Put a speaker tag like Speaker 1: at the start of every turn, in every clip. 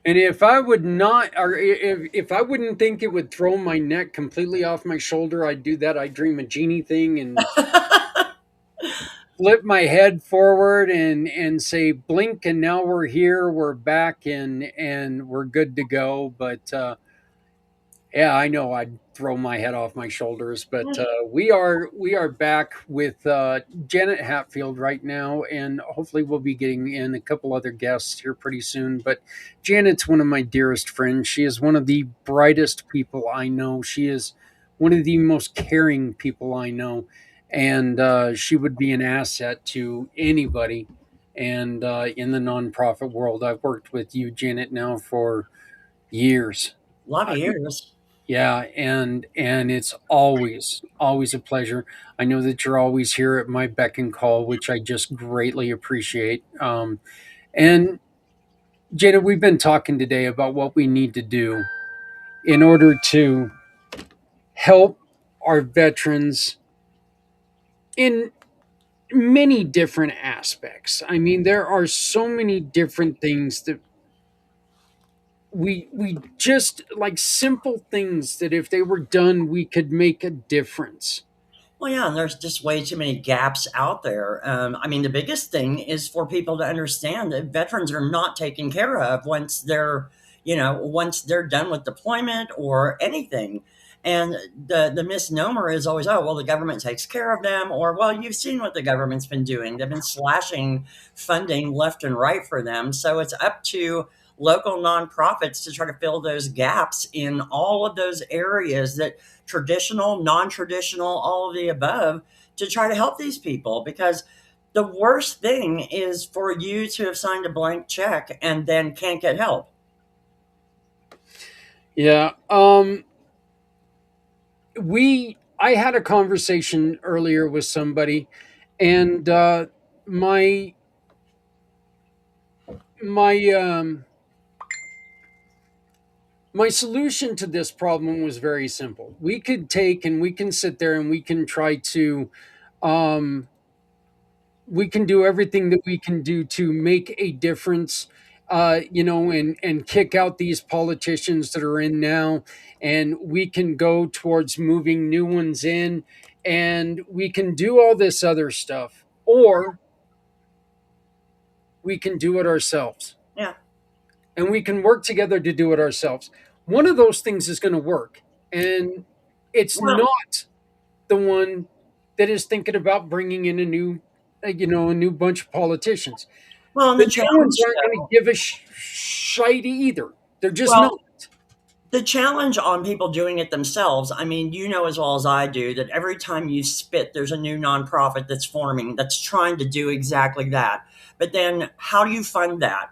Speaker 1: And if I would not, or if I wouldn't think it would throw my neck completely off my shoulder, I'd do that. I'd dream a genie thing and flip my head forward and say blink, and now we're here, we're back, and we're good to go. But yeah, I know I'd throw my head off my shoulders, but we are back with Janet Hatfield right now, and hopefully we'll be getting in a couple other guests here pretty soon. But Janet's one of my dearest friends. She is one of the brightest people I know. She is one of the most caring people I know, and she would be an asset to anybody. And in the nonprofit world, I've worked with you, Janet, now for years.
Speaker 2: A lot of years.
Speaker 1: Yeah, and it's always a pleasure. I know that you're always here at my beck and call, which I just greatly appreciate. And Jada, we've been talking today about what we need to do in order to help our veterans in many different aspects. I mean, there are so many different things that we just like simple things that if they were done, we could make a difference.
Speaker 2: Well, yeah, and there's just way too many gaps out there. I mean, the biggest thing is for people to understand that veterans are not taken care of once once they're done with deployment or anything. And the misnomer is always, oh, well, the government takes care of them, or well, you've seen what the government's been doing. They've been slashing funding left and right for them. So it's up to local nonprofits to try to fill those gaps in all of those areas that traditional, non traditional, all of the above to try to help these people because the worst thing is for you to have signed a blank check and then can't get help.
Speaker 1: Yeah. I had a conversation earlier with somebody, and my my my solution to this problem was very simple. We could take and we can sit there and we can try to um, we can do everything that we can do to make a difference, and kick out these politicians that are in now, and we can go towards moving new ones in, and we can do all this other stuff, or we can do it ourselves,
Speaker 2: Yeah.
Speaker 1: and we can work together to do it ourselves. One of those things is going to work, and it's
Speaker 2: Well,
Speaker 1: not the one that is thinking about bringing in a new bunch of politicians.
Speaker 2: well, and
Speaker 1: The
Speaker 2: the
Speaker 1: new ones
Speaker 2: challenge
Speaker 1: aren't going to
Speaker 2: though,
Speaker 1: give a shite either. They're just not.
Speaker 2: well, the challenge on people doing it themselves, I mean, you know as well as I do that every time you spit, there's a new nonprofit that's forming that's trying to do exactly that. But then how do you fund that?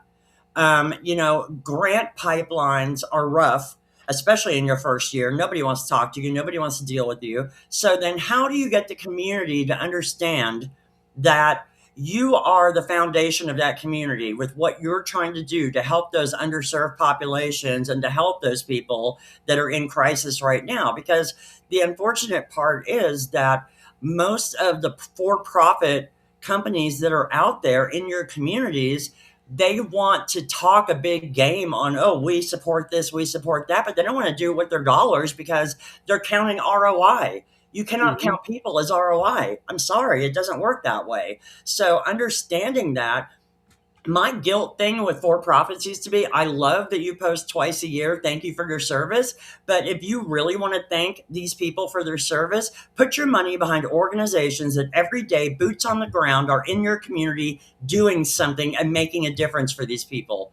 Speaker 2: Grant pipelines are rough, especially in your first year. Nobody wants to talk to you, nobody wants to deal with you. So then, how do you get the community to understand that you are the foundation of that community with what you're trying to do to help those underserved populations and to help those people that are in crisis right now? Because the unfortunate part is that most of the for profit companies that are out there in your communities, they want to talk a big game on, oh, we support this, we support that, but they don't want to do it with their dollars because they're counting ROI. You cannot
Speaker 1: Mhm.
Speaker 2: count people as ROI. I'm sorry, it doesn't work that way. So understanding that, my guilt thing with for profits used to be, I love that you post twice a year. Thank you for your service. But if you really want to thank these people for their service, put your money behind organizations that every day, boots on the ground, are in your community doing something and making a difference for these people.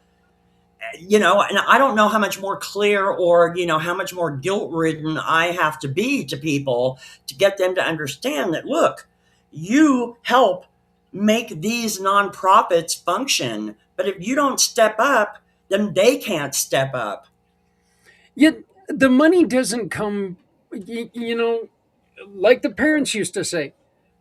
Speaker 2: And I don't know how much more clear or, how much more guilt ridden I have to be to people to get them to understand that, look, you help make these nonprofits function. But if you don't step up, then they can't step up.
Speaker 1: Yet the money doesn't come, like the parents used to say,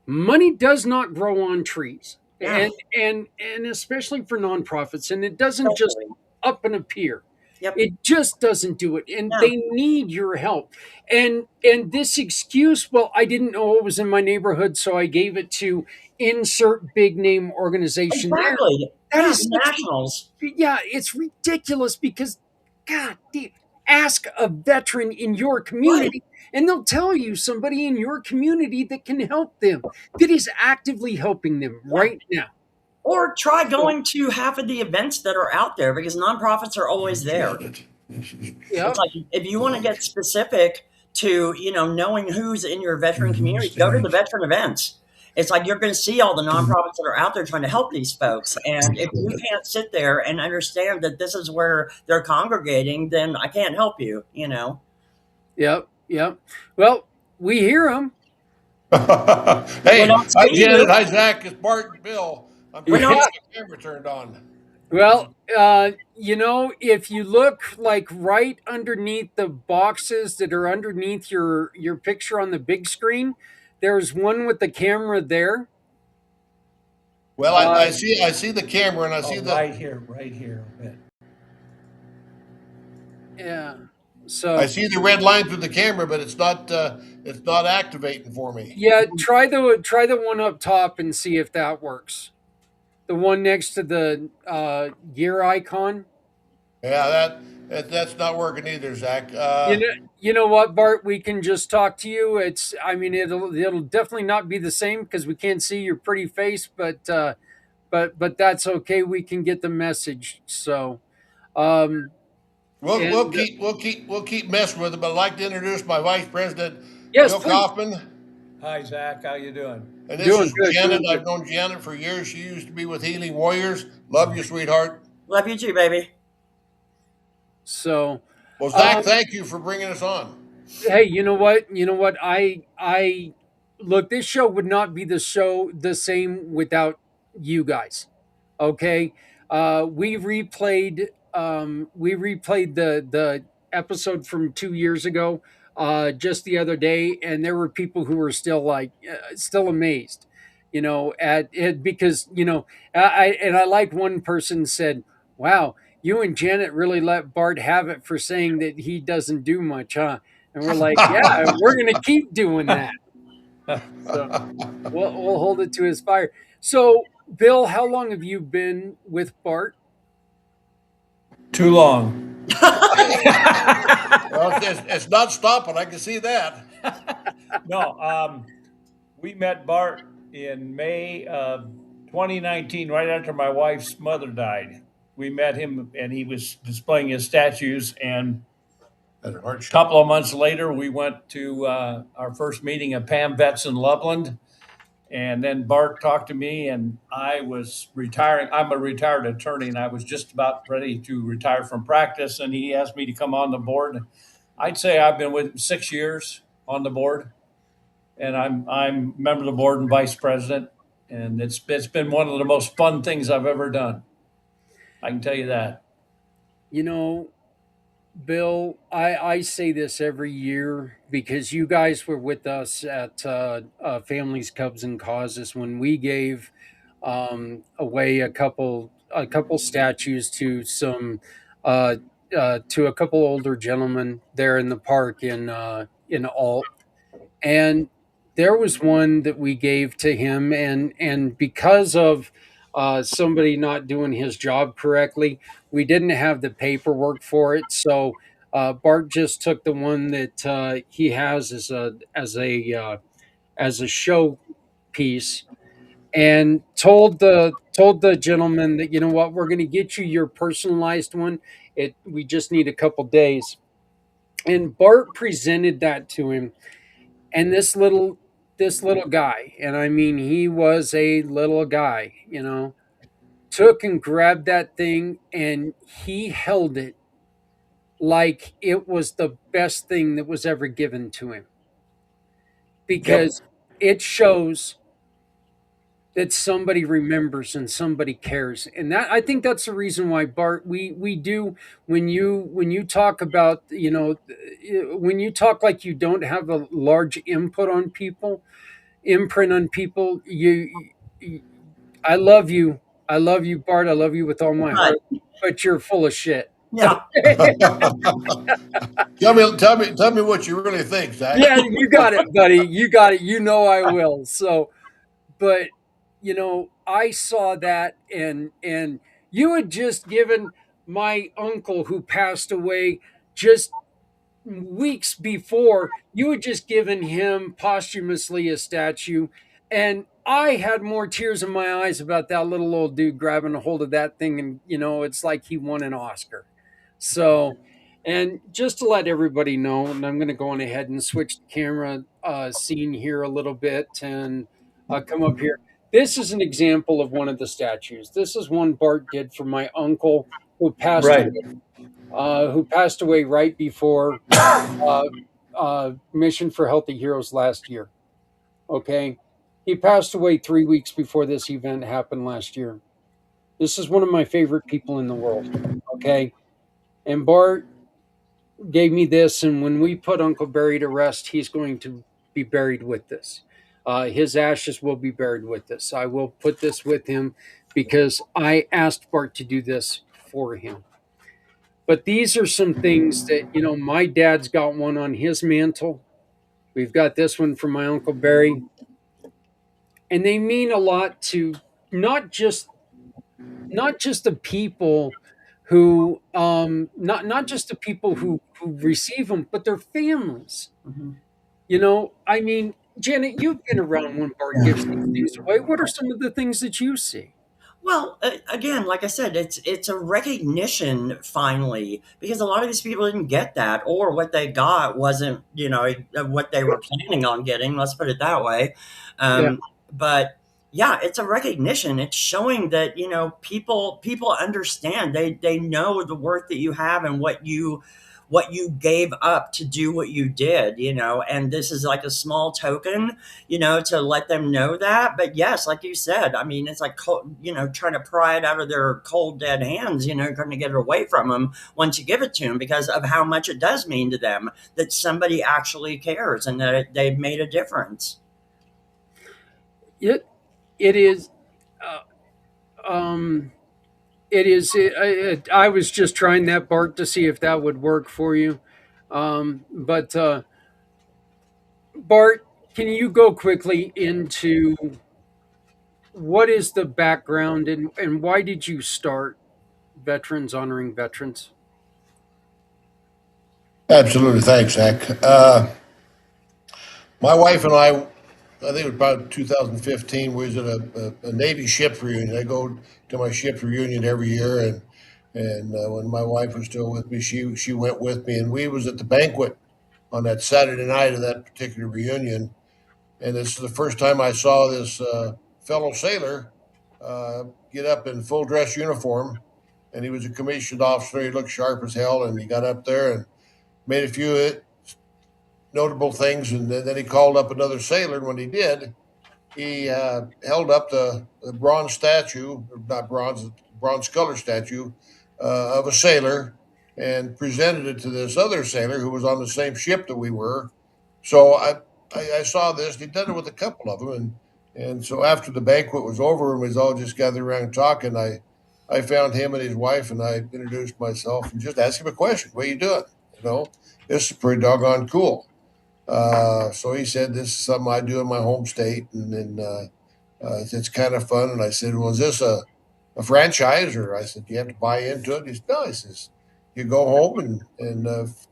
Speaker 1: money does not grow on trees,
Speaker 2: Yeah,
Speaker 1: and especially for nonprofits, and it doesn't just
Speaker 2: especially.
Speaker 1: up and appear.
Speaker 2: Yep.
Speaker 1: It just doesn't do it, and
Speaker 2: Yeah.
Speaker 1: they need your help. And this excuse, well, I didn't know it was in my neighborhood, so I gave it to insert big name organization there.
Speaker 2: Exactly.
Speaker 1: That
Speaker 2: Yeah,
Speaker 1: is
Speaker 2: the
Speaker 1: such,
Speaker 2: nationals.
Speaker 1: yeah, it's ridiculous because, God, ask a veteran in your
Speaker 2: Right.
Speaker 1: community, and they'll tell you somebody in your community that can help them, that is actively helping them
Speaker 2: Yeah.
Speaker 1: right now.
Speaker 2: Or try
Speaker 1: So,
Speaker 2: going to half of the events that are out there because nonprofits are always there. It's
Speaker 1: yeah,
Speaker 2: like if you want to get specific to, knowing who's in your veteran community, go to the veteran events. It's like you're going to see all the nonprofits that are out there trying to help these folks. And if you can't sit there and understand that this is where they're congregating, then I can't help you.
Speaker 1: yep, yep. Well, we hear them.
Speaker 2: We
Speaker 3: Hey,
Speaker 2: don't
Speaker 3: hi
Speaker 2: see
Speaker 3: Janet,
Speaker 2: you.
Speaker 3: hi Zach, it's Bart and Bill. I'm
Speaker 2: We
Speaker 3: trying to
Speaker 2: don't.
Speaker 1: Yeah.
Speaker 3: get the camera turned on.
Speaker 1: Well, if you look like right underneath the boxes that are underneath your picture on the big screen, there's one with the camera there.
Speaker 3: Well,
Speaker 1: Uh,
Speaker 3: I see the camera and I see
Speaker 4: Oh,
Speaker 3: the
Speaker 4: right here.
Speaker 1: yeah.
Speaker 3: I
Speaker 1: So
Speaker 3: see the red line through the camera, but it's not activating for me.
Speaker 1: yeah, try the one up top and see if that works. The one next to the gear icon.
Speaker 3: Yeah, that's not working either, Zach.
Speaker 1: You know, you know what, Bart? We can just talk to you. I mean, it'll definitely not be the same because we can't see your pretty face, but that's okay. We can get the message. So, um,
Speaker 3: We'll
Speaker 1: and
Speaker 3: keep messing with it, but I'd like to introduce my vice president,
Speaker 1: yes,
Speaker 3: Bill
Speaker 1: please.
Speaker 3: Kaufman,
Speaker 4: Hi, Zach. How you doing?
Speaker 3: and this
Speaker 1: Doing
Speaker 3: is
Speaker 1: good,
Speaker 3: Janet.
Speaker 1: doing good.
Speaker 3: I've known Janet for years. She used to be with Healing Warriors. Love you, sweetheart.
Speaker 2: Love you too, baby.
Speaker 1: So,
Speaker 3: Well, Zach,
Speaker 1: um,
Speaker 3: thank you for bringing us on.
Speaker 1: hey, you know what? You know what? I look. This show would not be the same without you guys. Okay, we replayed the episode from 2 years ago just the other day, and there were people who were still like still amazed, at it because I like one person said, "Wow, you and Janet really let Bart have it for saying that he doesn't do much, huh?" And we're like, "Yeah, we're gonna keep doing that." So we'll hold it to his fire. So, Bill, how long have you been with Bart?
Speaker 4: Too long.
Speaker 3: Well, it's not stopping. I can see that.
Speaker 4: No, we met Bart in May of 2019, right after my wife's mother died. We met him, and he was displaying his statues. And
Speaker 3: That's a hard
Speaker 4: a
Speaker 3: shot.
Speaker 4: couple of months later, we went to our first meeting at Pam Vets in Loveland. And then Bart talked to me, and I was retiring. I'm a retired attorney, and I was just about ready to retire from practice. And he asked me to come on the board. I'd say I've been with him 6 years on the board, and I'm member of the board and vice president. And it's been one of the most fun things I've ever done. I can tell you that.
Speaker 1: You know, Bill, I say this every year because you guys were with us at Families, Cubs, and Causes when we gave away a couple statues to some to a couple older gentlemen there in the park in Alt, and there was one that we gave to him, and because of somebody not doing his job correctly, we didn't have the paperwork for it. So Bart just took the one that he has as a show piece, and told the gentleman that, you know what, we're going to get you your personalized one. We just need a couple days. And Bart presented that to him, and this little guy, and I mean he was a little guy, took and grabbed that thing, and he held it like it was the best thing that was ever given to him,
Speaker 3: Yep.
Speaker 1: because it shows that somebody remembers and somebody cares. And that, I think that's the reason why, Bart, we do, when you talk about, when you talk like you don't have a large imprint on people, you I love you. I love you, Bart. I love you with all my
Speaker 2: Right.
Speaker 1: heart, but you're full of shit.
Speaker 2: Yeah.
Speaker 3: Tell me what you really think, Zach.
Speaker 1: Yeah, you got it, buddy. You got it. I will. So, but I saw that, and you had just given my uncle who passed away just weeks before, you had just given him posthumously a statue, and I had more tears in my eyes about that little old dude grabbing a hold of that thing, and it's like he won an Oscar. So, and just to let everybody know, and I'm going to go on ahead and switch the camera scene here a little bit and come up here. This is an example of one of the statues. This is one Bart did for my uncle who passed
Speaker 4: Right.
Speaker 1: away, right before uh, Mission for Healthy Heroes last year. Okay. He passed away 3 weeks before this event happened last year. This is one of my favorite people in the world. Okay. And Bart gave me this. And when we put Uncle Barry to rest, he's going to be buried with this. His ashes will be buried with this. I will put this with him because I asked Bart to do this for him. But these are some things that, my dad's got one on his mantle. We've got this one from my Uncle Barry, and they mean a lot to not just not just the people not just the people who receive them, but their families.
Speaker 2: Mhm.
Speaker 1: I mean, Janet, you've been around when Bart gives these things away. What are some of the things that you see?
Speaker 2: Well, again, like I said, it's a recognition finally, because a lot of these people didn't get that, or what they got wasn't, what they were planning on getting. Let's put it that way.
Speaker 1: Yeah.
Speaker 2: But yeah, it's a recognition. It's showing that people understand. They know the work that you have and what you gave up to do what you did. And this is like a small token, to let them know that. But yes, like you said, I mean, it's like, trying to pry it out of their cold, dead hands, trying to get it away from them once you give it to them, because of how much it does mean to them that somebody actually cares and that they've made a difference.
Speaker 1: It is. Uh, um, it is. I was just trying that, Bart, to see if that would work for you. But Bart, can you go quickly into what is the background, and why did you start Veterans Honoring Veterans?
Speaker 3: Absolutely. Thanks, Zach. My wife and I think it was about 2015, we was at a Navy ship reunion. I go to my ship reunion every year, and when my wife was still with me, she went with me, and we was at the banquet on that Saturday night of that particular reunion. And this is the first time I saw this fellow sailor uh, get up in full dress uniform, and he was a commissioned officer. He looked sharp as hell, and he got up there and made a few notable things, and then he called up another sailor. And when he did, he held up the bronze statue, or not bronze, bronze color statue of a sailor, and presented it to this other sailor who was on the same ship that we were. So I saw this. He did it with a couple of them, and so after the banquet was over and we was all just gathered around talking, I found him and his wife, and I introduced myself and just asked him a question. What are you doing? This is pretty doggone cool. So he said, "This is something I do in my home state, and then it's kind of fun." And I said, "Well, is this a franchise?" Or I said, "Do you have to buy into it?" He said, "No." He says, "You go home and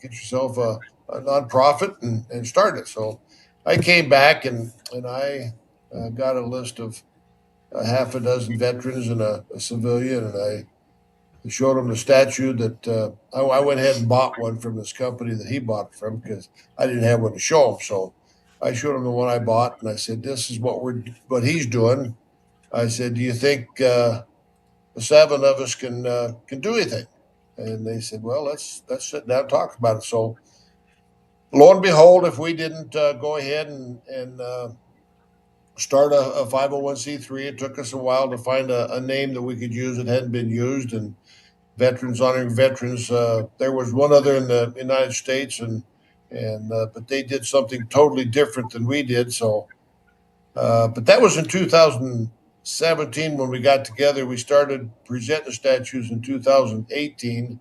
Speaker 3: get yourself a nonprofit and start it." So I came back and I got a list of a half a dozen veterans and a civilian, and I showed him the statue that I went ahead and bought one from this company that he bought it from because I didn't have one to show him. So I showed him the one I bought, and I said, "This is what he's doing." I said, "Do you think the seven of us can do anything?" And they said, "Well, let's sit down and talk about it." So lo and behold, if we didn't go ahead and start a 501c3, it took us a while to find a name that we could use that hadn't been used, and Veterans Honoring Veterans. There was one other in the United States, and but they did something totally different than we did. So, but that was in 2017 when we got together. We started presenting statues in 2018,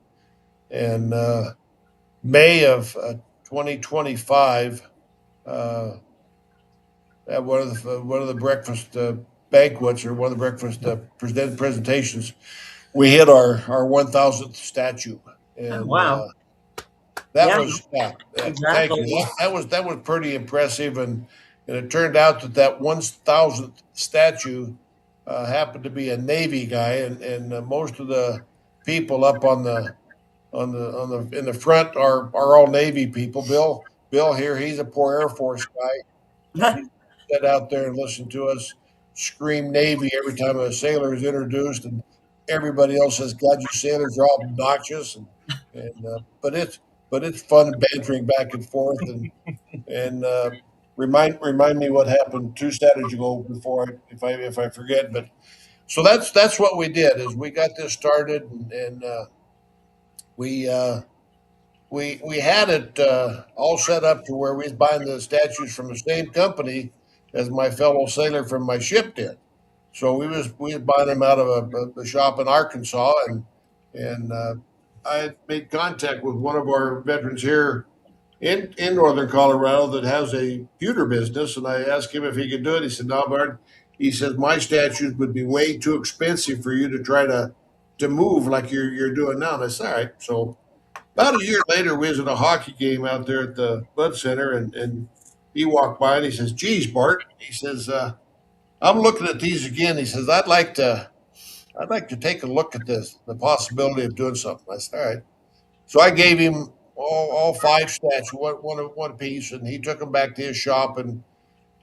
Speaker 3: and May of 2025. At one of the breakfast banquets or one of the breakfast presentations, we hit our 1,000th statue,
Speaker 2: Oh,
Speaker 3: and
Speaker 2: wow.
Speaker 3: that
Speaker 2: Yeah,
Speaker 3: was thank
Speaker 2: exactly.
Speaker 3: you. That was pretty impressive, and it turned out that 1,000th statue happened to be a Navy guy, and most of the people up on the in the front are all Navy people. Bill here, he's a poor Air Force guy. He sat out there and listened to us scream Navy every time a sailor is introduced, and everybody else says, "God, you sailors are all obnoxious." But it's fun bantering back and forth, and remind me what happened 2 Saturdays ago before if I forget. But so that's what we did is we got this started, and we. We had it all set up to where we was buying the statues from the same company as my fellow sailor from my ship did. So we was buying them out of a shop in Arkansas, and I made contact with one of our veterans here in northern Colorado that has a pewter business, and I asked him if he could do it. He said, "No, Bart." He says my statues would be way too expensive for you to try to move like you're doing now. And I said, "All right." So about a year later, we was at a hockey game out there at the Bud Center, and he walked by and he says, "Geez, Bart," he says, "I'm looking at these again." He says, "I'd like to take a look at this, the possibility of doing something." I said, "All right." So I gave him all five statues, one piece, and he took them back to his shop and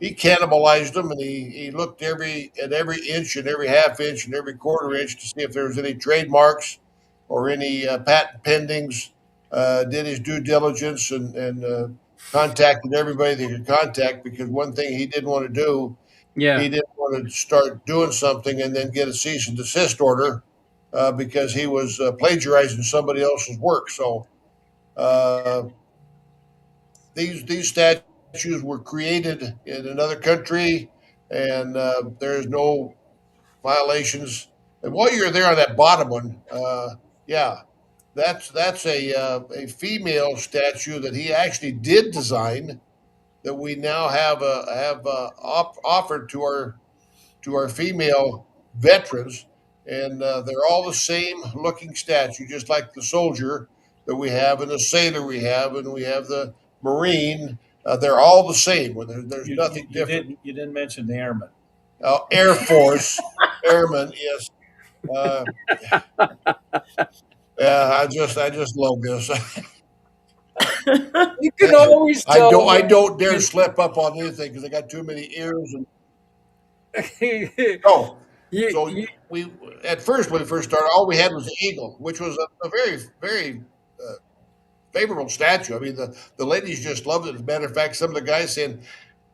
Speaker 3: he cannibalized them, and he looked every inch and every half inch and every quarter inch to see if there was any trademarks or any patent pendings. Did his due diligence and contacted everybody they could contact, because one thing he didn't want to do,
Speaker 1: Yeah.
Speaker 3: he didn't want to start doing something and then get a cease and desist order because he was plagiarizing somebody else's work. So uh, these statues were created in another country, and there's no violations. And while you're there on that bottom one, yeah, that's a female statue that he actually did design that we now have offered to our female veterans, and they're all the same looking statue, just like the soldier that we have, and the sailor we have, and we have the marine. They're all the same. There's
Speaker 4: You, you,
Speaker 3: nothing
Speaker 4: you
Speaker 3: different.
Speaker 4: didn't you didn't mention the airmen.
Speaker 3: Air Force airmen, yes. Uh, yeah, I just love this.
Speaker 1: You can always
Speaker 3: I
Speaker 1: tell
Speaker 3: don't I
Speaker 1: when
Speaker 3: don't dare
Speaker 1: you
Speaker 3: slip up on anything because I got too many ears. And
Speaker 1: you,
Speaker 3: oh, so
Speaker 1: you
Speaker 3: we at first when we first started, all we had was the eagle, which was a very very favorable statue. I mean, the ladies just loved it. As a matter of fact, some of the guys saying,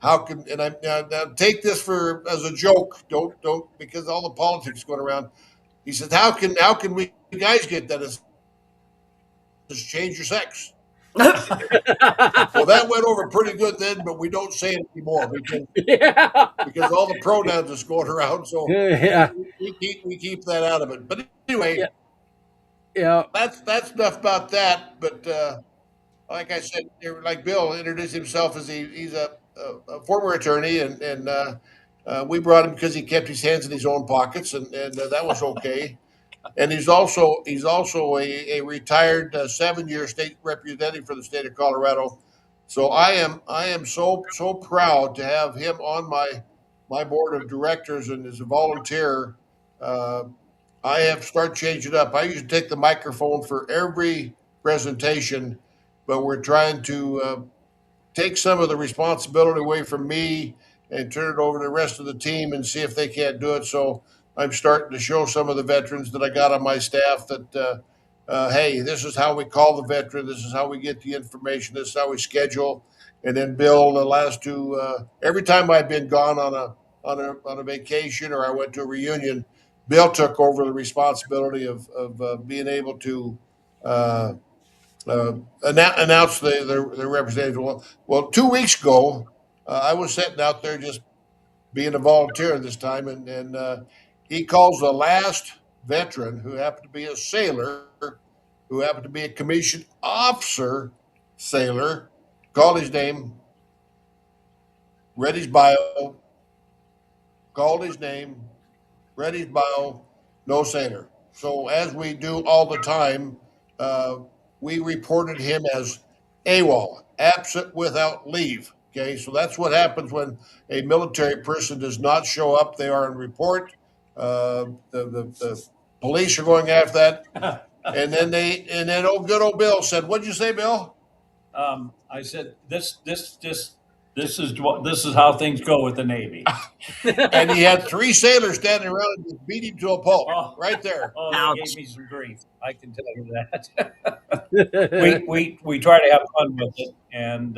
Speaker 3: "How can?" And I now take this for as a joke. Don't because all the politics going around. He said, "How can we guys get that? It's just change your sex." Well, that went over pretty good then, but we don't say it anymore
Speaker 1: yeah.
Speaker 3: because all the pronouns is going around. So
Speaker 1: Yeah.
Speaker 3: we keep that out of it. But anyway,
Speaker 1: Yeah. Yeah.
Speaker 3: that's enough about that. But like I said, like Bill introduced himself as he's a former attorney, and we brought him because he kept his hands in his own pockets, and that was okay. And he's also a retired 7 year state representative for the state of Colorado. So I am so proud to have him on my board of directors, and as a volunteer. Uh, I have started changing it up. I usually take the microphone for every presentation, but we're trying to take some of the responsibility away from me and turn it over to the rest of the team and see if they can't do it. So I'm starting to show some of the veterans that I got on my staff that, hey, this is how we call the veteran. This is how we get the information. This is how we schedule. And then Bill, the last two, every time I've been gone on a vacation or I went to a reunion, Bill took over the responsibility of being able to uh, announce the representative. Well, 2 weeks ago, I was sitting out there just being a volunteer this time, and he calls the last veteran who happened to be a sailor, who happened to be a commissioned officer sailor, called his name, read his bio, called his name, read his bio, no sailor. So as we do all the time, uh, we reported him as AWOL, absent without leave. Okay, so that's what happens when a military person does not show up. They are in report. The police are going after that, and then old good old Bill said, "What'd you say, Bill?"
Speaker 4: I said, this is how things go with the Navy.
Speaker 3: And he had three sailors standing around and just beat him to a pulp
Speaker 4: Oh,
Speaker 3: right there.
Speaker 4: oh, they gave
Speaker 2: Ouch.
Speaker 4: me some grief. I can tell you that. We try to have fun with it, and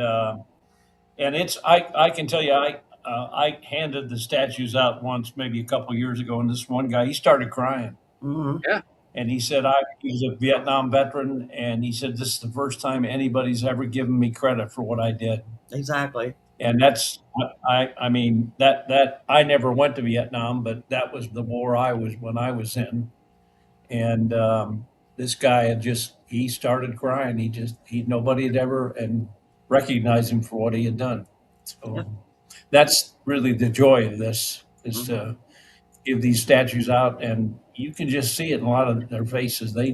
Speaker 4: it's I can tell you I handed the statues out once, maybe a couple years ago, and this one guy he started crying,
Speaker 2: Mhm.
Speaker 1: Yeah.
Speaker 4: and he said he's a Vietnam veteran, and he said this is the first time anybody's ever given me credit for what I did,
Speaker 2: Exactly.
Speaker 4: and that's I mean that I never went to Vietnam, but that was the war I was when I was in, and this guy had just he started crying. He nobody had ever and recognized him for what he had done.
Speaker 2: Yeah.
Speaker 4: So that's really the joy of this is
Speaker 2: Mhm.
Speaker 4: to give these statues out, and you can just see it in a lot of their faces. They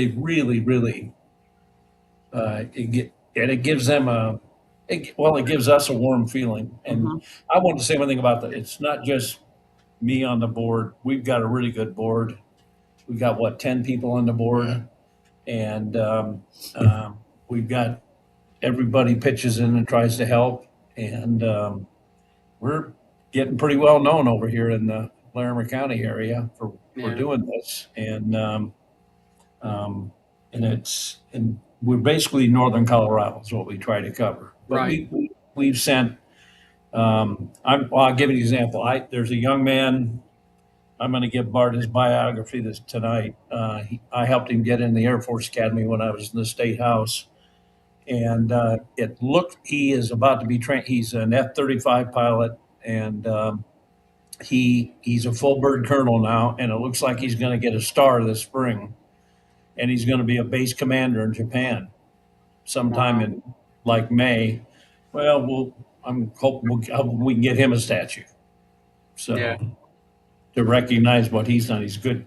Speaker 4: really it gives them it gives us a warm feeling. And
Speaker 2: Mhm.
Speaker 4: I want to say one thing about that. It's not just me on the board. We've got a really good board. We've got what 10 people on the board, and we've got everybody pitches in and tries to help, and we're getting pretty well known over here in the Larimer County area for
Speaker 1: Yeah.
Speaker 4: doing this, um, and it's and we're basically northern Colorado is what we try to cover. But
Speaker 1: Right.
Speaker 4: we've sent. I'll give you an example. There's a young man. I'm going to give Bart his biography this tonight. I helped him get in the Air Force Academy when I was in the State House, and it looked he is about to be trained. He's an F-35 pilot, and he's a full bird colonel now, and it looks like he's going to get a star this spring, and he's going to be a base commander in Japan sometime
Speaker 1: Wow.
Speaker 4: in like May. Well, I'm hoping we can get him a statue.
Speaker 1: Yeah.
Speaker 4: So to recognize what he's done, he's good.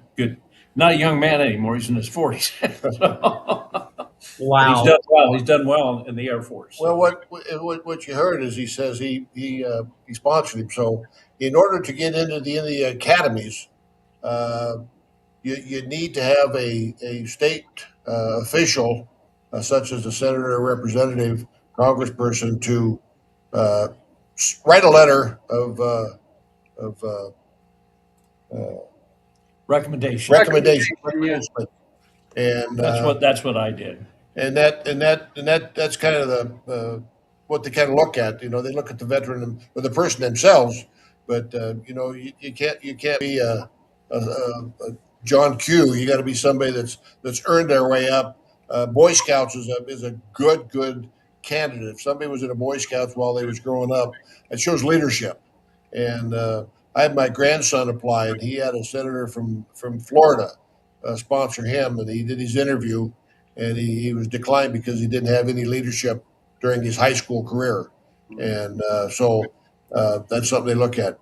Speaker 4: Not a young man anymore. He's in his 40s. But he's
Speaker 2: Wow.
Speaker 4: done well. He's done well in the Air Force.
Speaker 3: Well,
Speaker 4: So
Speaker 3: what you heard is he says he sponsored him. So in order to get into the academies, uh, you need to have a state official, such as a senator, or representative, congressperson, to uh, write a letter of
Speaker 4: recommendation.
Speaker 3: recommendation,
Speaker 1: Recommendation. Yeah.
Speaker 3: and
Speaker 4: That's what I did.
Speaker 3: that's kind of the what they kind of look at. You know, they look at the veteran or the person themselves, but you know, you can't be a John Q. You got to be somebody that's earned their way up. Boy Scouts is a good candidate. If somebody was in a Boy Scouts while they was growing up, it shows leadership. And I had my grandson apply, and he had a senator from Florida sponsor him, and he did his interview, and he was declined because he didn't have any leadership during his high school career, and that's something they look at.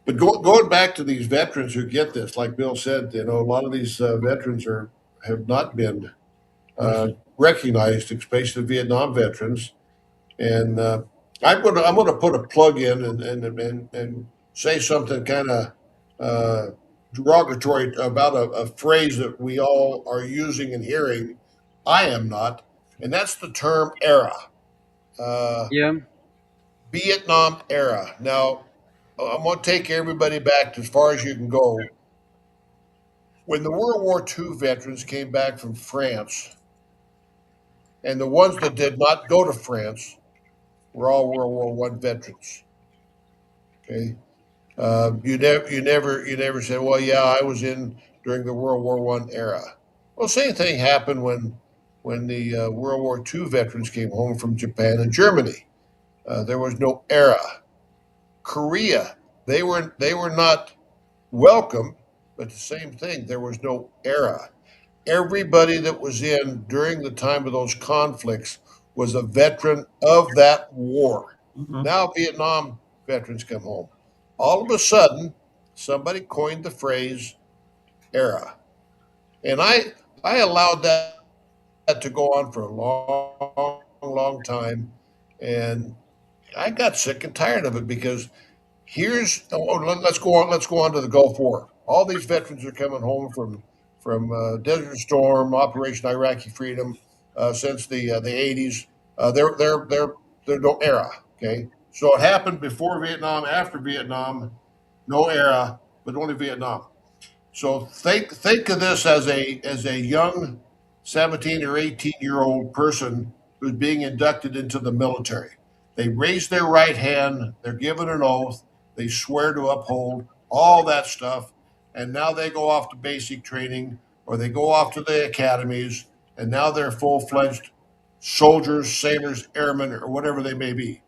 Speaker 3: But going back to these veterans who get this, like Bill said, you know, a lot of these veterans have not been recognized, especially Vietnam veterans. And I'm gonna put a plug in and say something kind of uh, derogatory about a phrase that we all are using and hearing. I am not, and that's the term era. Uh,
Speaker 1: Yeah.
Speaker 3: Vietnam era. Now, I'm going to take everybody back as far as you can go. When the World War II veterans came back from France, and the ones that did not go to France were all World War One veterans. Okay, you never said, well, yeah, I was in during the World War One era. Well, same thing happened when the World War II veterans came home from Japan and Germany. There was no era. Korea, they were not welcome, but the same thing. There was no era. Everybody that was in during the time of those conflicts was a veteran of that war.
Speaker 2: Mhm.
Speaker 3: Now Vietnam veterans come home. All of a sudden, somebody coined the phrase "era," and I allowed that to go on for a long, long time, and I got sick and tired of it because let's go on. Let's go on to the Gulf War. All these veterans are coming home from Desert Storm, Operation Iraqi Freedom, since the 80s. They're no era. Okay, so it happened before Vietnam, after Vietnam, no era, but only Vietnam. So think of this as a young 17 or 18-year-old person who's being inducted into the military. They raise their right hand, they're given an oath, they swear to uphold all that stuff, and now they go off to basic training or they go off to the academies, and now they're full-fledged soldiers, sailors, airmen, or whatever they may be.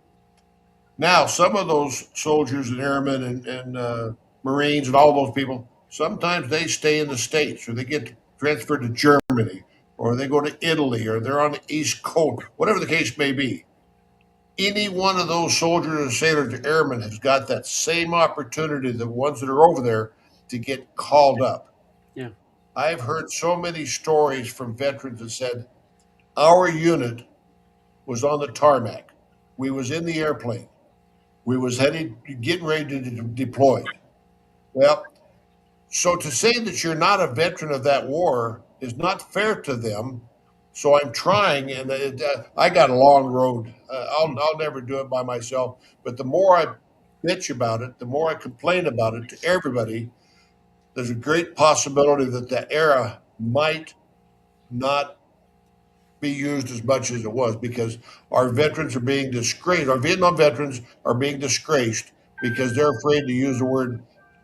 Speaker 3: Now, some of those soldiers and airmen and Marines and all those people, sometimes they stay in the States or they get transferred to Germany or they go to Italy or they're on the East Coast, whatever the case may be. Any one of those soldiers and sailors or airmen has got that same opportunity, the ones that are over there, to get called up.
Speaker 1: Yeah.
Speaker 3: I've heard so many stories from veterans that said, our unit was on the tarmac. We was in the airplane. We was headed, getting ready to deploy. Well, so to say that you're not a veteran of that war is not fair to them. So I'm trying, and I got a long road. I'll never do it by myself. But the more I bitch about it, the more I complain about it to everybody, there's a great possibility that that era might not be used as much as it was because our veterans are being disgraced. Our Vietnam veterans are being disgraced because they're afraid to use the word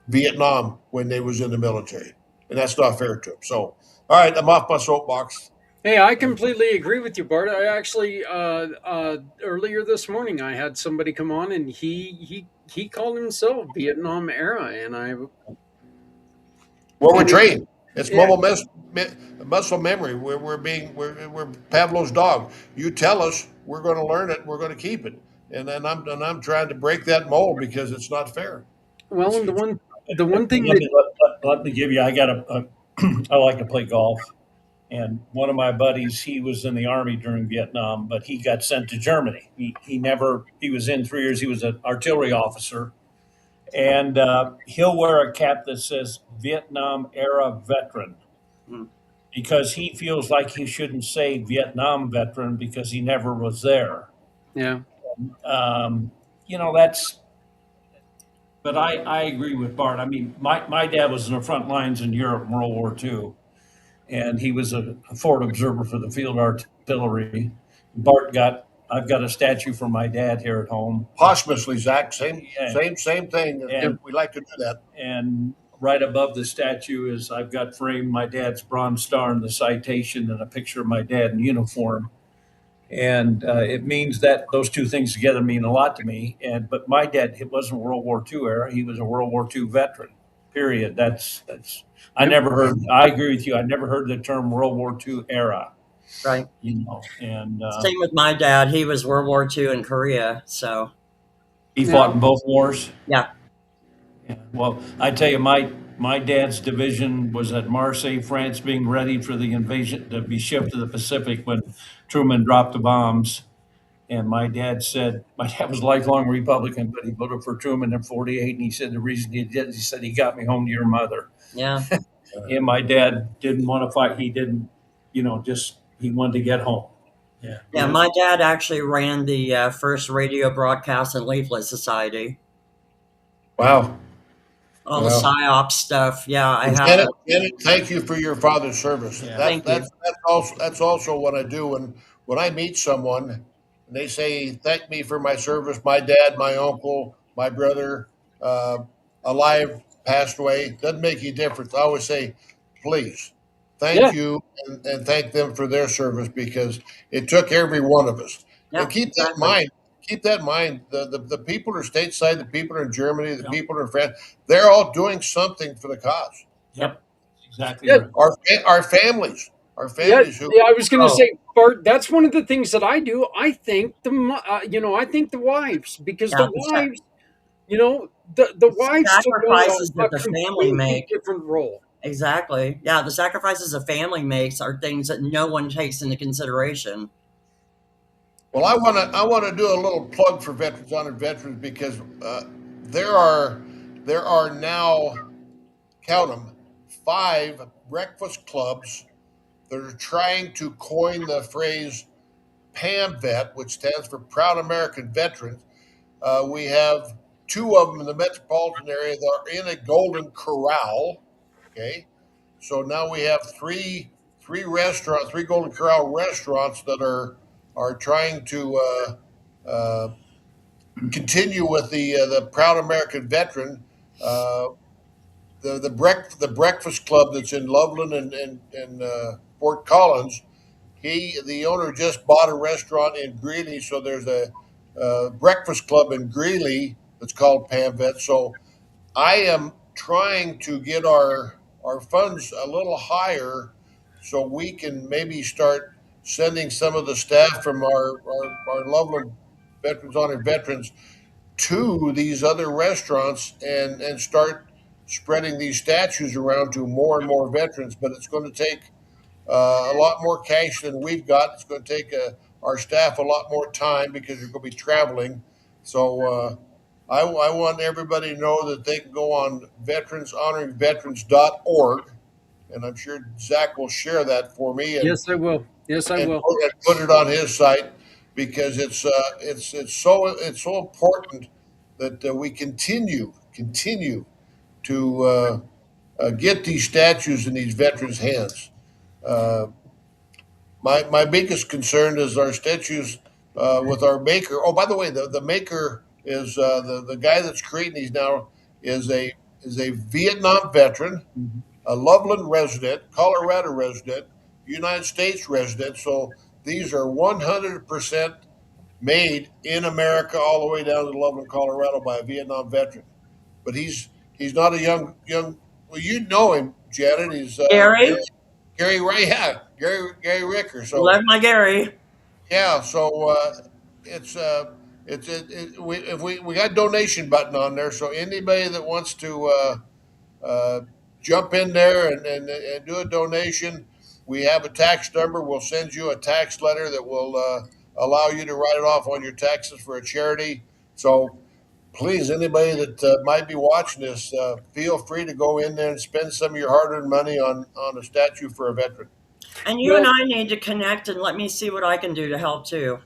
Speaker 3: Vietnam when they was in the military, and that's not fair to them. So, all right, I'm off my soapbox.
Speaker 1: Hey, I completely agree with you, Bart. I actually earlier this morning I had somebody come on and he called himself Vietnam era, and I
Speaker 3: Where we're
Speaker 1: and it,
Speaker 3: trained, it's
Speaker 1: yeah.
Speaker 3: muscle memory. We're Pavlov's dog. You tell us, we're going to learn it. We're going to keep it, and then I'm trying to break that mold because it's not fair.
Speaker 1: Well, and the one thing
Speaker 4: Let
Speaker 1: that
Speaker 4: me let me give you. I got a I like to play golf, and one of my buddies, he was in the army during Vietnam, but he got sent to Germany. He never he was in 3 years. He was an artillery officer, and he'll wear a cap that says Vietnam era veteran
Speaker 2: Mm.
Speaker 4: because he feels like he shouldn't say Vietnam veteran because he never was there.
Speaker 1: yeah.
Speaker 4: Um, that's. But I agree with Bart. I mean, my dad was in the front lines in Europe in World War II, and he was a forward observer for the field artillery. I've got a statue for my dad here at home.
Speaker 3: Posthumously, Zach,
Speaker 4: Yeah,
Speaker 3: same thing.
Speaker 1: Yep.
Speaker 4: and
Speaker 3: We like to do that.
Speaker 4: and right above the statue is I've got framed my dad's Bronze Star and the citation and a picture of my dad in uniform. And it means that those two things together mean a lot to me. And but my dad, it wasn't World War II era; he was a World War II veteran. Period. That's. I
Speaker 1: Yep.
Speaker 4: never heard. I agree with you. I never heard the term World War II era.
Speaker 2: Right.
Speaker 4: And
Speaker 2: Same with my dad. He was World War II in Korea. So,
Speaker 4: he fought
Speaker 1: Now,
Speaker 4: in both wars.
Speaker 2: yeah.
Speaker 4: Yeah. Well, I tell you, my dad's division was at Marseille, France, being ready for the invasion to be shipped to the Pacific when Truman dropped the bombs. And my dad was a lifelong Republican, but he voted for Truman in 48. And he said the reason he did, he said, he got me home to your mother.
Speaker 2: Yeah.
Speaker 4: And my dad didn't want to fight. He didn't, just, he wanted to get home. Yeah.
Speaker 2: Yeah. My dad actually ran the first radio broadcast and leaflet society.
Speaker 3: Wow.
Speaker 2: All the
Speaker 3: Well,
Speaker 2: psyop stuff. Yeah, I have
Speaker 3: Janet,
Speaker 2: it.
Speaker 3: Janet, thank you for your father's service.
Speaker 4: Yeah.
Speaker 2: Thank you.
Speaker 3: That's also what I do when I meet someone and they say thank me for my service. My dad, my uncle, my brother, uh, alive, passed away. Doesn't make any difference. I always say, please,
Speaker 1: yeah,
Speaker 3: thank you and thank them for their service because it took every one of us. And
Speaker 2: Yeah,
Speaker 3: keep that in
Speaker 2: exactly.
Speaker 3: mind. Keep that in mind. The people who are stateside, the people in Germany, the
Speaker 4: Yep.
Speaker 3: people in France, they're all doing something for the cause.
Speaker 4: Yep. Exactly
Speaker 1: yeah,
Speaker 4: right.
Speaker 3: Our
Speaker 1: yeah,
Speaker 3: families who
Speaker 1: yeah. I was going to
Speaker 2: Oh,
Speaker 1: say, Bart. That's one of the things that I do. I thank I thank the wives because the
Speaker 2: yeah.
Speaker 1: wives You know, the
Speaker 2: The
Speaker 1: wives took on
Speaker 2: sacrifices
Speaker 1: a
Speaker 2: that the family
Speaker 1: completely
Speaker 2: make.
Speaker 1: different role.
Speaker 2: Exactly. Yeah, the sacrifices a family makes are things that no one takes into consideration.
Speaker 3: Well, I want to do a little plug for Veterans Honored Veterans because there are there are now, count them, 5 breakfast clubs that are trying to coin the phrase PAMVET, which stands for Proud American Veterans. We have 2 of them in the metropolitan area that are in a Golden Corral. Okay, so now we have three Golden Corral restaurants that are trying to continue with the Proud American Veteran. Uh, the Breakfast Club that's in Loveland and Fort Collins. The owner just bought a restaurant in Greeley, so there's a breakfast club in Greeley that's called Pamvet. So I am trying to get our funds a little higher so we can maybe start sending some of the staff from our Loveland Veterans Honored Veterans to these other restaurants and start spreading these statues around to more and more veterans. But it's going to take a lot more cash than we've got. It's going to take our staff a lot more time because you're going to be traveling. So I want everybody to know that they can go on veteranshonoringveterans.org, and I'm sure Zach will share that for me
Speaker 1: Yes, I will. Yes, I will.
Speaker 3: and put it on his site because it's so important that we continue to get these statues in these veterans' hands. Uh, my biggest concern is our statues with our maker. Oh, by the way, the maker is the guy that's creating these now is a Vietnam veteran, a Loveland resident, Colorado resident, United States resident. So these are 100% made in America, all the way down to Loveland, Colorado, by a Vietnam veteran. But he's not a young. Well, you know him, Janet. He's
Speaker 2: Gary,
Speaker 3: Gary Ray, yeah, Gary Ricker.
Speaker 2: love
Speaker 3: So
Speaker 2: my Gary.
Speaker 3: yeah, so it's if we got donation button on there, so anybody that wants to uh, jump in there and do a donation, we have a tax number. We'll send you a tax letter that will allow you to write it off on your taxes for a charity. So please, anybody that might be watching this, feel free to go in there and spend some of your hard-earned money on a statue for a veteran.
Speaker 2: And you and
Speaker 1: Well,
Speaker 2: I need to connect and let me see what I can do to help too.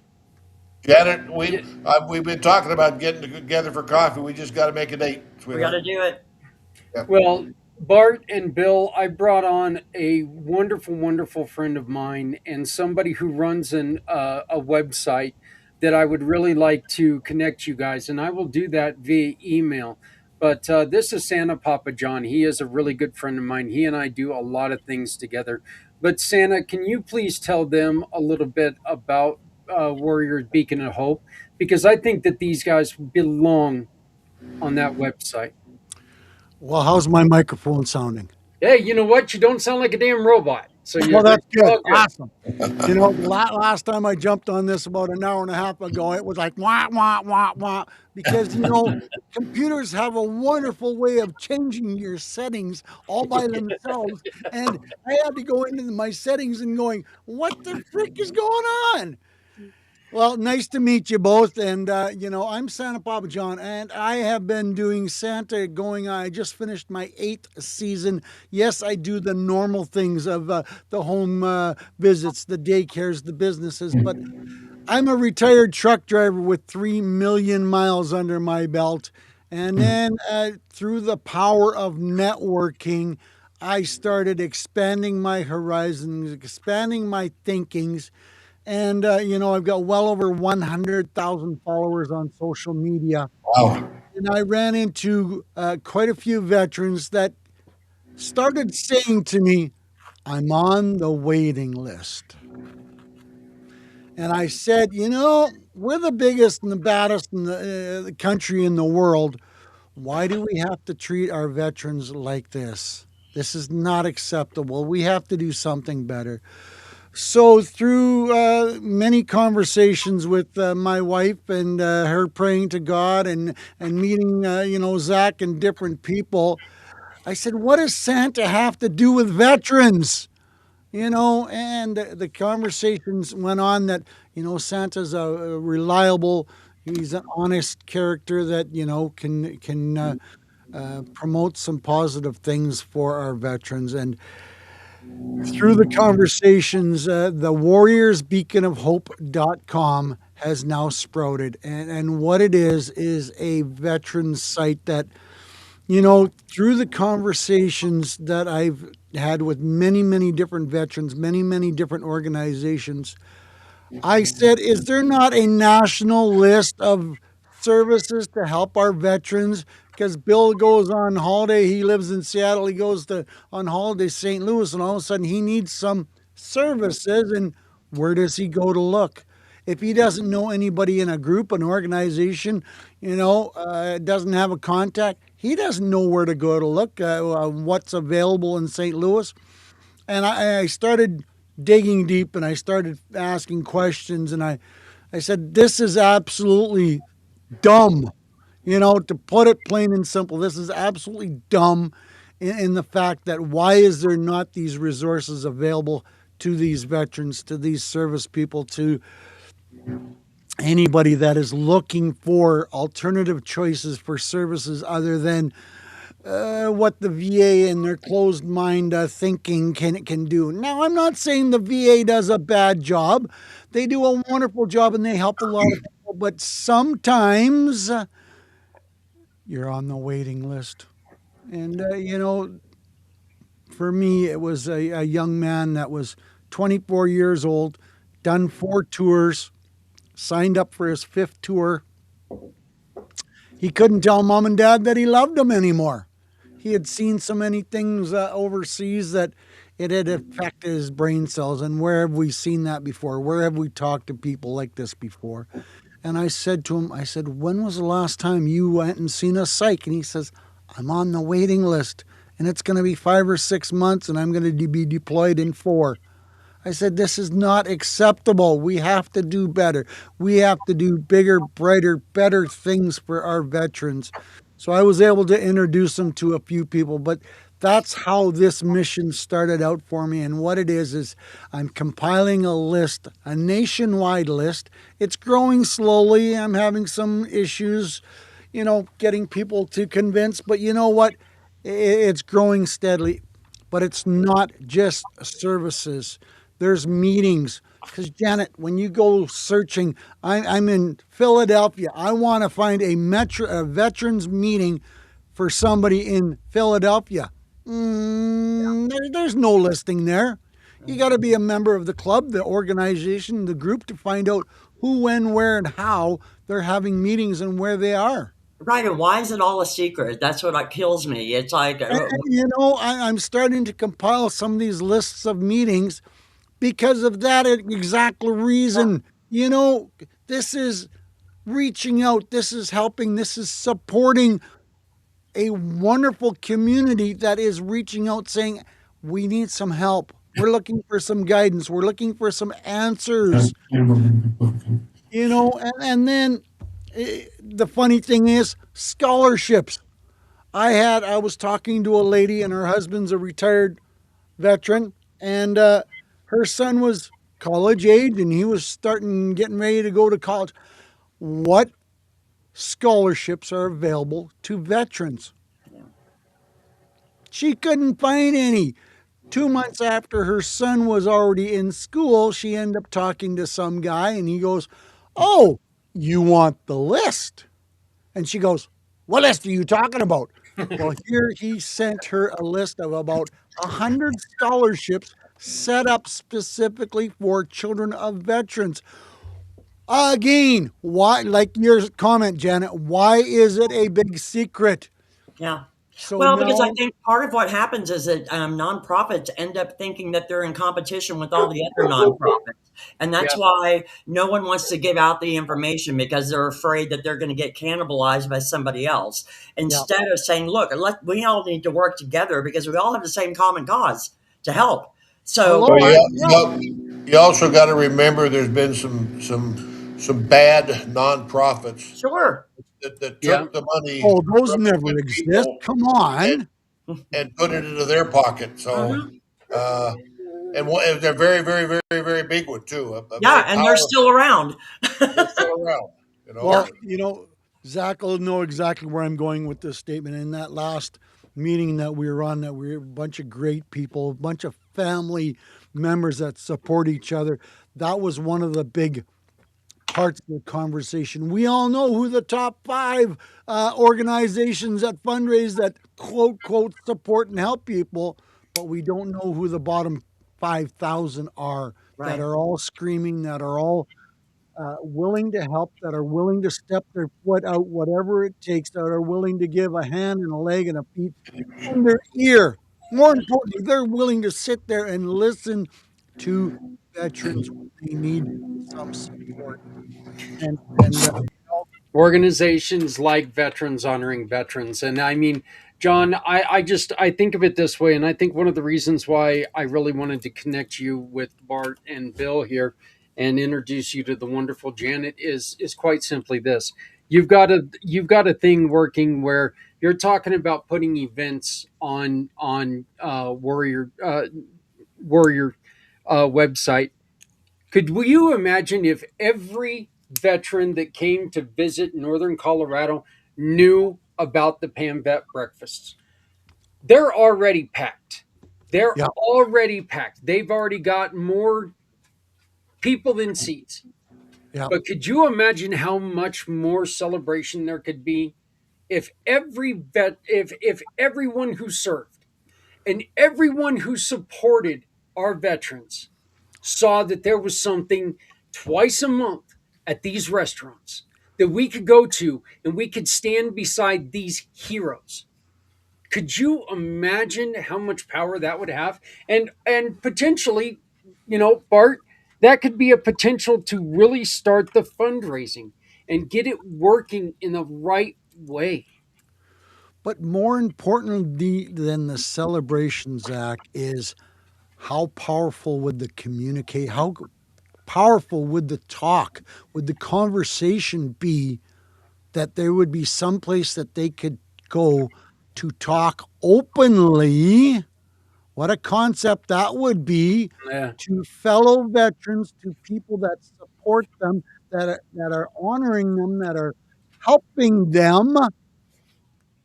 Speaker 3: Janet,
Speaker 1: yeah,
Speaker 3: we've been talking about getting together for coffee. We just got to make a date,
Speaker 2: We got to
Speaker 3: sweetheart.
Speaker 2: do it.
Speaker 3: Yeah.
Speaker 1: well, Bart and Bill, I brought on a wonderful, wonderful friend of mine and somebody who runs a website that I would really like to connect you guys, and I will do that via email. But this is Santa Papa John. He is a really good friend of mine. He and I do a lot of things together. But Santa, can you please tell them a little bit about Warriors Beacon of Hope? Because I think that these guys belong on that website.
Speaker 5: Well, how's my microphone sounding?
Speaker 1: Hey, you know what? You don't sound like a damn robot. So
Speaker 5: Well,
Speaker 1: you're
Speaker 5: that's good.
Speaker 1: all good.
Speaker 5: Awesome. Last time I jumped on this about an hour and a half ago, it was like wah wah wah wah because computers have a wonderful way of changing your settings all by themselves, and I had to go into my settings and going, what the frick is going on? Well, nice to meet you both. And, I'm Santa Papa John, and I have been doing Santa going on. I just finished my 8th season. Yes, I do the normal things of the home visits, the daycares, the businesses, but I'm a retired truck driver with 3 million miles under my belt. And then through the power of networking, I started expanding my horizons, expanding my thinkings, and, I've got well over 100,000 followers on social media.
Speaker 3: Wow.
Speaker 5: And I ran into quite a few veterans that started saying to me, I'm on the waiting list. And I said, we're the biggest and the baddest in the country in the world. Why do we have to treat our veterans like this? This is not acceptable. We have to do something better. So through many conversations with my wife and her praying to God and meeting Zach and different people, I said, "What does Santa have to do with veterans?" And the conversations went on that Santa's a reliable, he's an honest character that can promote some positive things for our veterans. And through the conversations, the warriorsbeaconofhope.com has now sprouted. And what it is a veteran site that, through the conversations that I've had with many, many different veterans, many, many different organizations, I said, is there not a national list of services to help our veterans? Because Bill goes on holiday. He lives in Seattle. He goes to on holiday St. Louis, and all of a sudden he needs some services. And where does he go to look? If he doesn't know anybody in a group, an organization, doesn't have a contact, he doesn't know where to go to look, what's available in St. Louis. And I started digging deep and I started asking questions. And I said, this is absolutely dumb. To put it plain and simple, this is absolutely dumb in the fact that why is there not these resources available to these veterans, to these service people, to anybody that is looking for alternative choices for services other than what the VA and their closed mind thinking can do. Now, I'm not saying the VA does a bad job. They do a wonderful job and they help a lot of people, but sometimes you're on the waiting list. And, for me, it was a young man that was 24 years old, done 4 tours, signed up for his fifth tour. He couldn't tell mom and dad that he loved them anymore. He had seen so many things overseas that it had affected his brain cells. And where have we seen that before? Where have we talked to people like this before? And I said to him, I said, when was the last time you went and seen a psych? And he says, I'm on the waiting list and it's going to be 5 or 6 months and I'm going to be deployed in 4. I said, this is not acceptable. We have to do better. We have to do bigger, brighter, better things for our veterans. So I was able to introduce them to a few people, but that's how this mission started out for me. And what it is I'm compiling a list, a nationwide list. It's growing slowly. I'm having some issues, getting people to convince, but you know what? It's growing steadily. But it's not just services. There's meetings. Because Janet, when you go searching, I'm in Philadelphia. I want to find a veterans meeting for somebody in Philadelphia. There's no listing there. You got to be a member of the club, the organization, the group to find out who, when, where, and how they're having meetings and where they are.
Speaker 2: Right. And why is it all a secret? That's what kills me. It's like,
Speaker 5: I'm starting to compile some of these lists of meetings because of that exact reason. This is reaching out, this is helping, this is supporting a wonderful community that is reaching out saying, we need some help. We're looking for some guidance. We're looking for some answers. And then the funny thing is scholarships. I was talking to a lady and her husband's a retired veteran and her son was college age and he was getting ready to go to college. What scholarships are available to veterans? She couldn't find any. 2 months after her son was already in school, she ended up talking to some guy and he goes, oh, you want the list? And she goes, what list are you talking about? Well, here he sent her a list of about 100 scholarships set up specifically for children of veterans. Again, why, like your comment, Janet, why is it a big secret?
Speaker 2: yeah.
Speaker 5: So
Speaker 2: Well, because I
Speaker 5: now,
Speaker 2: think part of what happens is that nonprofits end up thinking that they're in competition with all the other nonprofits. And that's
Speaker 4: Yeah.
Speaker 2: why no one wants to give out the information because they're afraid that they're going to get cannibalized by somebody else.
Speaker 5: yeah,
Speaker 2: Instead of saying, look, we all need to work together because we all have the same common cause to help. So,
Speaker 5: hello,
Speaker 3: Oh, yeah,
Speaker 5: yeah,
Speaker 3: yep. you also got to remember there's been some bad nonprofits
Speaker 2: Sure.
Speaker 3: that
Speaker 1: Yeah.
Speaker 3: took the money
Speaker 5: Oh, those
Speaker 3: from the
Speaker 5: never
Speaker 3: good
Speaker 5: exist.
Speaker 3: people
Speaker 5: Come
Speaker 3: and
Speaker 5: on.
Speaker 3: and put it into their pocket. So,
Speaker 2: Mhm.
Speaker 3: uh, and they're very, very, very, very big one too. A
Speaker 2: Yeah,
Speaker 3: very
Speaker 2: and they're still
Speaker 3: powerful.
Speaker 2: around.
Speaker 3: They're still around. You know.
Speaker 2: Yeah.
Speaker 5: Well, Zach will know exactly where I'm going with this statement. In that last meeting that we were on, that we were a bunch of great people, a bunch of family members that support each other. That was one of the big parts of the conversation. We all know who the top five organizations that fundraise that quote, quote, support and help people, but we don't know who the bottom 5,000 are that
Speaker 2: Right.
Speaker 5: are all screaming, that are all willing to help, that are willing to step their foot out, whatever it takes, that are willing to give a hand and a leg and a feet and their ear. More importantly, they're willing to sit there and listen to veterans when they need some support. And
Speaker 1: Organizations like Veterans Honoring Veterans. And I mean, John, I think of it this way, and I think one of the reasons why I really wanted to connect you with Bart and Bill here and introduce you to the wonderful Janet is quite simply this. You've got a thing working where you're talking about putting events on Warrior website. Could you imagine if every veteran that came to visit Northern Colorado knew about the Pam Vet breakfasts? They're already packed. They're
Speaker 5: yeah,
Speaker 1: already packed. They've already got more people than seats.
Speaker 5: yeah.
Speaker 1: But could you imagine how much more celebration there could be if if everyone who served and everyone who supported our veterans saw that there was something twice a month at these restaurants that we could go to and we could stand beside these heroes. Could you imagine how much power that would have? And potentially, Bart, that could be a potential to really start the fundraising and get it working in the right way.
Speaker 5: But more importantly than the celebration, Zach, is how powerful would the communicate, how powerful would the talk, would the conversation be that there would be some place that they could go to talk openly. What a concept that would be
Speaker 1: Yeah.
Speaker 5: to fellow veterans, to people that support them, that are honoring them, that are helping them.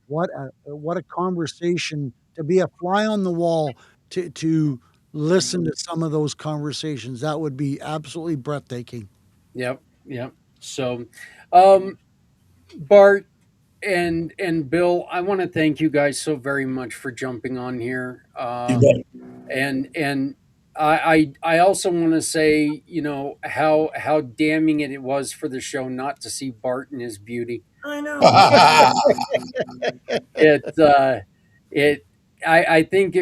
Speaker 5: What a conversation to be a fly on the wall to listen to some of those conversations. That would be absolutely breathtaking.
Speaker 1: Yep. Yep. So, um, Bart, and Bill, I want to thank you guys so very much for jumping on here.
Speaker 3: You bet.
Speaker 1: And I also want to say, how damning it was for the show not to see Bart in his beauty.
Speaker 2: I know.
Speaker 1: It it I think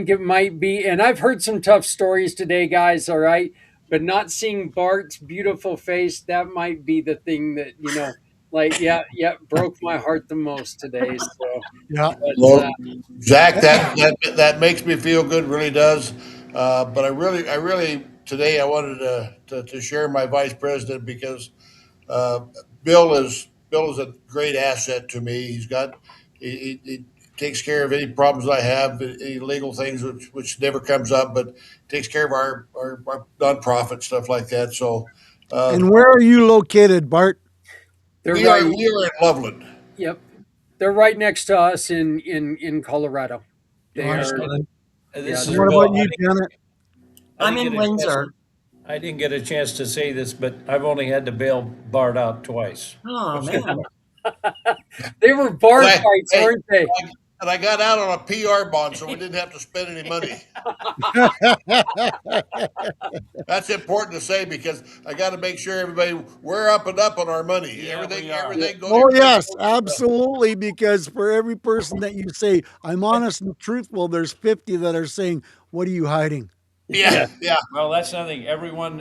Speaker 1: it might be, and I've heard some tough stories today, guys. All right, but not seeing Bart's beautiful face, that might be the thing that like, yeah, yeah, broke my heart the most today. So,
Speaker 5: Yeah.
Speaker 1: but
Speaker 3: Well, Zach, that makes me feel good, really does. But I really today I wanted to share my vice president because uh, Bill is a great asset to me. He takes care of any problems I have, any legal things which never comes up, but takes care of our nonprofit stuff like that. So uh,
Speaker 5: And where are you located, Bart?
Speaker 1: they're
Speaker 3: we are
Speaker 1: right.
Speaker 3: we are in Loveland.
Speaker 1: Yep, they're right next to us in Colorado. They are.
Speaker 5: Excellent.
Speaker 1: Yeah,
Speaker 4: This
Speaker 5: And
Speaker 4: is
Speaker 5: what
Speaker 1: they're.
Speaker 4: Bill.
Speaker 5: about you, Janet?
Speaker 4: I
Speaker 2: I'm
Speaker 4: didn't
Speaker 2: in
Speaker 4: get a chance.
Speaker 2: Windsor.
Speaker 4: I didn't get a chance to say this, but I've only had to bail Bart out twice.
Speaker 2: Oh man.
Speaker 1: They were bar
Speaker 3: And
Speaker 1: fights,
Speaker 3: hey,
Speaker 1: weren't they?
Speaker 3: and I got out on a PR bond, so we didn't have to spend any money. That's important to say because I got to make sure everybody we're up and up on our money.
Speaker 4: Yeah,
Speaker 3: Everything,
Speaker 4: we are.
Speaker 3: everything, go,
Speaker 5: Oh,
Speaker 3: everything
Speaker 5: yes,
Speaker 3: goes.
Speaker 5: absolutely. Because for every person that you say, I'm honest and truthful, there's 50 that are saying, what are you hiding?
Speaker 3: Yeah,
Speaker 1: Yeah.
Speaker 3: yeah.
Speaker 4: Well, that's nothing. Everyone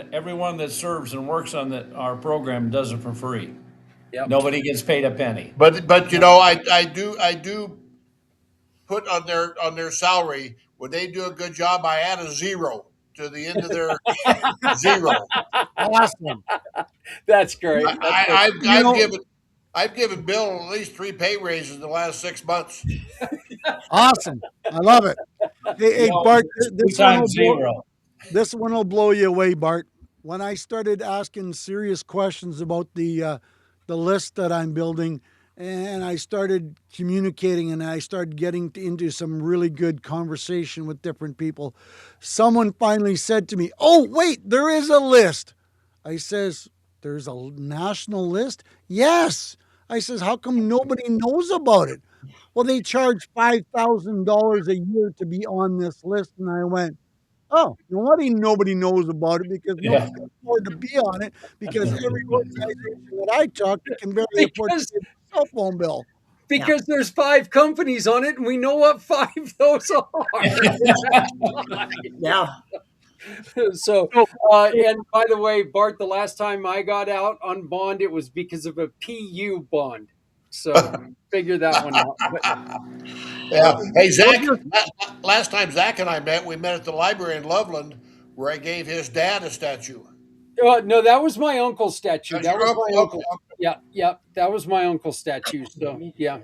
Speaker 4: that serves and works on our program does it for free.
Speaker 1: Yep.
Speaker 4: Nobody gets paid a penny.
Speaker 3: But
Speaker 1: Yep.
Speaker 3: I do put on their salary when they do a good job. I add a zero. to the end of their zero.
Speaker 5: Awesome.
Speaker 1: That's great. That's great.
Speaker 5: You know,
Speaker 3: I've given Bill at least 3 pay raises in the last 6 months.
Speaker 5: awesome. I love it. Hey,
Speaker 4: No,
Speaker 5: Bart,
Speaker 4: it's two times zero.
Speaker 5: this one will blow you away, Bart. When I started asking serious questions about the list that I'm building, and I started communicating, and I started getting into some really good conversation with different people, someone finally said to me, "Oh, wait, there is a list." I says, "There's a national list?" "Yes." I says, "How come nobody knows about it?" "Well, they charge $5,000 a year to be on this list." And I went, "Oh, no wonder nobody knows about it because nobody
Speaker 4: Yeah.
Speaker 5: can afford to be on it because every organization that I talk to can barely afford to
Speaker 1: Because
Speaker 5: pay the cell phone bill."
Speaker 2: Yeah.
Speaker 1: because there's 5 companies on it, and we know what five those are. That's why.
Speaker 2: Yeah.
Speaker 1: So,
Speaker 5: So,
Speaker 1: and by the way, Bart, the last time I got out on bond, it was because of a PU bond. So figure that one out. But
Speaker 3: Yeah. Hey,
Speaker 5: we'll
Speaker 3: Zach,
Speaker 5: just
Speaker 3: last time Zach and I met, we met at the library in Loveland where I gave his dad a statue.
Speaker 1: no, that was my uncle's statue.
Speaker 3: That's
Speaker 1: That
Speaker 3: your
Speaker 1: was
Speaker 3: uncle?
Speaker 1: my
Speaker 3: Okay.
Speaker 1: uncle. Yeah, yeah, that was my uncle's statue. So yeah.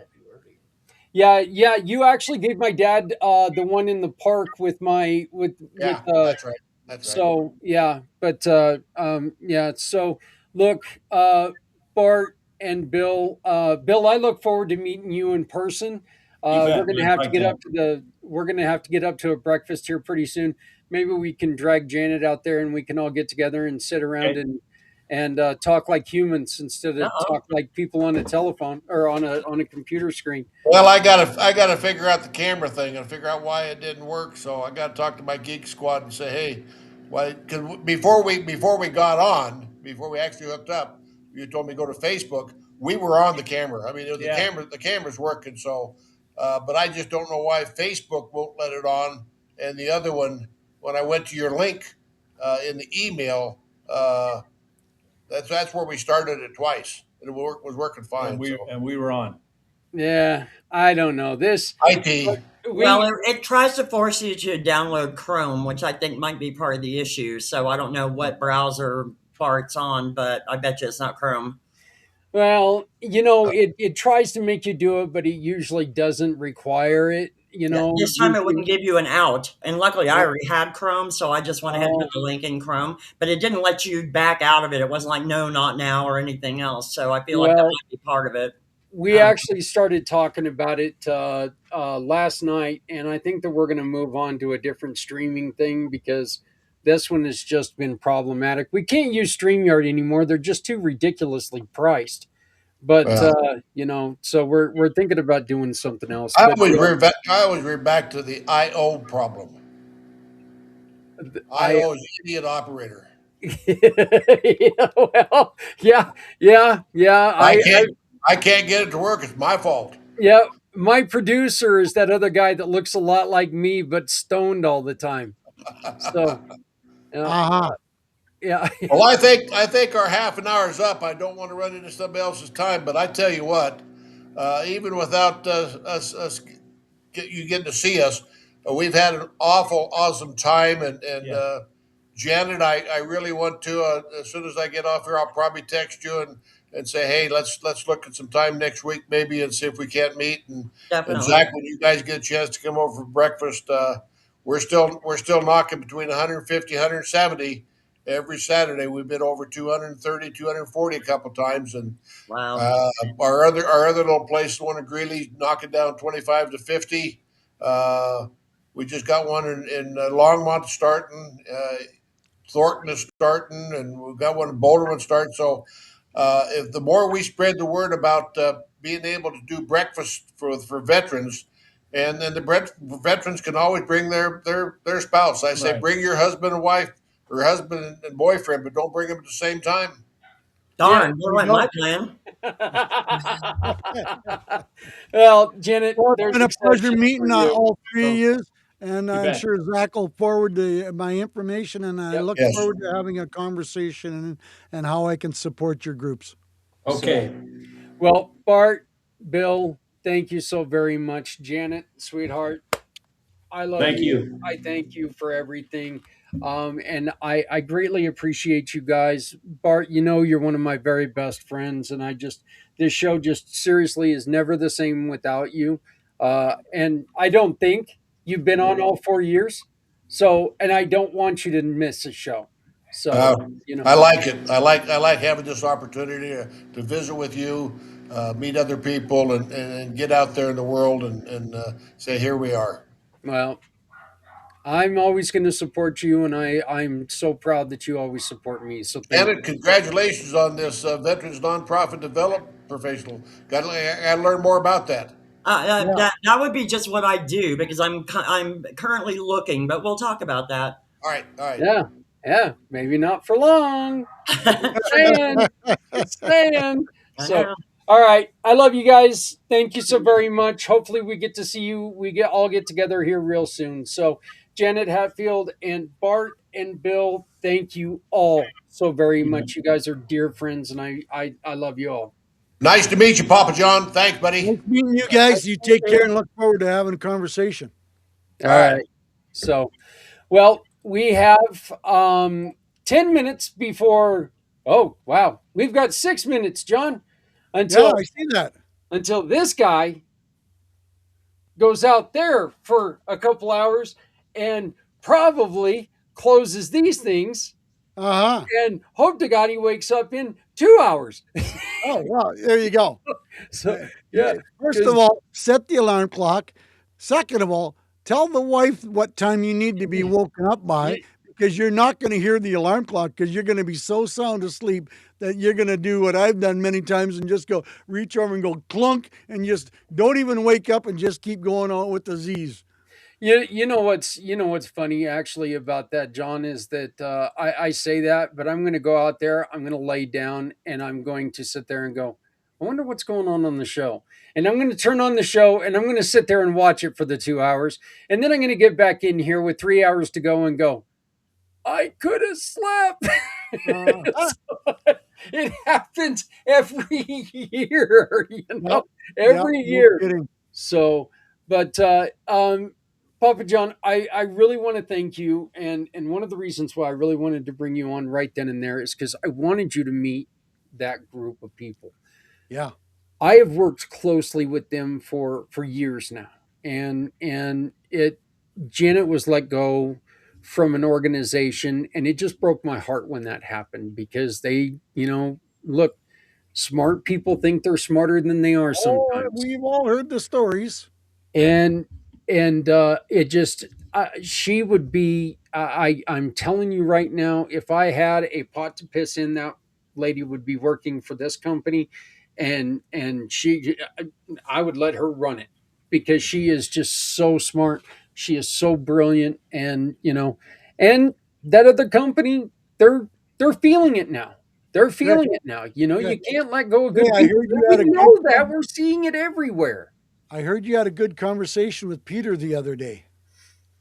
Speaker 1: Yeah, yeah. You actually gave my dad the one in the park with my with
Speaker 3: Yeah, that's right. That's right.
Speaker 1: so yeah, but yeah. So look, Bart and Bill, Bill, I look forward to meeting you in person.
Speaker 4: You bet.
Speaker 1: We're gonna
Speaker 4: Let's
Speaker 1: have to
Speaker 4: like
Speaker 1: get
Speaker 4: that.
Speaker 1: up to the we're gonna have to get up to a breakfast here pretty soon. Maybe we can drag Janet out there and we can all get together and sit around
Speaker 4: Okay.
Speaker 1: and talk like humans instead of
Speaker 2: Uh-oh.
Speaker 1: talk like people on a telephone or on a computer screen.
Speaker 3: Well, I gotta figure out the camera thing and figure out why it didn't work. So I got to talk to my geek squad and say, hey, why? Because before we got on, before we actually hooked up, you told me to go to Facebook. We were on the camera. I mean,
Speaker 4: Yeah.
Speaker 3: the camera's working. So, but I just don't know why Facebook won't let it on. And the other one, when I went to your link in the email, that's where we started it twice. It was working
Speaker 4: And
Speaker 3: fine.
Speaker 4: we
Speaker 3: So
Speaker 4: and we were on.
Speaker 1: Yeah, I don't know this.
Speaker 3: IT.
Speaker 2: Well,
Speaker 1: We
Speaker 2: it tries to force you to download Chrome, which I think might be part of the issue. So I don't know what browser Bart's on, but I bet you it's not Chrome.
Speaker 1: Well, it tries to make you do it, but it usually doesn't require it.
Speaker 2: Yeah, this time it
Speaker 1: Usually.
Speaker 2: wouldn't give you an out. And luckily I
Speaker 1: Oh,
Speaker 2: already had Chrome, so I just went ahead and put
Speaker 1: oh,
Speaker 2: the link in Chrome, but it didn't let you back out of it. It wasn't like no, not now or anything else. So I feel like that
Speaker 1: well,
Speaker 2: might be part of it.
Speaker 1: we
Speaker 2: Um,
Speaker 1: actually started talking about it last night, and I think that we're going to move on to a different streaming thing because this one has just been problematic. We can't use StreamYard anymore; they're just too ridiculously priced. But
Speaker 3: Well,
Speaker 1: so we're thinking about doing something else. But
Speaker 3: I always refer back to the IO problem.
Speaker 1: I
Speaker 3: IO is idiot operator.
Speaker 1: yeah, well, yeah, yeah, yeah.
Speaker 3: I
Speaker 1: I
Speaker 3: can't I can't get it to work. It's my fault.
Speaker 1: yeah. My producer is that other guy that looks a lot like me, but stoned all the time. So, yeah,
Speaker 5: uh-huh.
Speaker 1: yeah,
Speaker 3: Well, I think our half an hour is up. I don't want to run into somebody else's time, but I tell you what, even without you getting to see us, we've had an awesome time. And
Speaker 4: Yeah.
Speaker 3: Janet, I really want to. As soon as I get off here, I'll probably text you and say, hey, let's look at some time next week maybe and see if we can't meet. And
Speaker 2: Definitely.
Speaker 3: Zach, when you guys get a chance to come over for breakfast, we're still knocking between 150, 170 every Saturday. We've been over 230, 240 a couple times, and
Speaker 2: Wow.
Speaker 3: uh, our other little place, the one in Greeley, knocking down 25 to 50. Uh, we just got one in Longmont starting. Thornton is starting, and we've got one in Boulderman starting. So, if the more we spread the word about being able to do breakfast for veterans, and then veterans can always bring their spouse. I say,
Speaker 4: Right.
Speaker 3: bring your husband and wife, or husband and boyfriend, but don't bring them at the same time.
Speaker 1: yeah.
Speaker 2: Darn,
Speaker 5: There
Speaker 2: that
Speaker 5: you
Speaker 2: went my
Speaker 5: go.
Speaker 2: plan.
Speaker 1: Well, Janet,
Speaker 5: Well, it's
Speaker 1: there's
Speaker 5: been a pleasure
Speaker 1: exceptions for
Speaker 5: meeting
Speaker 1: you.
Speaker 5: all three of
Speaker 1: So,
Speaker 5: you. And
Speaker 4: You
Speaker 5: I'm
Speaker 4: bet.
Speaker 5: sure Zach will forward my information, and I
Speaker 1: yep.
Speaker 5: look
Speaker 3: Yes.
Speaker 5: forward to having a conversation and how I can support your groups.
Speaker 1: So,
Speaker 4: Okay.
Speaker 1: well, Bart, Bill, thank you so very much. Janet, sweetheart, I love
Speaker 4: Thank
Speaker 1: you.
Speaker 4: you.
Speaker 1: I thank you for everything. And I greatly appreciate you guys. Bart, you know you're one of my very best friends, and this show just seriously is never the same without you. And I don't think you've been on all 4 years, so and I don't want you to miss a show. So
Speaker 3: Uh,
Speaker 1: you know,
Speaker 3: I like it. I like having this opportunity to visit with you, meet other people, and get out there in the world and say, here we are.
Speaker 1: well, I'm always going to support you, and I'm so proud that you always support me. So thank
Speaker 3: And congratulations on this Veterans Nonprofit Development Professional. Got to learn more about that.
Speaker 5: Yeah.
Speaker 2: That would be just what I do because I'm currently looking, but we'll talk about that.
Speaker 3: All right, all right.
Speaker 1: Yeah, yeah, maybe not for long. Just saying, just saying.
Speaker 2: I
Speaker 1: So,
Speaker 2: know.
Speaker 1: all right, I love you guys. Thank you so very much. Hopefully, we get to see you. We get all get together here real soon. So, Janet Hatfield and Bart and Bill, thank you all so very much. You guys are dear friends, and I love you all.
Speaker 3: Nice to meet you, Papa John. Thanks, buddy.
Speaker 5: Nice meeting you guys. You take care and look forward to having a conversation.
Speaker 1: All
Speaker 3: All right.
Speaker 1: right. So, well, we have 10 minutes before. Oh wow, we've got 6 minutes, John,
Speaker 5: Yeah,
Speaker 1: until
Speaker 5: I see that.
Speaker 1: this guy goes out there for a couple hours and probably closes these things
Speaker 5: Uh huh.
Speaker 1: and hope to God he wakes up in 2 hours.
Speaker 5: Oh, wow. There you go.
Speaker 1: So yeah,
Speaker 5: First of
Speaker 1: because
Speaker 5: all, set the alarm clock. Second of all, tell the wife what time you need to be woken up by because you're not going to hear the alarm clock because you're going to be so sound asleep that you're going to do what I've done many times and just go reach over and go clunk and just don't even wake up and just keep going on with the Z's.
Speaker 1: you know what's funny actually about that, John, is that I say that, but I'm going to go out there, I'm going to lay down, and I'm going to sit there and go, I wonder what's going on the show, and I'm going to turn on the show, and I'm going to sit there and watch it for the 2 hours, and then I'm going to get back in here with 3 hours to go and go, I could have slept.
Speaker 5: Uh,
Speaker 1: So, it happens every year,
Speaker 5: yep. Yep.
Speaker 1: every
Speaker 5: No
Speaker 1: year.
Speaker 5: kidding.
Speaker 1: So, but Papa John, I really want to thank you, and one of the reasons why I really wanted to bring you on right then and there is because I wanted you to meet that group of people.
Speaker 5: Yeah.
Speaker 1: I have worked closely with them for years now, and it Janet was let go from an organization, and it just broke my heart when that happened because they, look, smart people think they're smarter than they are
Speaker 5: Oh,
Speaker 1: sometimes,
Speaker 5: we've all heard the stories.
Speaker 1: and it just she would be I'm telling you right now, if I had a pot to piss in, that lady would be working for this company, and I would let her run it because she is just so smart, she is so brilliant, and that other company, they're feeling it now. They're
Speaker 5: Yeah.
Speaker 1: feeling it now.
Speaker 5: Yeah.
Speaker 1: You can't let go of
Speaker 5: Hey,
Speaker 1: good
Speaker 5: I
Speaker 1: people.
Speaker 5: heard you
Speaker 1: We
Speaker 5: had a good
Speaker 1: know that. We're seeing it everywhere.
Speaker 5: I heard you had a good conversation with Peter the other day.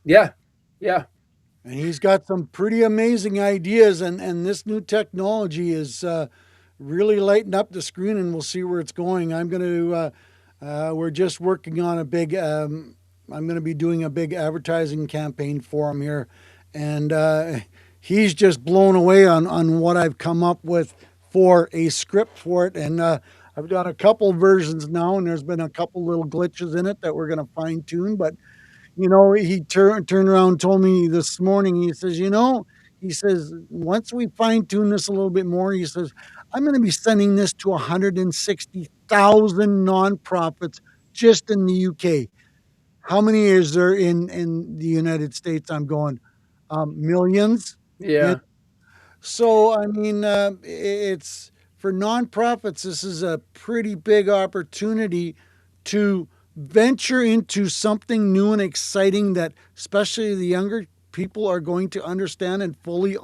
Speaker 1: Yeah. Yeah.
Speaker 5: And he's got some pretty amazing ideas, and this new technology is really lighting up the screen, and we'll see where it's going. We're just working on a big, I'm going to be doing a big advertising campaign for him here. And he's just blown away on what I've come up with for a script for it. And I've done a couple versions now, and there's been a couple little glitches in it that we're going to fine tune. But he turned around and told me this morning, he says, he says, once we fine tune this a little bit more, he says, I'm going to be sending this to 160,000 nonprofits just in the UK. How many is there in the United States? I'm going, millions.
Speaker 1: Yeah.
Speaker 5: So, I mean, it's for nonprofits, this is a pretty big opportunity to venture into something new and exciting that especially the younger people are going to understand and fully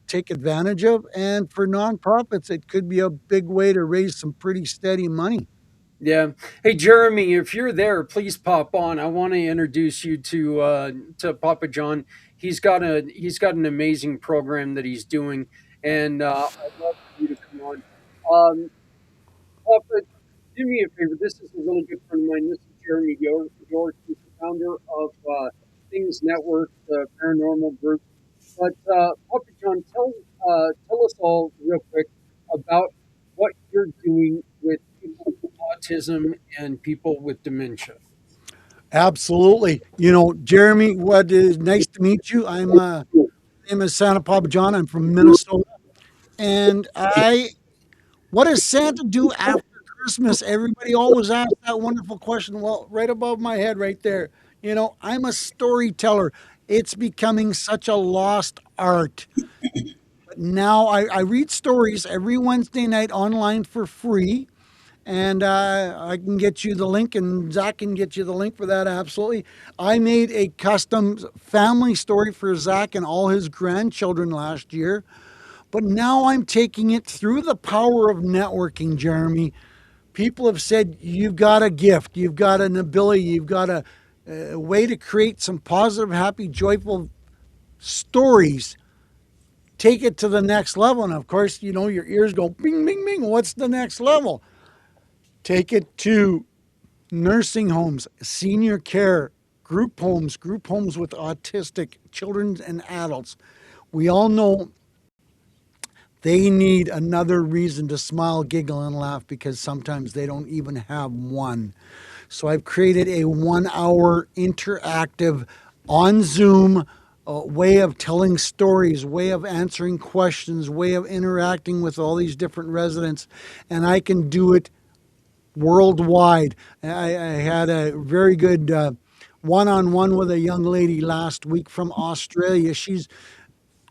Speaker 5: take advantage of. And for nonprofits, it could be a big way to raise some pretty steady money.
Speaker 1: Yeah. Hey, Jeremy, if you're there, please pop on. I want to introduce you to Papa John. He's got an amazing program that he's doing, and I'd love for you to come on. Papa, do me a favor. This is a really good friend of mine. This is Jeremy York. He's the founder of Things Network, the paranormal group. But Papa John, tell us all real quick about what you're doing with people with autism and people with dementia.
Speaker 5: Absolutely. Jeremy, what is nice to meet you. My name is Santa Papa John. I'm from Minnesota. And what does Santa do after Christmas? Everybody always asks that wonderful question. Well, right above my head, right there. I'm a storyteller. It's becoming such a lost art. But now I read stories every Wednesday night online for free. And I can get you the link, and Zach can get you the link for that. Absolutely. I made a custom family story for Zach and all his grandchildren last year. But now I'm taking it through the power of networking, Jeremy. People have said, you've got a gift, you've got an ability, you've got a way to create some positive, happy, joyful stories. Take it to the next level. And of course, your ears go bing, bing, bing. What's the next level? Take it to nursing homes, senior care, group homes with autistic children and adults. We all know they need another reason to smile, giggle, and laugh because sometimes they don't even have one. So I've created a 1 hour interactive on Zoom way of telling stories, way of answering questions, way of interacting with all these different residents. And I can do it worldwide. I had a very good one-on-one with a young lady last week from Australia.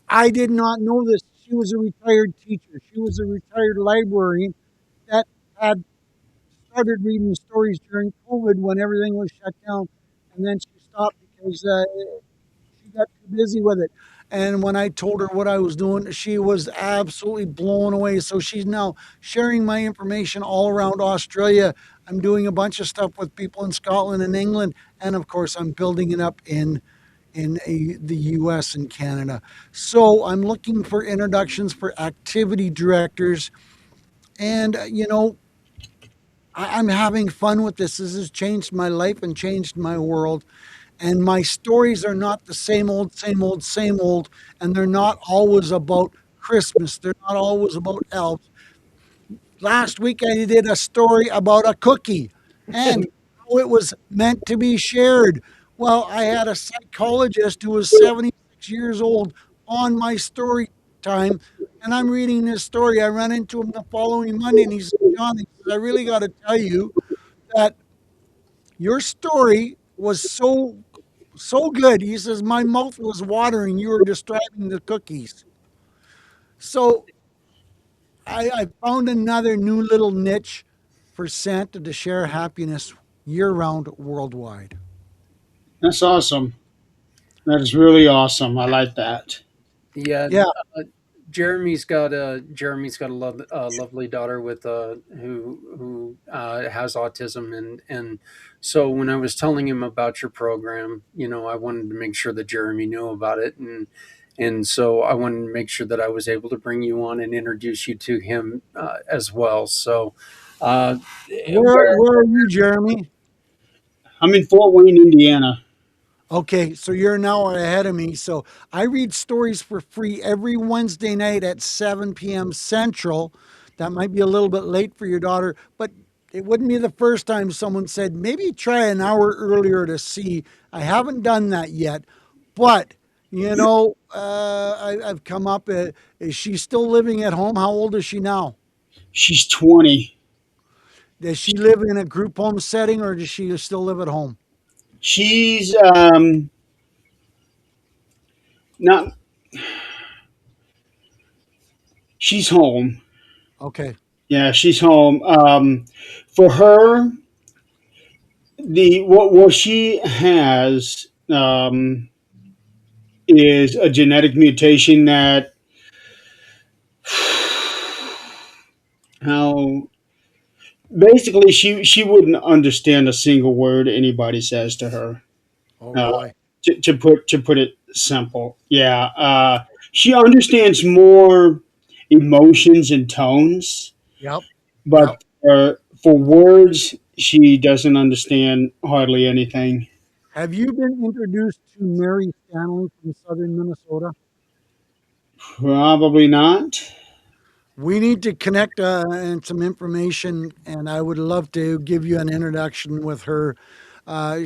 Speaker 5: I did not know this. She was a retired teacher. She was a retired librarian that had started reading stories during COVID when everything was shut down, and then she stopped because she got too busy with it. And when I told her what I was doing, she was absolutely blown away. So she's now sharing my information all around Australia. I'm doing a bunch of stuff with people in Scotland and England, and of course, I'm building it up in the U.S. and Canada. So I'm looking for introductions for activity directors, and I'm having fun with this. This has changed my life and changed my world. And my stories are not the same old, same old, same old. And they're not always about Christmas. They're not always about elves. Last week I did a story about a cookie and how it was meant to be shared. Well, I had a psychologist who was 76 years old on my story time, and I'm reading this story. I ran into him the following Monday, and he said, John, he said, I really got to tell you that your story was so good. He says, my mouth was watering. You were describing the cookies. So I found another new little niche for Santa to share happiness year round worldwide.
Speaker 6: That's awesome. That is really awesome. I like that.
Speaker 1: Yeah,
Speaker 5: Yeah.
Speaker 1: Jeremy's got a lovely daughter with who has autism, and so when I was telling him about your program, I wanted to make sure that Jeremy knew about it, and so I wanted to make sure that I was able to bring you on and introduce you to him as well. So, uh, where
Speaker 5: Where are you, Jeremy?
Speaker 6: I'm in Fort Wayne, Indiana.
Speaker 5: Okay, so you're an hour ahead of me. So I read stories for free every Wednesday night at 7 p.m. Central. That might be a little bit late for your daughter, but it wouldn't be the first time someone said, maybe try an hour earlier to see. I haven't done that yet, but I've come up. Is she still living at home? How old is she now?
Speaker 6: She's 20.
Speaker 5: Does she live in a group home setting or does she still live at home?
Speaker 6: She's not. She's home.
Speaker 5: Okay.
Speaker 6: Yeah, she's home. For her, the what she has is a genetic mutation that how basically she wouldn't understand a single word anybody says to her.
Speaker 5: Oh
Speaker 6: Uh,
Speaker 5: boy.
Speaker 6: to put it simple, yeah. She understands more emotions and tones,
Speaker 5: Yep. Yep.
Speaker 6: but for words, she doesn't understand hardly anything.
Speaker 5: Have you been introduced to Mary Stanley from southern Minnesota?
Speaker 6: Probably not.
Speaker 5: We need to connect and some information, and I would love to give you an introduction with her.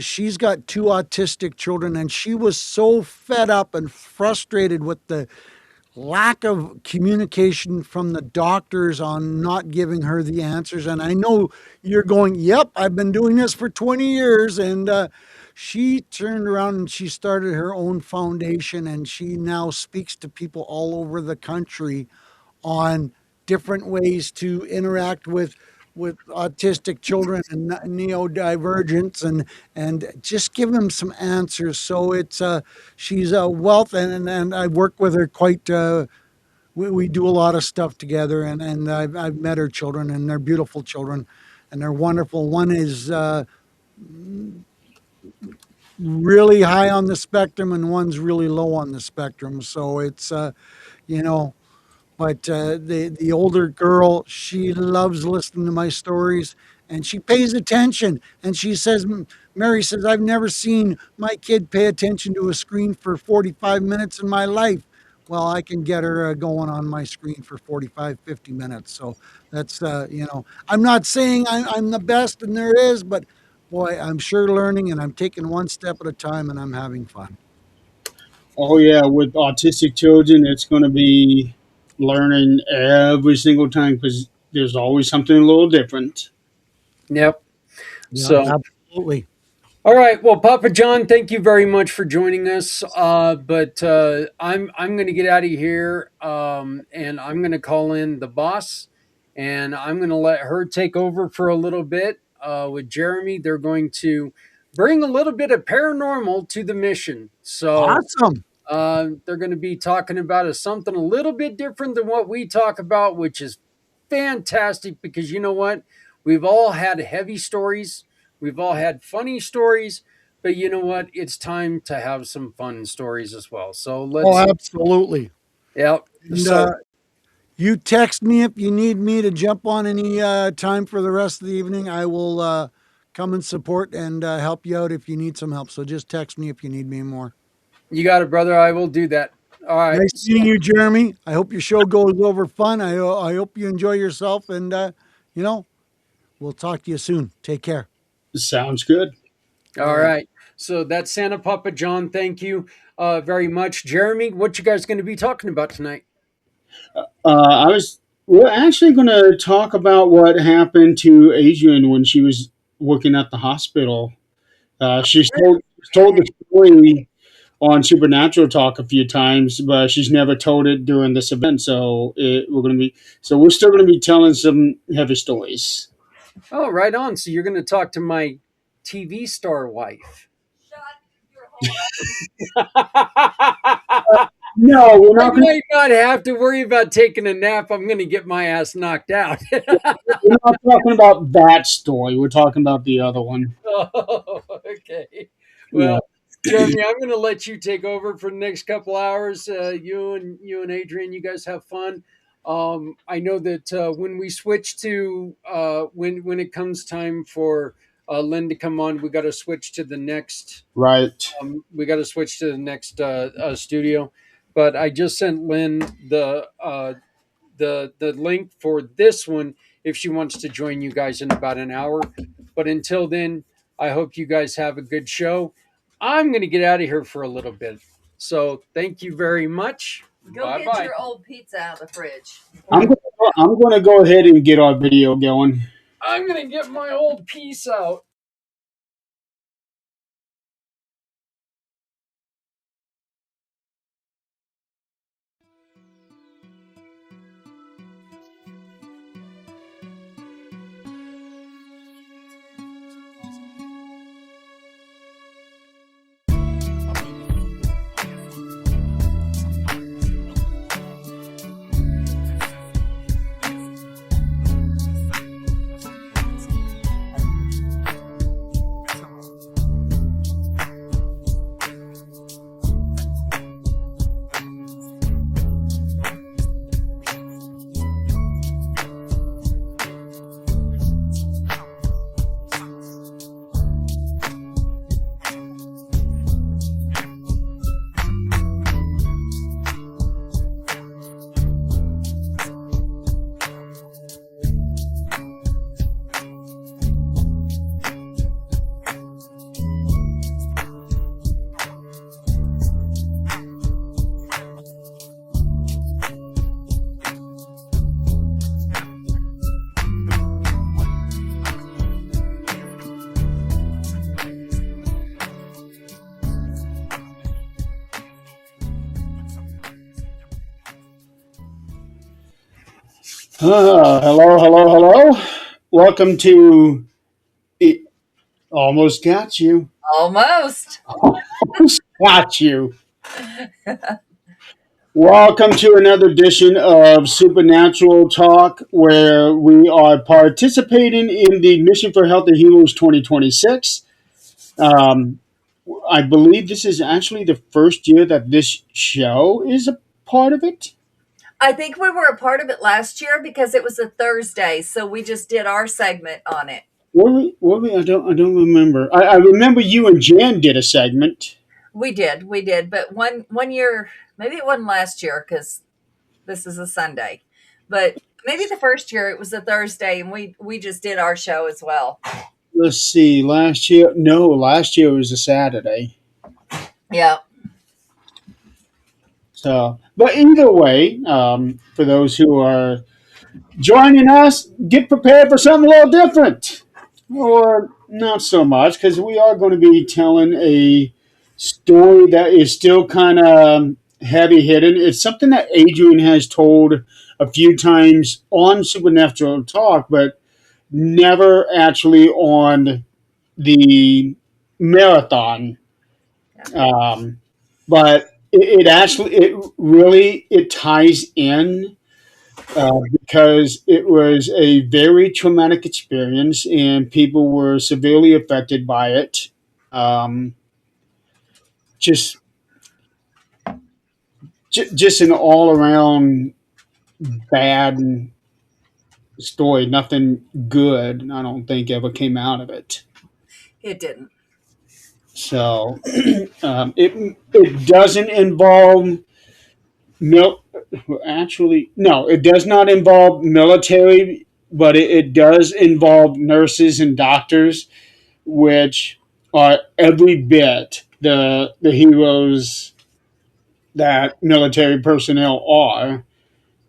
Speaker 5: She's got two autistic children, and she was so fed up and frustrated with the lack of communication from the doctors on not giving her the answers. And I know you're going, yep, I've been doing this for 20 years. And she turned around and she started her own foundation, and she now speaks to people all over the country on different ways to interact with autistic children and neurodivergence, and just give them some answers. So it's she's a wealth, and I work with her quite. We do a lot of stuff together, and I've met her children, and they're beautiful children, and they're wonderful. One is really high on the spectrum, and one's really low on the spectrum. So it's you know but the older girl, she loves listening to my stories, and she pays attention. And she says, Mary says, I've never seen my kid pay attention to a screen for 45 minutes in my life. Well, I can get her going on my screen for 45, 50 minutes. So that's, I'm not saying I'm the best and there is, but boy, I'm sure learning, and I'm taking one step at a time, and I'm having fun.
Speaker 6: Oh yeah, with autistic children, it's going to be learning every single time because there's always something a little different.
Speaker 1: Yep.
Speaker 5: Yeah,
Speaker 1: So,
Speaker 5: absolutely.
Speaker 1: all right. Well, Papa John, thank you very much for joining us. But I'm going to get out of here, and I'm going to call in the boss, and I'm going to let her take over for a little bit with Jeremy. They're going to bring a little bit of paranormal to the mission. So
Speaker 5: Awesome.
Speaker 1: they're going to be talking about something a little bit different than what we talk about, which is fantastic because you know what? We've all had heavy stories, we've all had funny stories, but you know what? It's time to have some fun stories as well. So
Speaker 5: Oh,
Speaker 1: let's,
Speaker 5: absolutely.
Speaker 1: yeah.
Speaker 5: And
Speaker 1: So
Speaker 5: you text me if you need me to jump on any time for the rest of the evening. I will come and support and help you out if you need some help. So just text me if you need me more.
Speaker 1: you got it, brother. I will do that. All right.
Speaker 5: Nice meeting you, Jeremy. I hope your show goes over fun. I hope you enjoy yourself, and you know, we'll talk to you soon. Take care.
Speaker 6: Sounds good.
Speaker 5: All
Speaker 1: All
Speaker 5: right.
Speaker 1: right. So that's Santa Papa John. Thank you very much. Jeremy, what you guys going to be talking about tonight?
Speaker 6: We're actually going to talk about what happened to Adrian when she was working at the hospital. She's told the story on Supernatural Talk a few times, but she's never told it during this event. We're still going to be telling some heavy stories.
Speaker 1: Oh, right on. So you're going to talk to my TV star wife. I
Speaker 6: No, we're not going.
Speaker 1: might not have to worry about taking a nap. I'm going to get my ass knocked out.
Speaker 6: We're not talking about that story. We're talking about the other one.
Speaker 1: Oh, okay.
Speaker 6: Yeah.
Speaker 1: Well, Jeremy, I'm going to let you take over for the next couple hours. You and Adrian, you guys have fun. I know that when we switch to when it comes time for Lynn to come on, we got to switch to the next.
Speaker 6: Right.
Speaker 1: We got to switch to the next studio. But I just sent Lynn the link for this one if she wants to join you guys in about an hour. But until then, I hope you guys have a good show. I'm going to get out of here for a little bit. So thank you very much.
Speaker 7: Go
Speaker 1: Bye
Speaker 7: get
Speaker 1: bye.
Speaker 7: your old pizza out of the fridge.
Speaker 6: I'm going to go ahead and get our video going.
Speaker 1: I'm going to get my old piece out.
Speaker 6: Hello, hello, hello. Welcome to it. Almost got you.
Speaker 7: Almost.
Speaker 6: Almost got you. Welcome to another edition of Supernatural Talk, where we are participating in the Mission for Healthy Heroes 2026. Um, I believe this is actually the first year that this show is a part of it.
Speaker 7: I think we were a part of it last year because it was a Thursday, so we just did our segment on it.
Speaker 6: Were we? I don't remember. I remember you and Jan did a segment.
Speaker 7: We did, but one year, maybe it wasn't last year because this is a Sunday, but maybe the first year it was a Thursday, and we just did our show as well.
Speaker 6: Let's see. Last year, no, last year was a Saturday.
Speaker 7: Yeah,
Speaker 6: So, but either way, for those who are joining us, get prepared for something a little different, or not so much, because we are going to be telling a story that is still kind of heavy hitting. It's something that Adrian has told a few times on Supernatural Talk, but never actually on the marathon. Um, but it actually, it ties in because it was a very traumatic experience and people were severely affected by it. Um, just, just an all around bad story. Nothing good, I don't think, ever came out of it.
Speaker 7: it didn't.
Speaker 6: So it doesn't involve mil- actually no, it does not involve military, but it does involve nurses and doctors, which are every bit the heroes that military personnel are,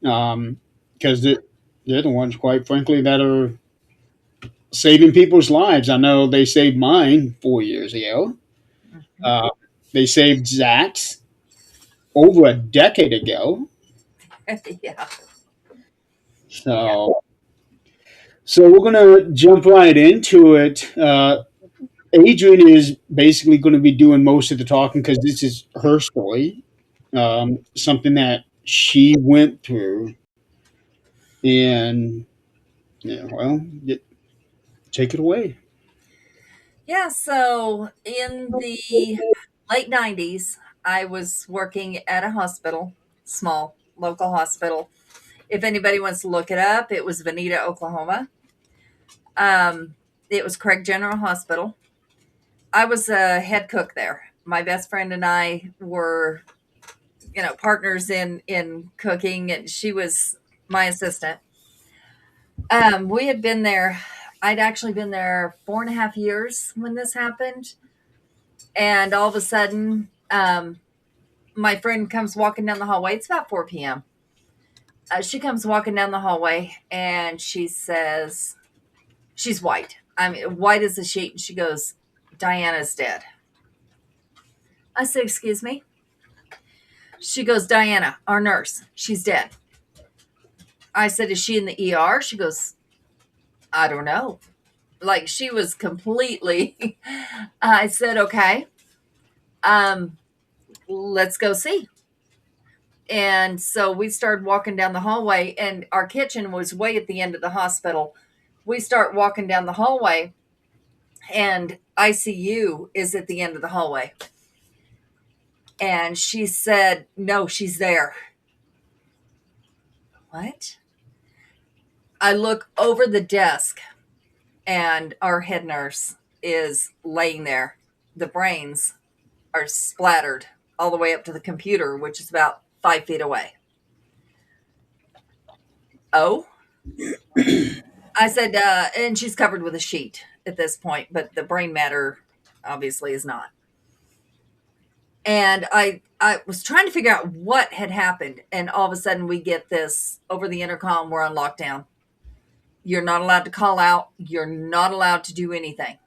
Speaker 6: because they're the ones, quite frankly, that are saving people's lives. I know they saved mine 4 years ago.
Speaker 7: Mhm.
Speaker 6: Uh, they saved Zach's over a decade ago.
Speaker 7: Yeah, yeah.
Speaker 6: So, so we're gonna jump right into it. Adrian is basically going to be doing most of the talking because this is her story, something that she went through, and yeah, well, take it away.
Speaker 7: Yeah, so in the late 90s, I was working at a hospital, small local hospital. If anybody wants to look it up, it was Veneta, Oklahoma. Um, it was Craig General Hospital. I was a head cook there. My best friend and I were, partners in cooking, and she was my assistant. We had been there. I'd actually been there 4.5 years when this happened, and all of a sudden, my friend comes walking down the hallway. It's about 4 p.m. She comes walking down the hallway, and she says, she's white. I mean, white as a sheet. And she goes, "Diana's dead." I said, "Excuse me?" She goes, "Diana, our nurse, she's dead." I said, "Is she in the ER?" She goes, "I don't know." Like, she was completely. I said, "Okay, um, let's go see." And so we started walking down the hallway, and our kitchen was way at the end of the hospital. We start walking down the hallway, and ICU is at the end of the hallway. And she said, "No, she's there." What? I look over the desk, and our head nurse is laying there. The brains are splattered all the way up to the computer, which is about 5 feet away. Oh, I said, and she's covered with a sheet at this point, but the brain matter obviously is not. And I was trying to figure out what had happened. And all of a sudden, we get this over the intercom: we're on lockdown. You're not allowed to call out. You're not allowed to do anything.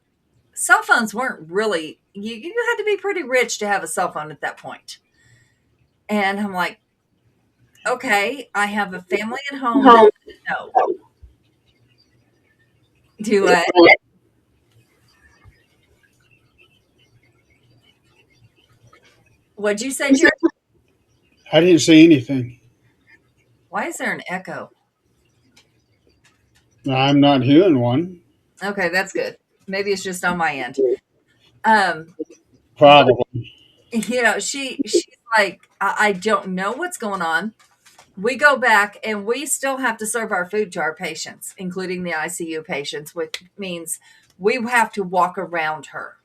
Speaker 7: Cell phones weren't really, you had to be pretty rich to have a cell phone at that point. And I'm like, okay, I have a family at home that
Speaker 6: No,
Speaker 7: doesn't No. Do what? What'd you say, Jerry?
Speaker 6: I didn't say anything.
Speaker 7: Why is there an echo?
Speaker 6: I'm not hearing one.
Speaker 7: Okay, that's good. Maybe it's just on my end. Um, but
Speaker 6: Probably.
Speaker 7: she's like, I don't know what's going on. We go back and we still have to serve our food to our patients, including the ICU patients, which means we have to walk around her.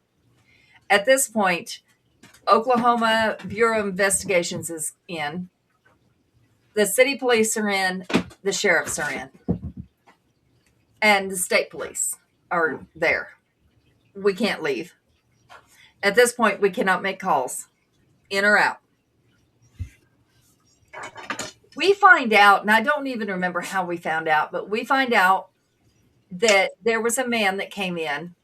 Speaker 7: At this point, Oklahoma Bureau of Investigations is in, the city police are in, the sheriffs are in, and the state police are there. We can't leave. At this point, we cannot make calls in or out. We find out, and I don't even remember how we found out, but we find out that there was a man that came in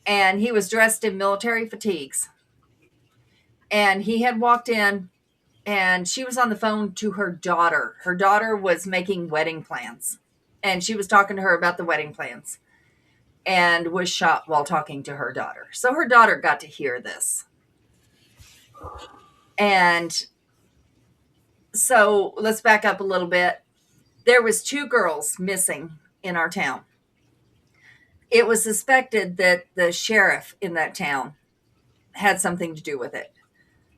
Speaker 7: and he was dressed in military fatigues. And he had walked in and she was on the phone to her daughter. Her daughter was making wedding plans and she was talking to her about the wedding plans and was shot while talking to her daughter. So her daughter got to hear this. And so let's back up a little bit. There was 2 girls missing in our town. It was suspected that the sheriff in that town had something to do with it.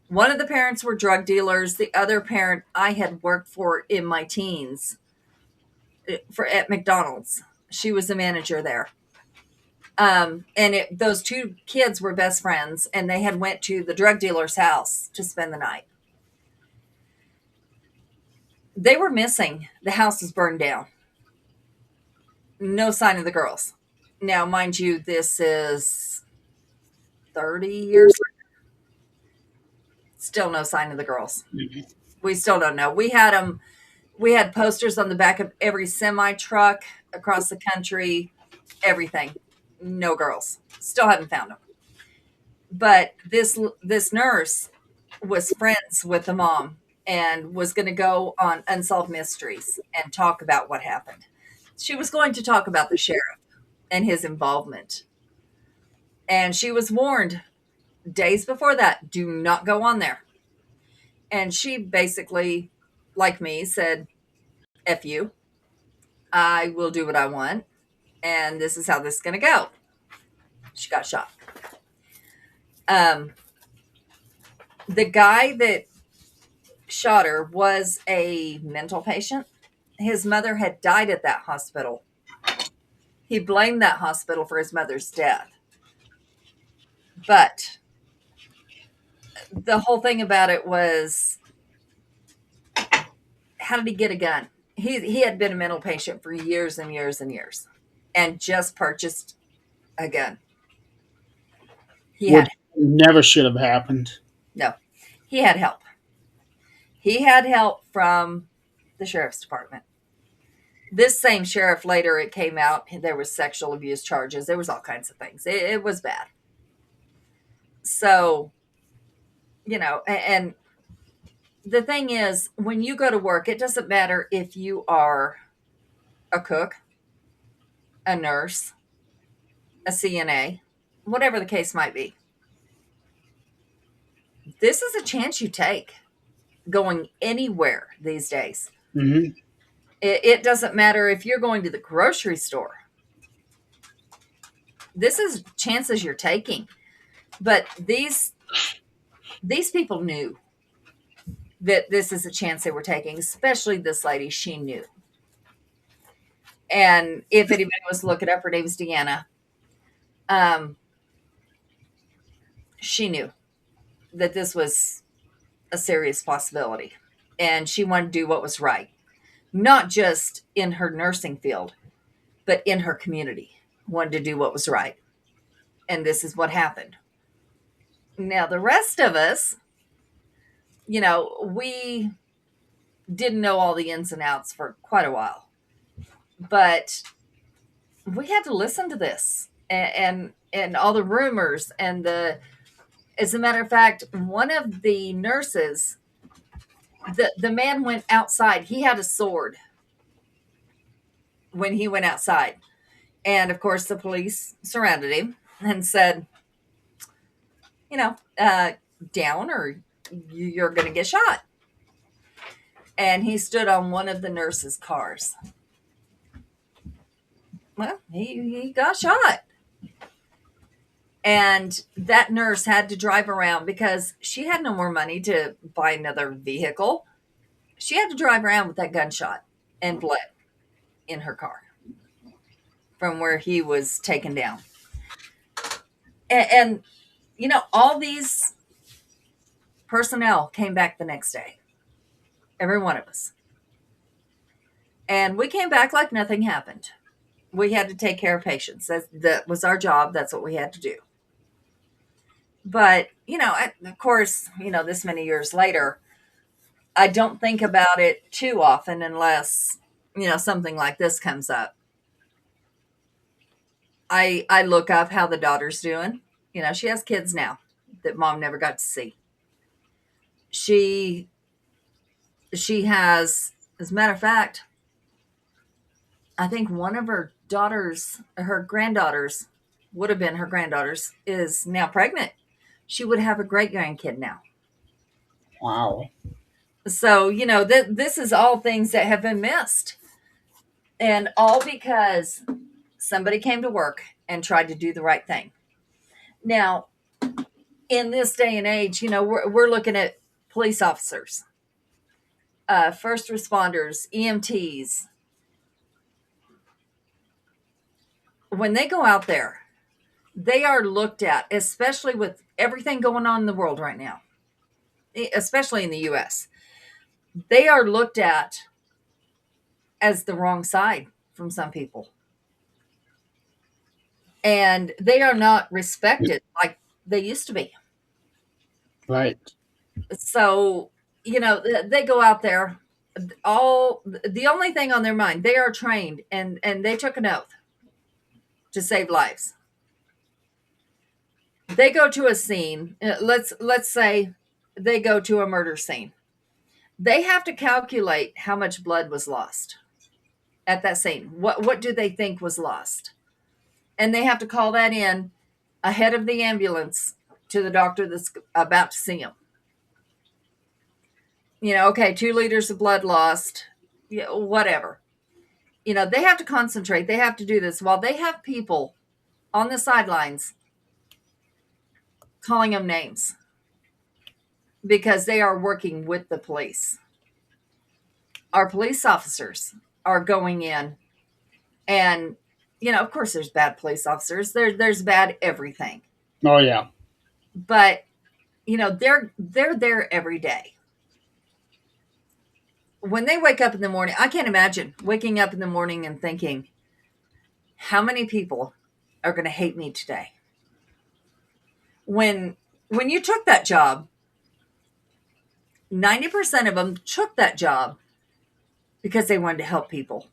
Speaker 7: One of the parents were drug dealers. The other parent I had worked for in my teens at McDonald's. She was the manager there. Those 2 kids were best friends, and they had went to the drug dealer's house to spend the night. They were missing. The house was burned down. No sign of the girls. Now, mind you, this is 30 years later. Still no sign of the girls. We still don't know. We had posters on the back of every semi truck across the country, everything. No girls. Still haven't found them. But this nurse was friends with the mom and was going to go on Unsolved Mysteries and talk about what happened. She was going to talk about the sheriff and his involvement. And she was warned days before that, do not go on there. And she basically, like me, said, F you. I will do what I want. And this is how this is going to go. She got shot. The guy that shot her was a mental patient. His mother had died at that hospital. He blamed that hospital for his mother's death. But the whole thing about it was, how did he get a gun? He had been a mental patient for years and years and years and just purchased a gun.
Speaker 6: Which never should have happened.
Speaker 7: No, he had help. He had help from the sheriff's department. This same sheriff, later it came out, there was sexual abuse charges. There was all kinds of things. It was bad. So, and the thing is, when you go to work, it doesn't matter if you are a cook, a nurse, a CNA, whatever the case might be. This is a chance you take going anywhere these days.
Speaker 6: Mm-hmm.
Speaker 7: It doesn't matter if you're going to the grocery store. This is chances you're taking. But these people knew that this is a chance they were taking, especially this lady. She knew. And if anybody was to look it up, her name is Deanna. She knew that this was a serious possibility. And she wanted to do what was right. Not just in her nursing field, but in her community. Wanted to do what was right. And this is what happened. Now, the rest of us, we didn't know all the ins and outs for quite a while. But we had to listen to this and all the rumors as a matter of fact, one of the nurses, the man went outside. He had a sword when he went outside. And of course, the police surrounded him and said, you know, down or you're going to get shot. And he stood on one of the nurses' cars. Well, he got shot. And that nurse had to drive around because she had no more money to buy another vehicle. She had to drive around with that gunshot and blood in her car from where he was taken down. And you know, all these personnel came back the next day, every one of us. And we came back like nothing happened. We had to take care of patients. That was our job. That's what we had to do. But, you know, of course, you know, this many years later, I don't think about it too often unless, you know, something like this comes up. I look up how the daughter's doing. You know, she has kids now that mom never got to see. She has, as a matter of fact, I think one of her daughters, her granddaughters, would have been her granddaughters, is now pregnant. She would have a great grandkid now.
Speaker 6: Wow.
Speaker 7: So, you know, this is all things that have been missed. And all because somebody came to work and tried to do the right thing. Now, in this day and age, you know, we're looking at police officers, first responders, EMTs. When they go out there, they are looked at, especially with everything going on in the world right now, especially in the US. They are looked at as the wrong side from some people. And they are not respected like they used to be.
Speaker 6: Right.
Speaker 7: So, you know, they go out there, all the only thing on their mind, they are trained and they took an oath to save lives. They go to a scene, let's say they go to a murder scene. They have to calculate how much blood was lost at that scene. What do they think was lost? And they have to call that in ahead of the ambulance to the doctor that's about to see them. You know, okay, 2 liters of blood lost, whatever. You know, they have to concentrate. They have to do this while they have people on the sidelines calling them names because they are working with the police. Our police officers are going in and, you know, of course there's bad police officers. There's bad everything.
Speaker 6: Oh yeah.
Speaker 7: But, you know, they're there every day. When they wake up in the morning, I can't imagine waking up in the morning and thinking, how many people are going to hate me today? When you took that job, 90% of them took that job because they wanted to help people.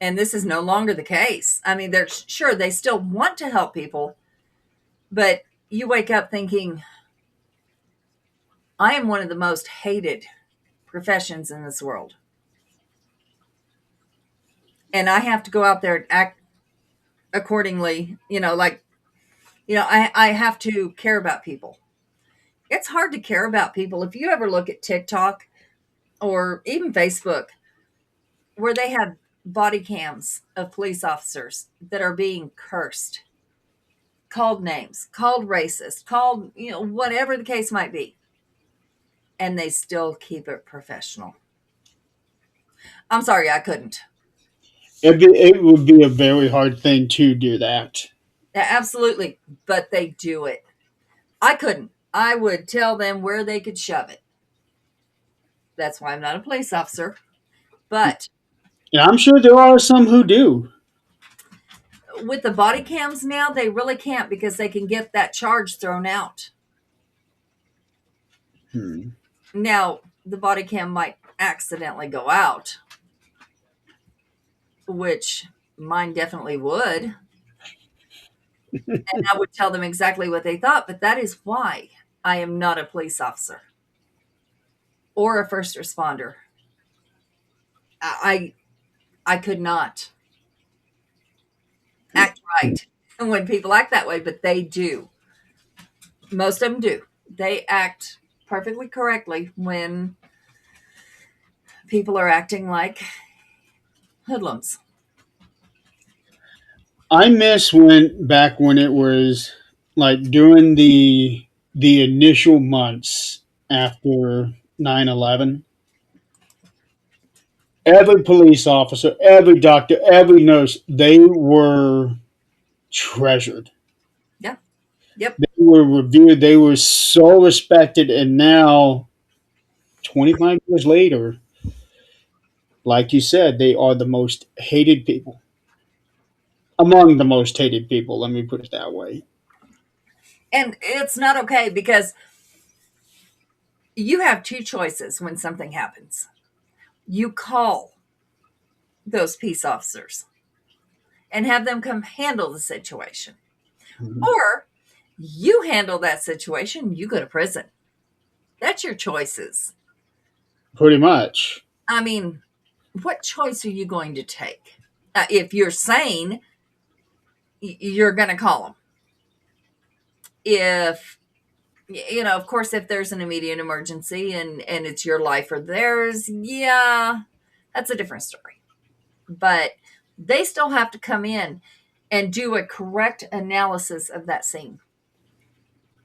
Speaker 7: And this is no longer the case. I mean, they're sure they still want to help people, but you wake up thinking, I am one of the most hated professions in this world. And I have to go out there and act accordingly, you know, like, you know, I have to care about people. It's hard to care about people. If you ever look at TikTok or even Facebook, where they have body cams of police officers that are being cursed, called names, called racist, called, you know, whatever the case might be. And they still keep it professional. I'm sorry, I couldn't.
Speaker 6: It would be a very hard thing to do that.
Speaker 7: Absolutely. But they do it. I couldn't. I would tell them where they could shove it. That's why I'm not a police officer. But
Speaker 6: And I'm sure there are some who do.
Speaker 7: with the body cams now, they really can't because they can get that charge thrown out. Now, the body cam might accidentally go out, which mine definitely would. And I would tell them exactly what they thought, but that is why I am not a police officer or a first responder. I could not. right when people act that way, but they do. Most of them do. They act perfectly correctly when people are acting like hoodlums.
Speaker 6: I miss when back when it was like during the initial months after 9/11. Every police officer, every doctor, every nurse, they were treasured.
Speaker 7: Yeah. Yep.
Speaker 6: They were revered. They were so respected. And now, 25 years later, like you said, they are the most hated people. Among the most hated people, let me put it that way.
Speaker 7: And it's not okay because you have two choices when something happens. You call those peace officers and have them come handle the situation,
Speaker 6: Mhm.
Speaker 7: or you handle that situation, you go to prison. That's your choices.
Speaker 6: Pretty much.
Speaker 7: I mean, what choice are you going to take? If you're sane, you're going to call them. If of course, if there's an immediate emergency and it's your life or theirs, yeah, that's a different story. But they still have to come in and do a correct analysis of that scene.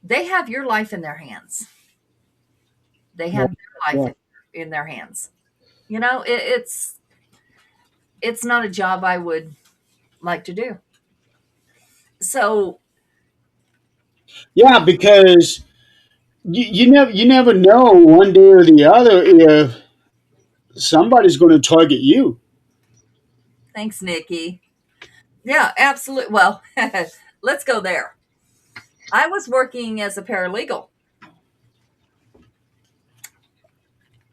Speaker 7: They have your life in their hands. They
Speaker 6: Yeah.
Speaker 7: have their life in their hands. It's not a job I would like to do. So
Speaker 6: Yeah, because you never know one day or the other if somebody's going to target you.
Speaker 7: thanks, Nikki. Yeah, absolutely. Well, let's go there. I was working as a paralegal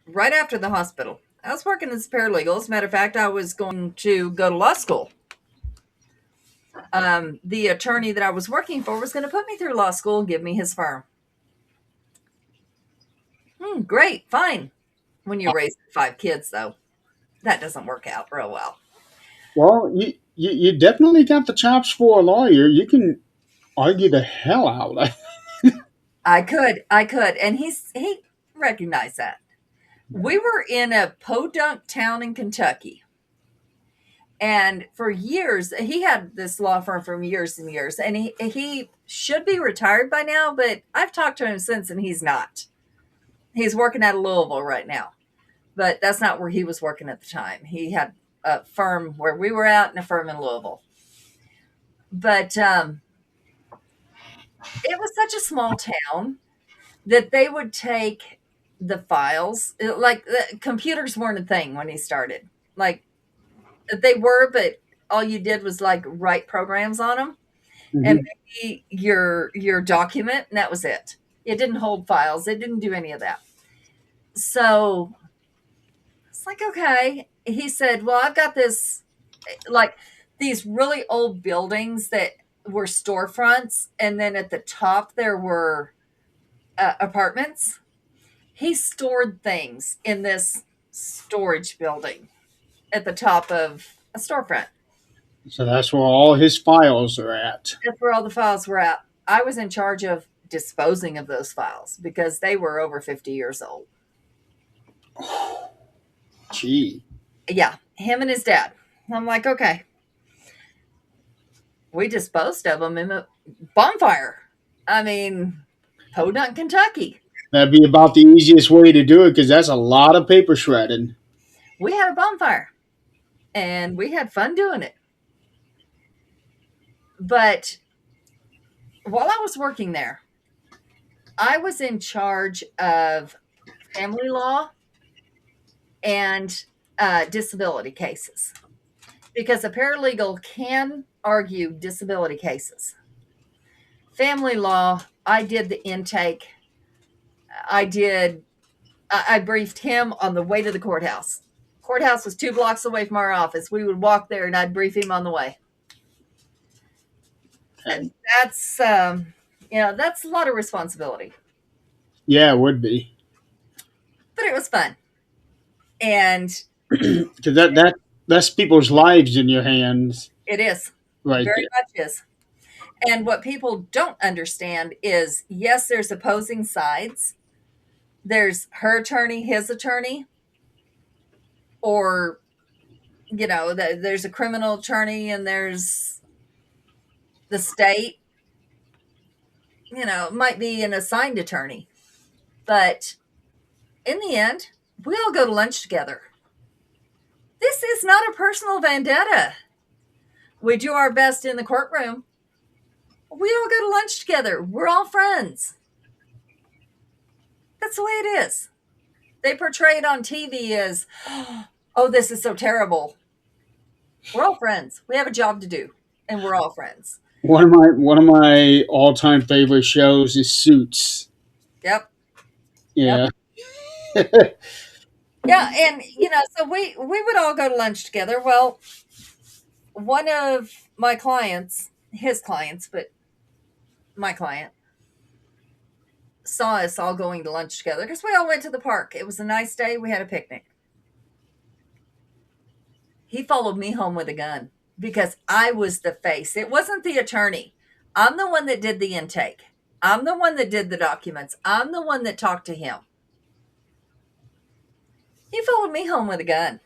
Speaker 7: right after the hospital. I was working as a paralegal. As a matter of fact, I was going to go to law school. The attorney that I was working for was going to put me through law school and give me his firm. Great, fine. When you raise 5 kids, though, that doesn't work out real well.
Speaker 6: Well, you definitely got the chops for a lawyer. You can argue the hell out.
Speaker 7: I could, and he recognized that. We were in a podunk town in Kentucky, and for years he had this law firm for years and years, and he should be retired by now, but I've talked to him since, and he's not. He's working out of Louisville right now, but that's not where he was working at the time. He had a firm where we were at and a firm in Louisville. But it was such a small town that they would take the files, like the computers weren't a thing when he started. Like they were, but all you did was like write programs on them and
Speaker 6: Mhm.
Speaker 7: maybe your document, and that was it. It didn't hold files. It didn't do any of that. So it's like, okay. He said, well, I've got this, like these really old buildings that were storefronts, and then at the top there were apartments. He stored things in this storage building at the top of a storefront.
Speaker 6: So that's where all his files are at.
Speaker 7: That's where all the files were at. I was in charge of disposing of those files because they were over 50 years old.
Speaker 6: Gee.
Speaker 7: Yeah, him and his dad. I'm like, okay. We disposed of them in a bonfire. I mean, Podunk, Kentucky.
Speaker 6: That'd be about the easiest way to do it because that's a lot of paper shredding.
Speaker 7: We had a bonfire and we had fun doing it. But while I was working there, I was in charge of family law and disability cases because a paralegal can argue disability cases. Family law, I did the intake. I briefed him on the way to the courthouse. Courthouse was 2 blocks away from our office. We would walk there and I'd brief him on the way.
Speaker 6: Okay.
Speaker 7: That's, that's a lot of responsibility,
Speaker 6: Yeah, it would be.
Speaker 7: but it was fun. And
Speaker 6: Because that's people's lives in your hands.
Speaker 7: it is.
Speaker 6: right
Speaker 7: Very
Speaker 6: there.
Speaker 7: much is. And what people don't understand is yes, there's opposing sides. There's her attorney, his attorney, or, there's a criminal attorney and there's the state. It might be an assigned attorney. But in the end, we all go to lunch together. This is not a personal vendetta. We do our best in the courtroom. We all go to lunch together. We're all friends. That's the way it is. They portray it on TV as, oh, this is so terrible. We're all friends. We have a job to do, and we're all friends.
Speaker 6: One of my all time favorite shows is Suits.
Speaker 7: Yep. Yep.
Speaker 6: Yeah.
Speaker 7: Yeah, and so we would all go to lunch together. Well, one of my clients, his clients, but my client saw us all going to lunch together because we all went to the park. It was a nice day. We had a picnic. He followed me home with a gun because I was the face. It wasn't the attorney. I'm the one that did the intake. I'm the one that did the documents. I'm the one that talked to him. He followed me home with a gun.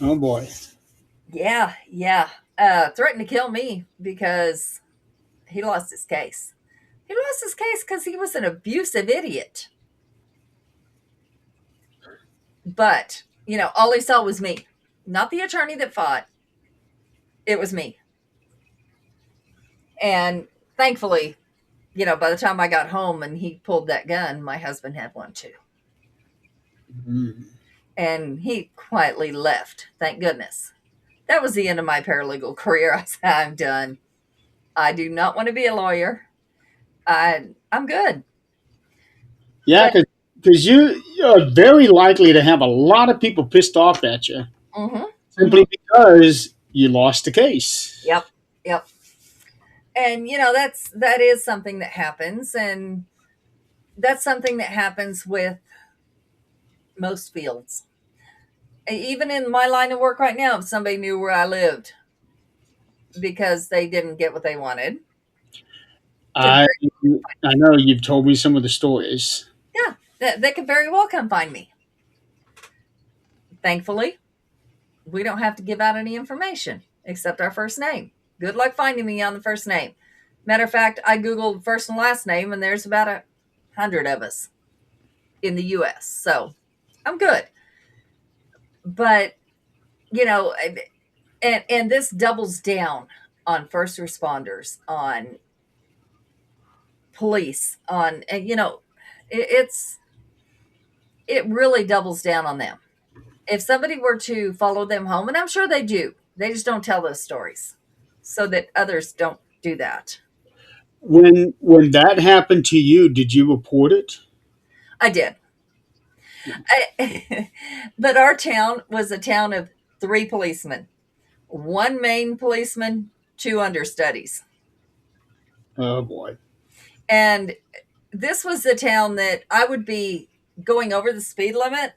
Speaker 6: Oh boy.
Speaker 7: Yeah. Threatened to kill me because he lost his case. He lost his case because he was an abusive idiot. But, all he saw was me, not the attorney that fought. It was me. And thankfully, by the time I got home and he pulled that gun, my husband had one too.
Speaker 6: Mm.
Speaker 7: And he quietly left. Thank goodness. That was the end of my paralegal career. I said, I'm done. I do not want to be a lawyer. I'm good.
Speaker 6: Yeah, because you're very likely to have a lot of people pissed off at you
Speaker 7: Mm-hmm.
Speaker 6: simply because you lost the case.
Speaker 7: Yep. And that is something that happens, and that's something that happens with most fields. Even in my line of work right now, if somebody knew where I lived because they didn't get what they wanted,
Speaker 6: I I know you've told me some of the stories.
Speaker 7: yeah, they could very well come find me. Thankfully, we don't have to give out any information except our first name. Good luck finding me on the first name. Matter of fact, I Googled first and last name, and there's about 100 of us in the U.S. So I'm good. But, and this doubles down on first responders, on police, on, it really doubles down on them. If somebody were to follow them home, and I'm sure they do, they just don't tell those stories so that others don't do that.
Speaker 6: When that happened to you, did you report it?
Speaker 7: I did. But our town was a town of 3 policemen, 1 main policeman, 2 understudies.
Speaker 6: Oh boy.
Speaker 7: And this was the town that I would be going over the speed limit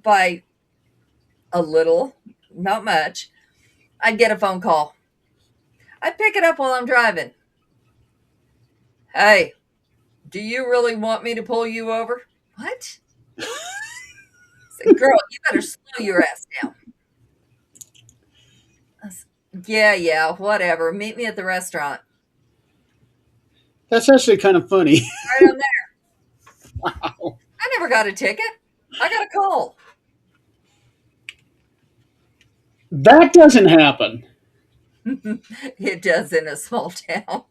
Speaker 7: by a little, not much. I'd get a phone call. I'd pick it up while I'm driving. Hey, do you really want me to pull you over? What? I said, girl, you better slow your ass down. I said, yeah, whatever. Meet me at the restaurant.
Speaker 6: That's actually kind of funny.
Speaker 7: Right on there.
Speaker 6: Wow.
Speaker 7: I never got a ticket. I got a call.
Speaker 6: That doesn't happen.
Speaker 7: It does in a small town.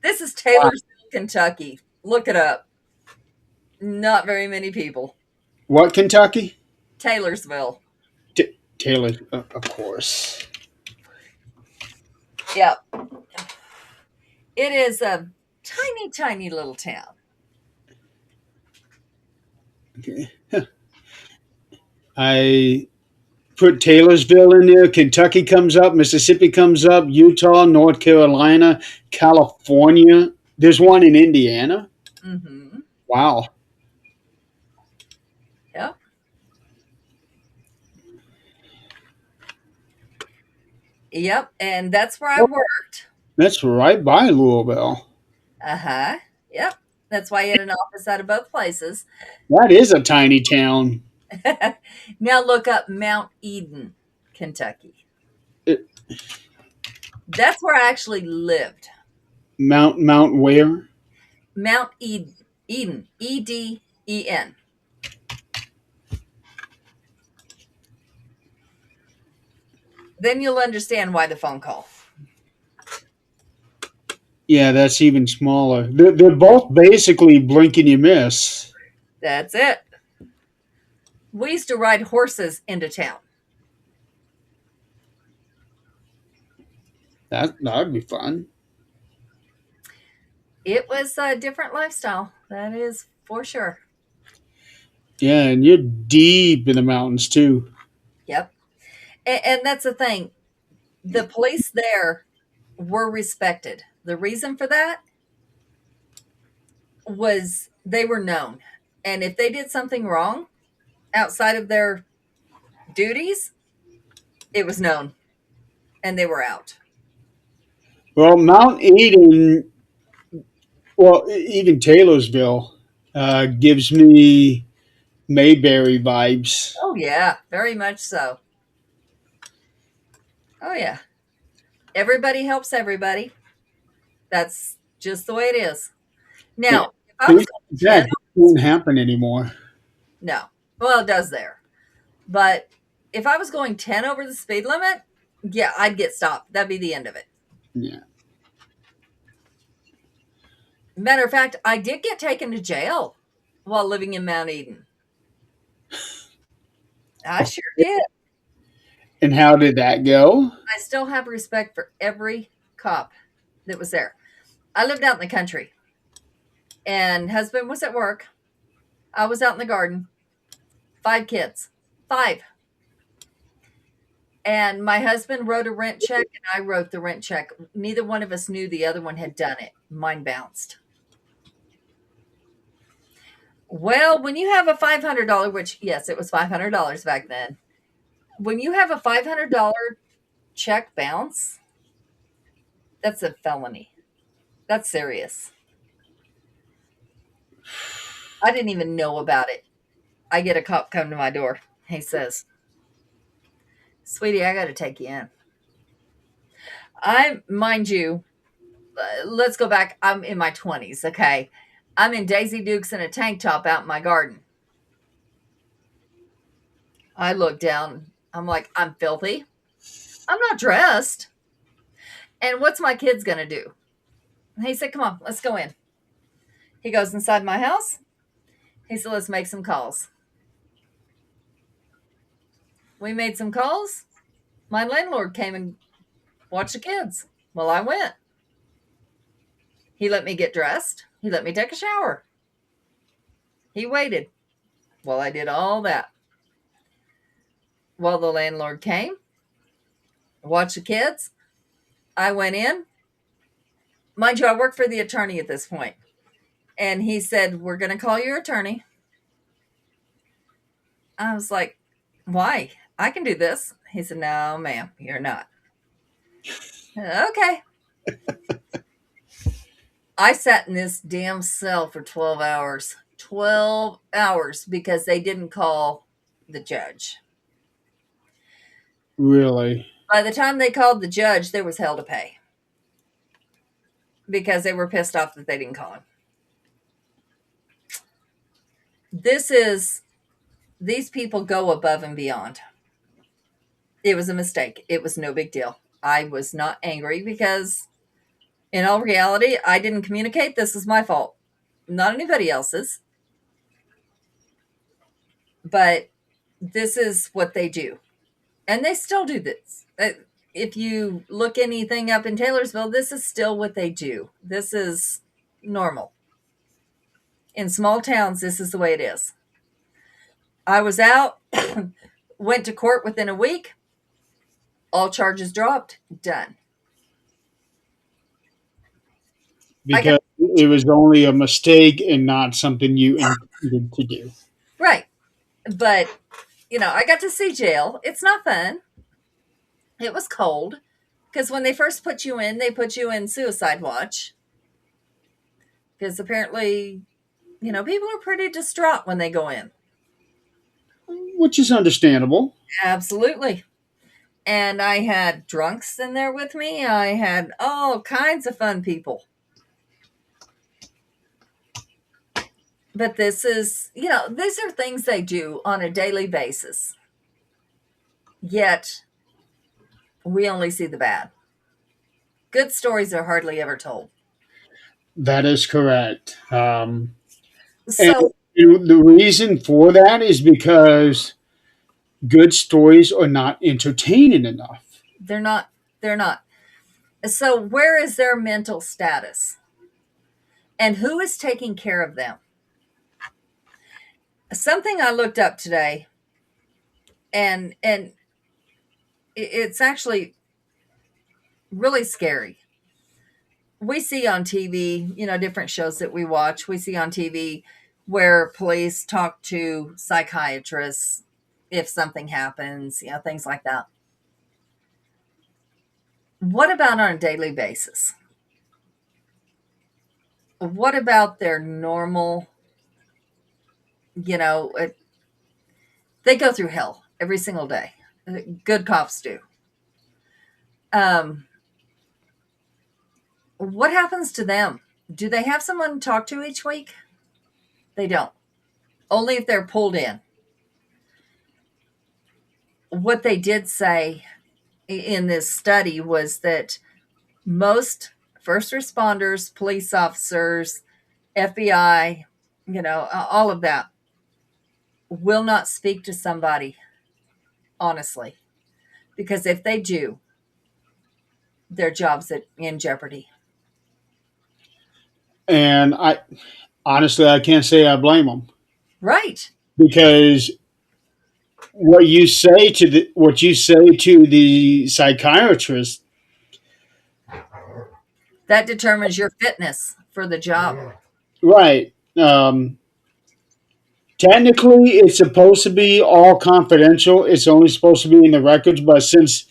Speaker 7: This is Taylorsville, Kentucky. Look it up. Not very many people.
Speaker 6: What, Kentucky?
Speaker 7: Taylorsville.
Speaker 6: Taylor, of course.
Speaker 7: Yep. It is a tiny, tiny little town.
Speaker 6: Okay. I put Taylorsville in there. Kentucky comes up. Mississippi comes up. Utah, North Carolina, California. There's one in Indiana.
Speaker 7: Mm-hmm.
Speaker 6: Wow.
Speaker 7: Yep. Yep, and that's where I
Speaker 6: Well,
Speaker 7: worked.
Speaker 6: that's right by Louisville.
Speaker 7: Uh-huh. Yep. That's why he had an office out of both places.
Speaker 6: That is a tiny town.
Speaker 7: Now look up Mount Eden, Kentucky.
Speaker 6: It,
Speaker 7: That's where I actually lived.
Speaker 6: Mount where?
Speaker 7: Mount Eden. Eden. Eden. Then you'll understand why the phone call.
Speaker 6: Yeah, that's even smaller. They're both basically blink and you miss.
Speaker 7: That's it. We used to ride horses into town.
Speaker 6: That'd be fun.
Speaker 7: It was a different lifestyle. That is for sure.
Speaker 6: Yeah, and you're deep in the mountains too.
Speaker 7: Yep. And that's the thing. The police there were respected. The reason for that was they were known. And if they did something wrong outside of their duties, it was known and they were out.
Speaker 6: Well, Mount Eden, well, even Taylorsville, gives me Mayberry vibes.
Speaker 7: Oh, yeah, very much so. Oh, yeah. Everybody helps everybody. That's just the way it is.
Speaker 6: Yeah,
Speaker 7: Now, if I was
Speaker 6: things
Speaker 7: going
Speaker 6: like
Speaker 7: 10,
Speaker 6: that won't happen anymore.
Speaker 7: no. Well, it does there. But if I was going 10 over the speed limit, yeah, I'd get stopped. That'd be the end of it.
Speaker 6: Yeah.
Speaker 7: Matter of fact, I did get taken to jail while living in Mount Eden. I sure did.
Speaker 6: And how did that go?
Speaker 7: I still have respect for every cop that was there. I lived out in the country, and husband was at work. I was out in the garden. 5 kids. 5. And my husband wrote a rent check, and I wrote the rent check. Neither one of us knew the other one had done it. Mine bounced. Well, when you have a $500, which, yes, it was $500 back then. When you have a $500 check bounce, that's a felony. That's serious. I didn't even know about it. I get a cop come to my door. He says, "Sweetie, I got to take you in." Mind you, let's go back. I'm in my 20s, okay? I'm in Daisy Dukes and a tank top out in my garden. I look down. I'm like, I'm filthy. I'm not dressed. And what's my kids going to do? He said, "Come on, let's go in." He goes inside my house. He said, "Let's make some calls." We made some calls. My landlord came and watched the kids. Well, I went. He let me get dressed. He let me take a shower. He waited while I did all that. While the landlord came, watched the kids. I went in. Mind you, I worked for the attorney at this point. And he said, "We're going to call your attorney." I was like, "Why? I can do this." He said, "No, ma'am, you're not." Okay. I sat in this damn cell for 12 hours. 12 hours because they didn't call the judge.
Speaker 6: Really?
Speaker 7: By the time they called the judge, there was hell to pay because they were pissed off that they didn't call him. These people go above and beyond. It was a mistake. It was no big deal. I was not angry because, in all reality, I didn't communicate. This is my fault, not anybody else's. But this is what they do. And they still do this. If you look anything up in Taylorsville, this is still what they do. This is normal. In small towns, this is the way it is. I was out, went to court within a week, all charges dropped, done.
Speaker 6: Because it was only a mistake and not something you intended to do.
Speaker 7: Right. But, I got to see jail. It's not fun. It was cold. Because when they first put you in, they put you in suicide watch. Because apparently, people are pretty distraught when they go in.
Speaker 6: which is understandable.
Speaker 7: Absolutely. And I had drunks in there with me. I had all kinds of fun people. But this is, these are things they do on a daily basis. Yet, we only see the bad. Good stories are hardly ever told.
Speaker 6: That is correct. And
Speaker 7: So
Speaker 6: the reason for that is because good stories are not entertaining enough.
Speaker 7: they're not, they're not. So where is their mental status? And who is taking care of them? Something I looked up today, and it's actually really scary. We see on TV, different shows that we watch. We see on TV where police talk to psychiatrists if something happens, things like that. What about on a daily basis? What about their normal, they go through hell every single day. Good cops do. Um, what happens to them? Do they have someone to talk to each week? They don't. Only if they're pulled in. What they did say in this study was that most first responders, police officers, FBI, all of that will not speak to somebody honestly, because if they do, their job's in jeopardy.
Speaker 6: And I can't say I blame them,
Speaker 7: Right.
Speaker 6: because what you say to the psychiatrist,
Speaker 7: That determines your fitness for the job.
Speaker 6: right? Technically, it's supposed to be all confidential. It's only supposed to be in the records, but since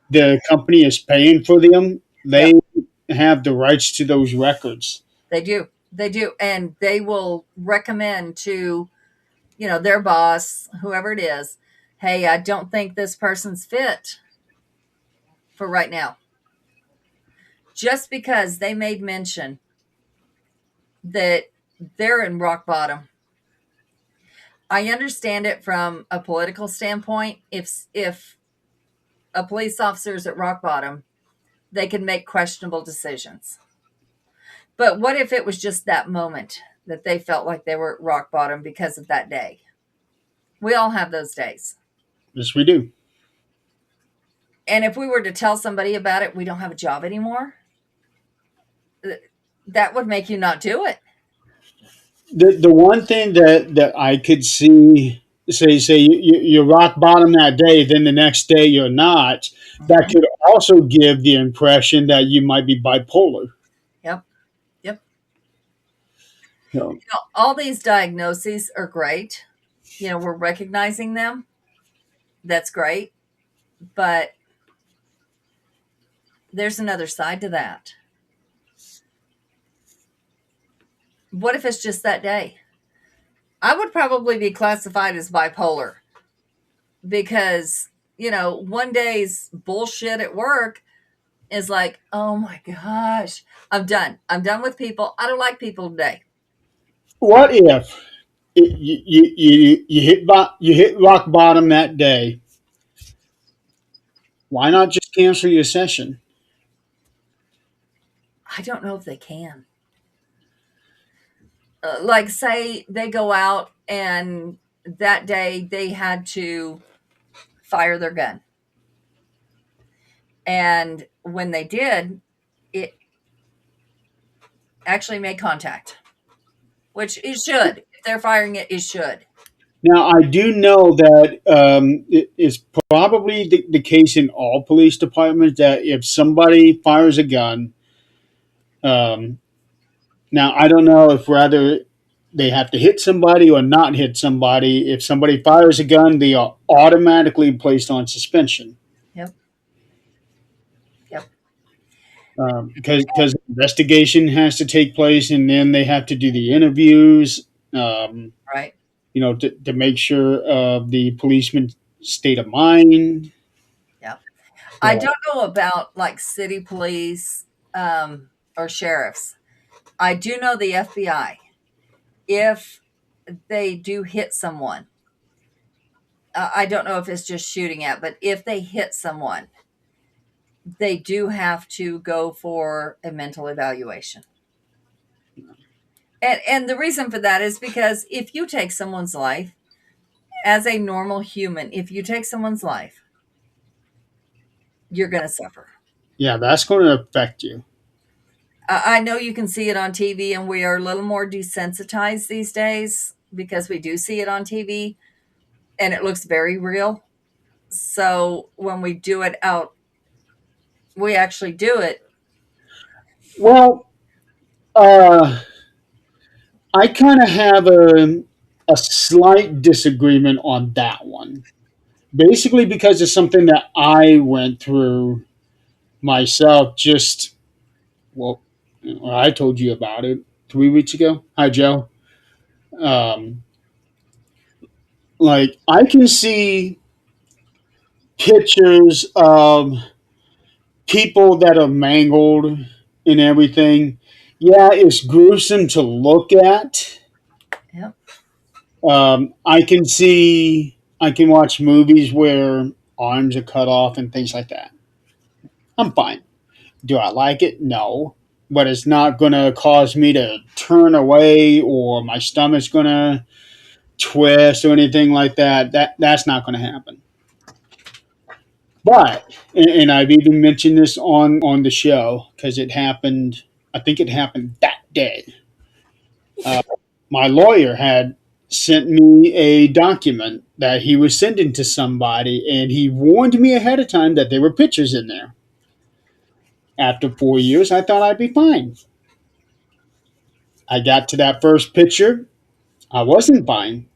Speaker 6: the company is paying for them, they
Speaker 7: Yep,
Speaker 6: have the rights to those records.
Speaker 7: they do. They do. And they will recommend to, their boss, whoever it is, hey, I don't think this person's fit for right now. Just because they made mention that they're in rock bottom. I understand it from a political standpoint. If a police officer is at rock bottom, they can make questionable decisions. But what if it was just that moment that they felt like they were at rock bottom because of that day? We all have those days.
Speaker 6: Yes, we do.
Speaker 7: And if we were to tell somebody about it, we don't have a job anymore, that would make you not do it.
Speaker 6: The one thing that I could see, say you're rock bottom that day, then the next day you're not. That
Speaker 7: Mhm.
Speaker 6: could also give the impression that you might be bipolar.
Speaker 7: Yep. Yep.
Speaker 6: So,
Speaker 7: All these diagnoses are great. We're recognizing them. That's great. But there's another side to that. What if it's just that day? I would probably be classified as bipolar because, one day's bullshit at work is like, oh my gosh, I'm done. I'm done with people. I don't like people today.
Speaker 6: what if you hit rock bottom that day? Why not just cancel your session?
Speaker 7: I don't know if they can. Like, say they go out and that day they had to fire their gun. And when they did, it actually made contact, which it should. If they're firing it, it should.
Speaker 6: Now, I do know that it is probably the case in all police departments that if somebody fires a gun, um, now I don't know if rather they have to hit somebody or not hit somebody. If somebody fires a gun, they are automatically placed on suspension.
Speaker 7: Yep. Yep.
Speaker 6: because investigation has to take place, and then they have to do the interviews. Um,
Speaker 7: Right.
Speaker 6: to make sure of the policeman's state of mind.
Speaker 7: Yeah. I
Speaker 6: So
Speaker 7: don't know about like city police or sheriffs. I do know the FBI. If they do hit someone, I don't know if it's just shooting at, but if they hit someone, they do have to go for a mental evaluation. And the reason for that is because if you take someone's life as a normal human, if you take someone's life, you're going to suffer.
Speaker 6: yeah, that's going to affect you.
Speaker 7: I know you can see it on TV, and we are a little more desensitized these days because we do see it on TV and it looks very real. So when we do it out, we actually do it.
Speaker 6: Well, uh, I kind of have a slight disagreement on that one. Basically, because it's something that I went through myself. Well, I told you about it 3 weeks ago. Hi, Joe. Um, like I can see pictures of people that are mangled and everything. Yeah, it's gruesome to look at.
Speaker 7: Yep.
Speaker 6: I can watch movies where arms are cut off and things like that. I'm fine. Do I like it? No. But it's not going to cause me to turn away or my stomach's going to twist or anything like that. That's not going to happen. But, and I've even mentioned this on the show because it happened, I think it happened that day. Uh, my lawyer had sent me a document that he was sending to somebody, and he warned me ahead of time that there were pictures in there. After 4 years, I thought I'd be fine. I got to that first picture. I wasn't fine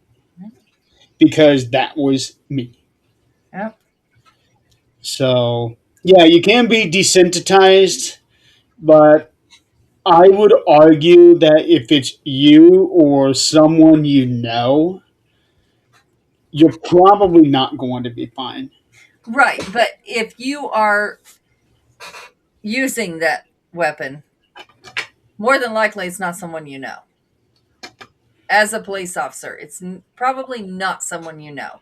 Speaker 6: because that was me.
Speaker 7: Yep.
Speaker 6: So, yeah, you can be desensitized, but I would argue that if it's you or someone you know, you're probably not going to be fine.
Speaker 7: Right. But if you are using that weapon, more than likely it's not someone you know. As a police officer, it's probably not someone you know.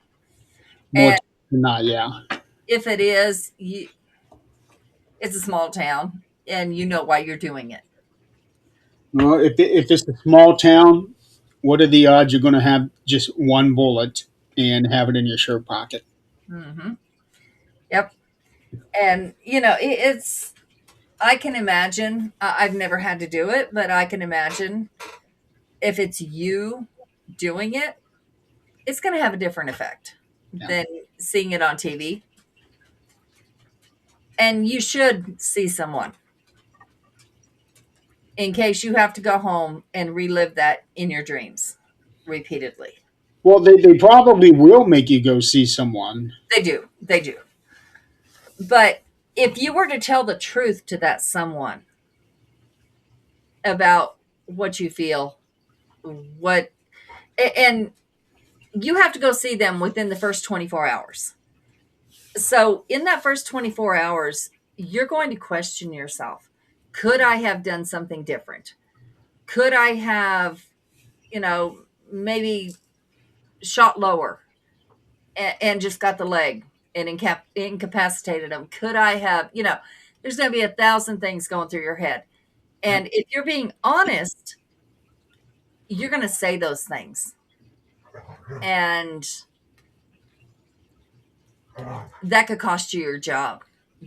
Speaker 6: More
Speaker 7: And
Speaker 6: than not, yeah.
Speaker 7: if it is, it's a small town and you know why you're doing it.
Speaker 6: Well, if it's a small town, what are the odds you're going to have just one bullet and have it in your shirt pocket?
Speaker 7: Hmm. Yep. And, it's, I can imagine, I've never had to do it, but I can imagine if it's you doing it, it's going to have a different effect
Speaker 6: Yeah.
Speaker 7: than seeing it on TV. And you should see someone in case you have to go home and relive that in your dreams repeatedly.
Speaker 6: Well, they probably will make you go see someone.
Speaker 7: They do. They do. But if you were to tell the truth to that someone about what you feel, what, and you have to go see them within the first 24 hours. So in that first 24 hours, you're going to question yourself. Could I have done something different? Could I have, maybe shot lower and just got the leg and incapacitated them? Could I have, there's going to be 1,000 things going through your head. And if you're being honest, you're going to say those things. And that could cost you your job.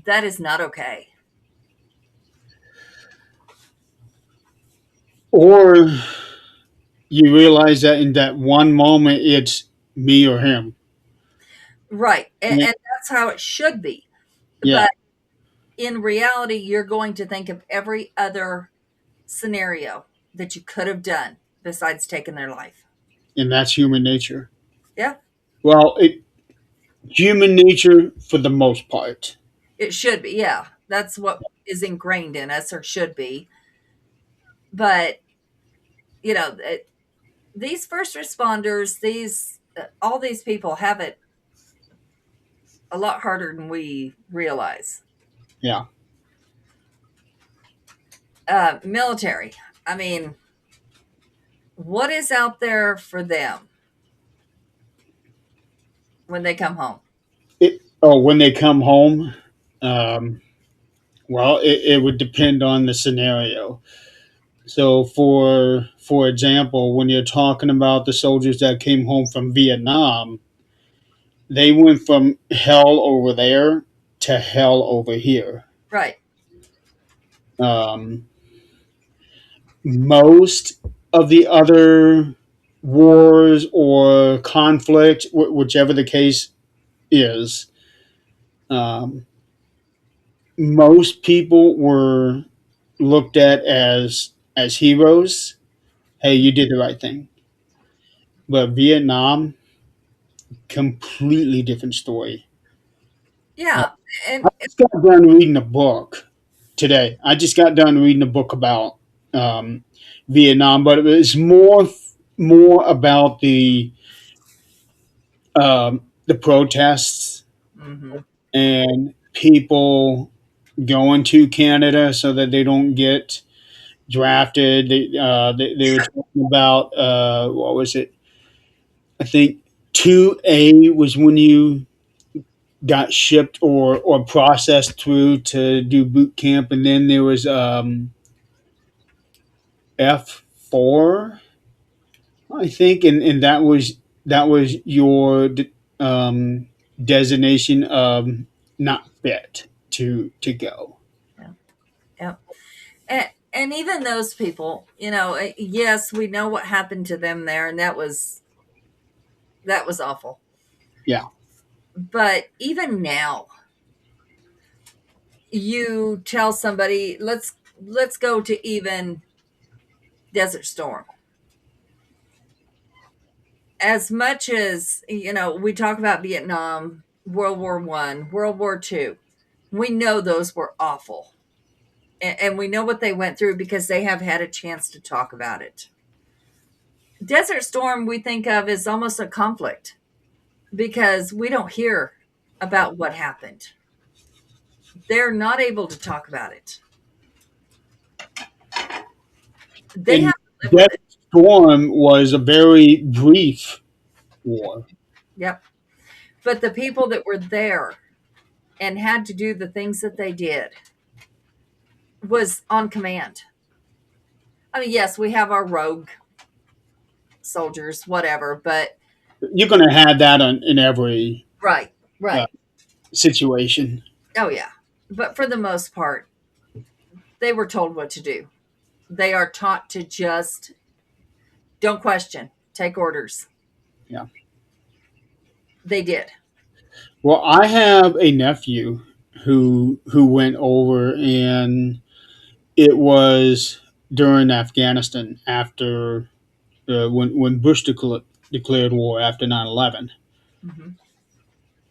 Speaker 7: That is not okay.
Speaker 6: Or you realize that in that one moment, it's me or him.
Speaker 7: Right. And,
Speaker 6: Yeah.
Speaker 7: and that's how it should be.
Speaker 6: Yeah.
Speaker 7: But in reality, you're going to think of every other scenario that you could have done besides taking their life.
Speaker 6: And that's human nature.
Speaker 7: Yeah,
Speaker 6: Well, human nature for the most part.
Speaker 7: it should be. Yeah, that's what is ingrained in us or should be. But, you know, these first responders, these all these people have it a lot harder than we realize.
Speaker 6: Yeah.
Speaker 7: Military. I mean, what is out there for them when they come home?
Speaker 6: When they come home, um, well, it would depend on the scenario. So, for example, when you're talking about the soldiers that came home from Vietnam, they went from hell over there to hell over here.
Speaker 7: Right.
Speaker 6: Um, Most of the other wars or conflict, whichever the case is, um, most people were looked at as heroes. Hey, you did the right thing. But Vietnam, completely different story.
Speaker 7: Yeah.
Speaker 6: I
Speaker 7: And
Speaker 6: just got done reading a book today. I just got done reading a book about um, Vietnam, but it was more about the protests
Speaker 7: mhm.
Speaker 6: and people going to Canada so that they don't get drafted. They were talking about what was it? I think 2A was when you got shipped or processed through to do boot camp, and then there was F4, I think, and that was your designation of not fit to go.
Speaker 7: Yeah. Yeah. And even those people, yes, we know what happened to them there, and that was awful.
Speaker 6: Yeah.
Speaker 7: But even now, you tell somebody, let's go to even Desert Storm. As much as we talk about Vietnam, World War I, World War II, we know those were awful, and we know what they went through because they have had a chance to talk about it. Desert Storm we think of as almost a conflict because we don't hear about what happened. They're not able to talk about it. They
Speaker 6: And
Speaker 7: have to live with
Speaker 6: Death
Speaker 7: it.
Speaker 6: Storm was a very brief war.
Speaker 7: Yep. But the people that were there and had to do the things that they did was on command. I mean, yes, we have our rogue soldiers, whatever, but
Speaker 6: You're going to have that in every
Speaker 7: right,
Speaker 6: uh,
Speaker 7: right.
Speaker 6: situation.
Speaker 7: Oh, yeah. But for the most part, they were told what to do. They are taught to just don't question, take orders.
Speaker 6: Yeah.
Speaker 7: They did.
Speaker 6: Well, I have a nephew who went over, and it was during Afghanistan after when Bush declared war after 9/11.
Speaker 7: Hmm.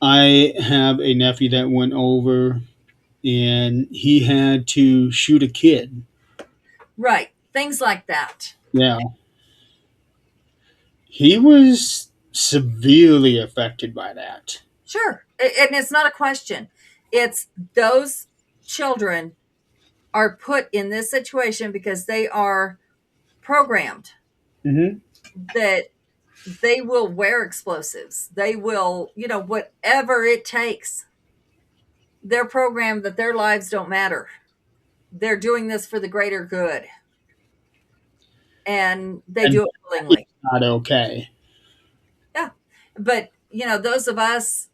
Speaker 6: I have a nephew that went over, and he had to shoot a kid.
Speaker 7: Right. Things like that.
Speaker 6: Yeah, he was severely affected by that.
Speaker 7: Sure. And it's not a question. It's those children are put in this situation because they are programmed
Speaker 6: Hmm.
Speaker 7: that they will wear explosives. They will, whatever it takes. They're programmed that their lives don't matter. They're doing this for the greater good. And they
Speaker 6: And
Speaker 7: do it
Speaker 6: it's
Speaker 7: willingly.
Speaker 6: not okay.
Speaker 7: Yeah. But, those of us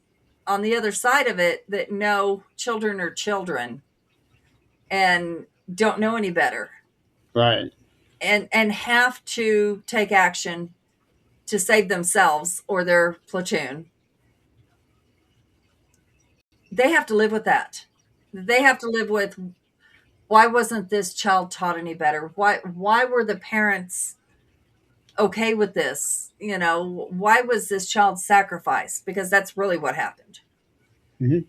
Speaker 7: on the other side of it that know children are children and don't know any better
Speaker 6: Right.
Speaker 7: and have to take action to save themselves or their platoon, they have to live with that. They have to live with why wasn't this child taught any better? Why were the parents okay with this? Why was this child sacrificed? Because that's really what happened.
Speaker 6: Hmm.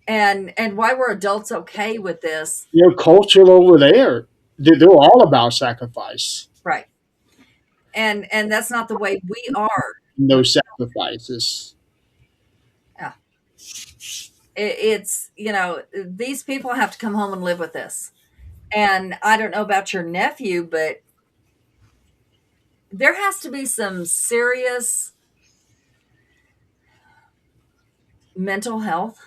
Speaker 7: and why were adults okay with this?
Speaker 6: Their culture over there, they're all about sacrifice.
Speaker 7: Right. And that's not the way we are.
Speaker 6: No sacrifices.
Speaker 7: Yeah. It's, these people have to come home and live with this. And I don't know about your nephew, but there has to be some serious mental health.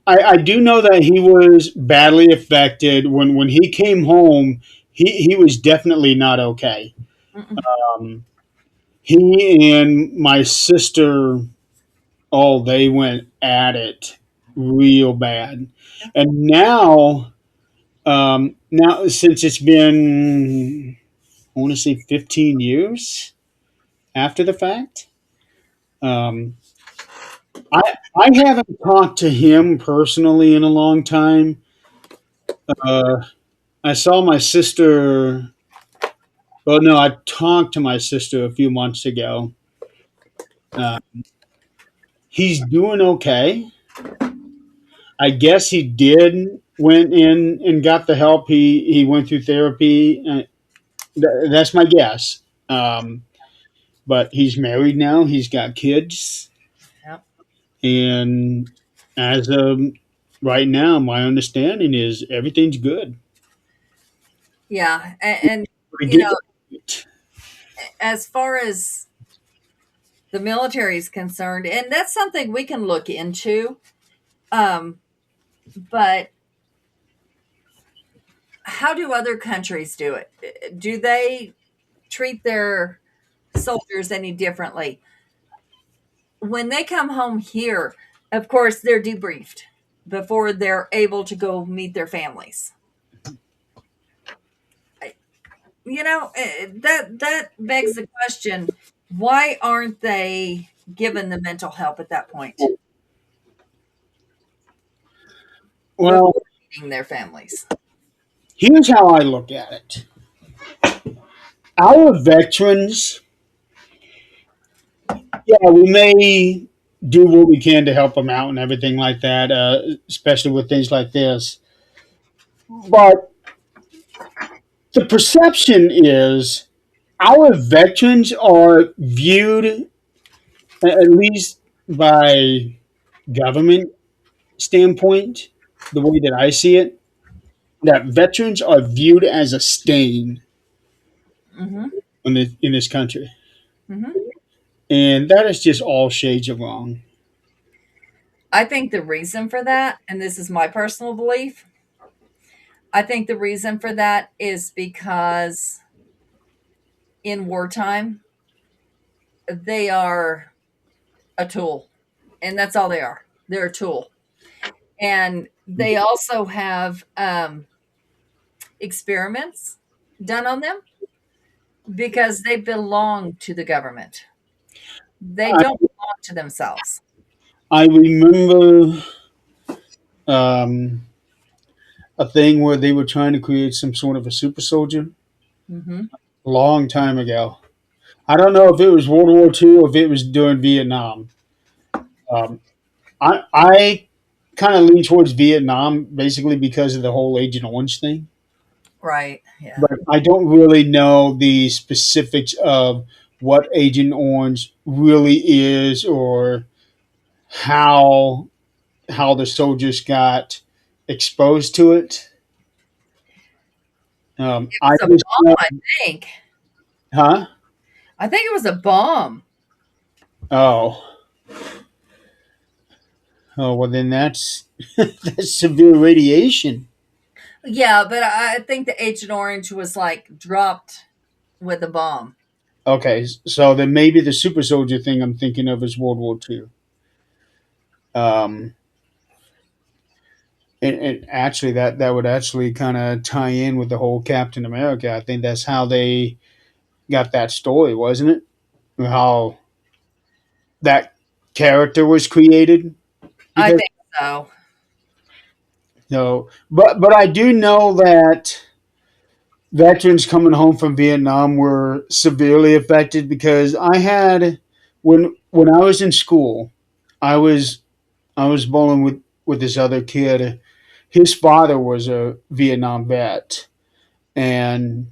Speaker 6: I do know that he was badly affected when he came home. He was definitely not okay.
Speaker 7: Mm-mm.
Speaker 6: Um, he and my sister, oh, they went at it real bad. And now since it's been, I want to say 15 years after the fact, um, I I haven't talked to him personally in a long time. Uh, I saw my sister. Well, no, I talked to my sister a few months ago. Uh, he's doing okay. I guess he did went in and got the help. He went through therapy. That's my guess. But he's married now. He's got kids,
Speaker 7: Yep.
Speaker 6: and as of right now, my understanding is everything's good.
Speaker 7: Yeah. And
Speaker 6: Pretty
Speaker 7: you
Speaker 6: good.
Speaker 7: know, as far as the military is concerned, and that's something we can look into. Um, but how do other countries do it? Do they treat their soldiers any differently? When they come home here, of course, they're debriefed before they're able to go meet their families. That begs the question: why aren't they given the mental help at that point
Speaker 6: Well,
Speaker 7: before meeting their families?
Speaker 6: here's how I look at it. Our veterans, yeah, we may do what we can to help them out and everything like that, especially with things like this. But the perception is our veterans are viewed, at least by government standpoint, the way that I see it, that veterans are viewed as a stain
Speaker 7: Hmm.
Speaker 6: in this country.
Speaker 7: Hmm.
Speaker 6: And that is just all shades of wrong.
Speaker 7: I think the reason for that, and this is my personal belief, I think the reason for that is because in wartime, they are a tool, and that's all they are. They're a tool. And they also have experiments done on them because they belong to the government. They
Speaker 6: I,
Speaker 7: don't belong to themselves.
Speaker 6: I remember um, a thing where they were trying to create some sort of a super soldier
Speaker 7: Hmm.
Speaker 6: a long time ago. I don't know if it was World War II or if it was during Vietnam. Um, I kind of lean towards Vietnam basically because of the whole Agent Orange thing.
Speaker 7: Right. Yeah.
Speaker 6: But I don't really know the specifics of what Agent Orange really is or how the soldiers got exposed to it.
Speaker 7: It
Speaker 6: I
Speaker 7: was a
Speaker 6: just know,
Speaker 7: bomb, I think.
Speaker 6: huh?
Speaker 7: I think it was a bomb.
Speaker 6: Oh, oh, well then that's that's severe radiation.
Speaker 7: Yeah, but I think the Agent Orange was like dropped with a bomb.
Speaker 6: Okay, so then maybe the super soldier thing I'm thinking of is World War II. Um, and actually, that would actually kind of tie in with the whole Captain America. I think that's how they got that story, wasn't it? How that character was created.
Speaker 7: I
Speaker 6: Because
Speaker 7: think so.
Speaker 6: no, but I do know that veterans coming home from Vietnam were severely affected because I had when I was in school, I was I was bowling with this other kid. His father was a Vietnam vet, and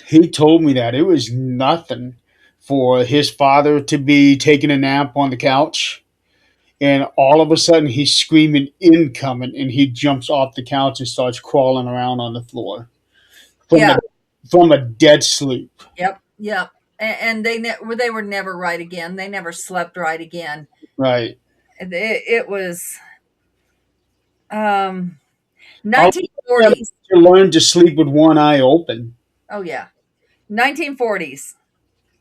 Speaker 6: he told me that it was nothing for his father to be taking a nap on the couch, and all of a sudden he's screaming incoming, and he jumps off the couch and starts crawling around on the floor from a
Speaker 7: Yeah.
Speaker 6: from a dead sleep.
Speaker 7: Yep. Yep. And they were never right again. They never slept right again.
Speaker 6: Right.
Speaker 7: It was um
Speaker 6: I'll
Speaker 7: 1940s.
Speaker 6: learn to sleep with one eye open.
Speaker 7: Oh yeah. 1940s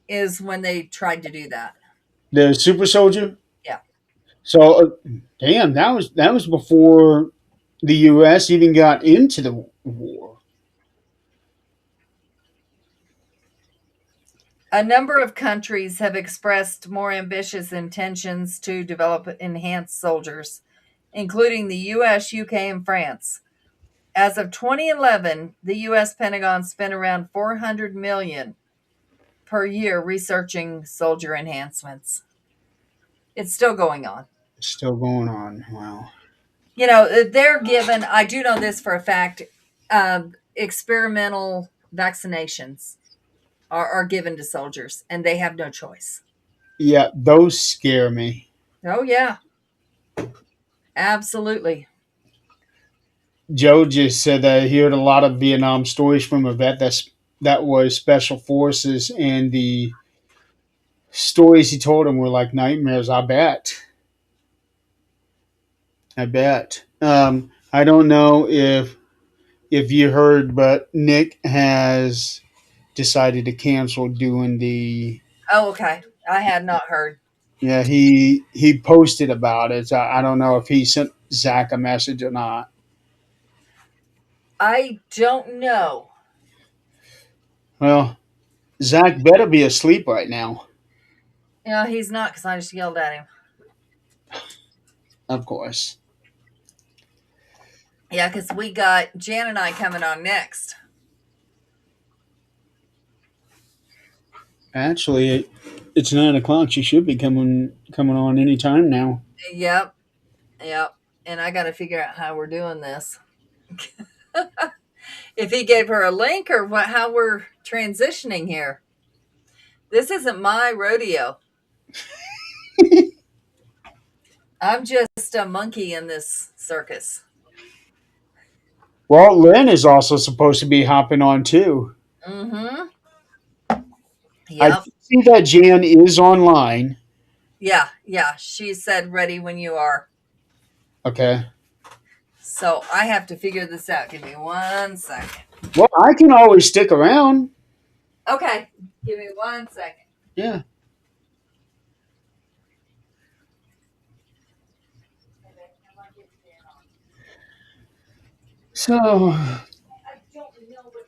Speaker 7: is when they tried to do that.
Speaker 6: The super soldier.
Speaker 7: Yeah.
Speaker 6: So, damn, that was before the U.S. even got into the war.
Speaker 7: A number of countries have expressed more ambitious intentions to develop enhanced soldiers, including the US, UK, and France. As of 2011, the US Pentagon spent around 400 million per year researching soldier enhancements. It's still going on.
Speaker 6: It's still going on. Wow.
Speaker 7: They're given, I do know this for a fact, experimental vaccinations are given to soldiers, and they have no choice.
Speaker 6: Yeah, those scare me.
Speaker 7: Oh, yeah, absolutely.
Speaker 6: Joe just said that he heard a lot of Vietnam stories from a vet that was special forces, and the stories he told him were like nightmares. I bet. I bet. I don't know if you heard, but Nick has decided to cancel doing the.
Speaker 7: Oh, okay. I had not heard.
Speaker 6: Yeah, he posted about it. So I don't know if he sent Zach a message or not.
Speaker 7: I don't know.
Speaker 6: Well, Zach better be asleep right now.
Speaker 7: He's not because I just yelled at him.
Speaker 6: Of course.
Speaker 7: Yeah, because we got Jan and I coming on next.
Speaker 6: Actually, it's 9 o'clock. She should be coming on any time now.
Speaker 7: Yep. Yep. And I got to figure out how we're doing this. If he gave her a link or how we're transitioning here. This isn't my rodeo. I'm just a monkey in this circus.
Speaker 6: Well, Lynn is also supposed to be hopping on too.
Speaker 7: Mm-hmm.
Speaker 6: I
Speaker 7: Yep.
Speaker 6: see that Jan is online.
Speaker 7: Yeah. Yeah. She said ready when you are.
Speaker 6: Okay.
Speaker 7: So I have to figure this out. Give me 1 second.
Speaker 6: Well, I can always stick around.
Speaker 7: Okay. Give me 1 second.
Speaker 6: Yeah. So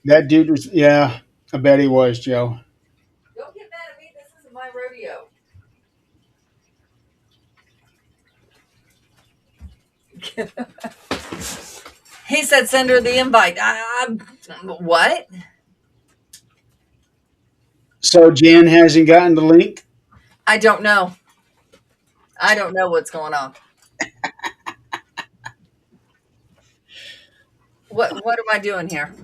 Speaker 6: that dude was, yeah, I bet he was, Joe.
Speaker 7: Don't get mad at me. This isn't my rodeo. He said send her the invite. What?
Speaker 6: So Jan hasn't gotten the link?
Speaker 7: I don't know. I don't know what's going on. What am I doing here?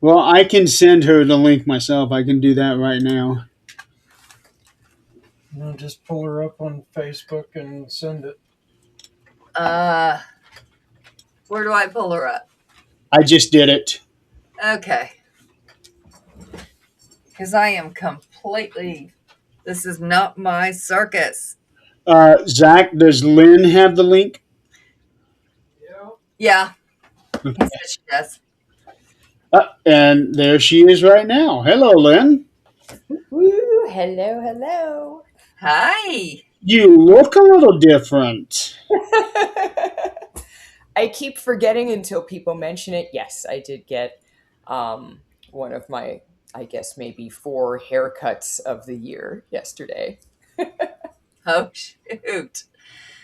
Speaker 6: Well, I can send her the link myself. I can do that right now.
Speaker 4: Just pull her up on Facebook and send it.
Speaker 7: Where do I pull her up?
Speaker 6: I just did it.
Speaker 7: Okay. Because I am completely. This is not my circus.
Speaker 6: Zach, does Lynn have the link?
Speaker 7: Yeah. He said she does.
Speaker 6: And there she is right now. Hello, Lynn.
Speaker 8: Woo, hello, hello.
Speaker 7: Hi.
Speaker 6: You look a little different.
Speaker 8: I keep forgetting until people mention it. Yes, I did get one of my, I guess, maybe 4 haircuts of the year yesterday.
Speaker 7: Oh, shoot.